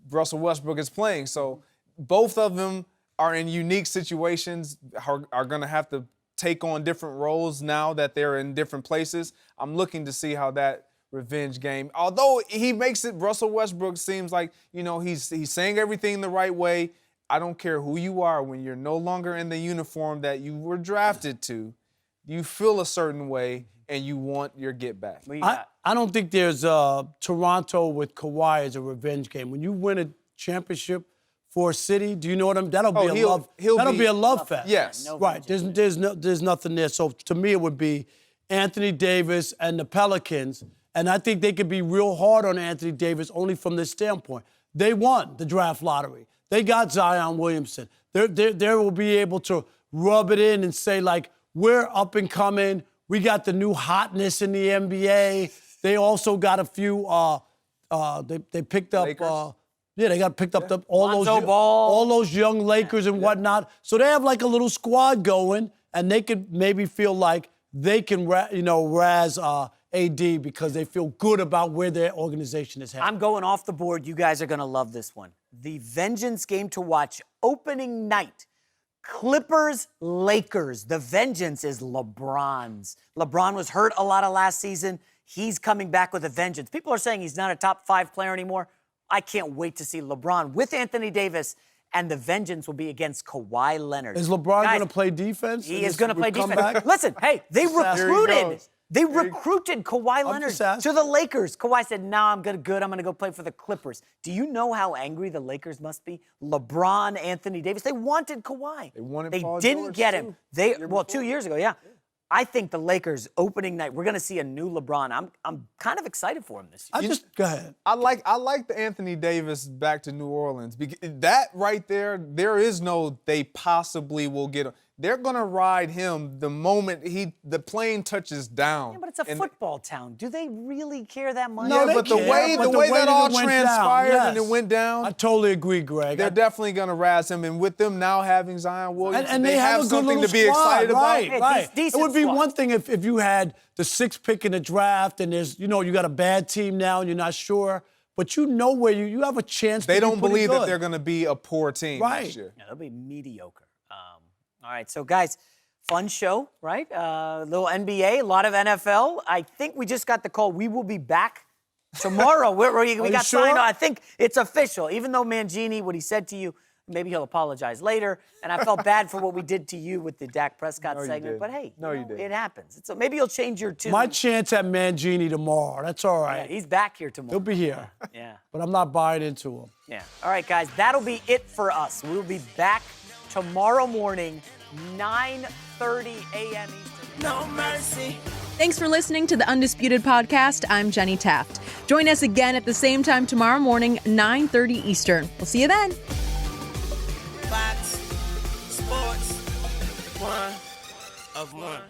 Russell Westbrook is playing. So both of them are in unique situations, are going to have to take on different roles now that they're in different places. I'm looking to see how that revenge game, although he makes it, Russell Westbrook seems like, he's saying everything the right way. I don't care who you are, when you're no longer in the uniform that you were drafted to, you feel a certain way and you want your get back. I don't think there's Toronto with Kawhi as a revenge game. When you win a championship for a city, do you know what I'm? That'll be a love fest. Yes, right. There's nothing there. So to me, it would be Anthony Davis and the Pelicans, and I think they could be real hard on Anthony Davis only from this standpoint. They won the draft lottery. They got Zion Williamson. They will be able to rub it in and say, like, we're up and coming. We got the new hotness in the NBA. They also got a few. They picked up. They got picked up all those young Lakers and whatnot. So they have like a little squad going, and they could maybe feel like they can, razz AD because they feel good about where their organization is headed. I'm going off the board. You guys are going to love this one. The vengeance game to watch opening night. Clippers-Lakers. The vengeance is LeBron's. LeBron was hurt a lot of last season. He's coming back with a vengeance. People are saying he's not a top 5 player anymore. I can't wait to see LeBron with Anthony Davis, and the vengeance will be against Kawhi Leonard. Is LeBron going to play defense? He is going to play defense. Listen, hey, they recruited Kawhi Leonard to the Lakers. Kawhi said, "No, I'm good. I'm going to go play for the Clippers." Do you know how angry the Lakers must be? LeBron, Anthony Davis, they wanted Kawhi. They didn't get him. 2 years ago, yeah. I think the Lakers opening night, we're going to see a new LeBron. I'm kind of excited for him this year. Go ahead. I like the Anthony Davis back to New Orleans. Because that right there is no they possibly will get him. They're going to ride him the moment the plane touches down. Yeah, but it's a football town. Do they really care that much? No, but the way that all transpired and it went down. I totally agree, Greg. They're definitely going to razz him. And with them now having Zion Williamson, and they have something to be excited about. Right. It would be one thing if you had the 6th pick in the draft and there's, you got a bad team now and you're not sure. But where you have a chance to be They don't believe good. that they're going to be a poor team this year. Yeah, they'll be mediocre. All right, so guys, fun show, right? Little NBA, a lot of NFL. I think we just got the call. We will be back tomorrow. we got signed on. I think it's official. Even though Mangini, what he said to you, maybe he'll apologize later. And I felt bad for what we did to you with the Dak Prescott segment. But hey, it happens. So maybe you'll change your tune. My chance at Mangini tomorrow. That's all right. Yeah, he's back here tomorrow. He'll be here. Yeah. But I'm not buying into him. Yeah. All right, guys, that'll be it for us. We'll be back tomorrow morning, 9:30 a.m. Eastern. No mercy. Thanks for listening to the Undisputed Podcast. I'm Jenny Taft. Join us again at the same time tomorrow morning, 9:30 Eastern. We'll see you then. Fox Sports 1 of 1.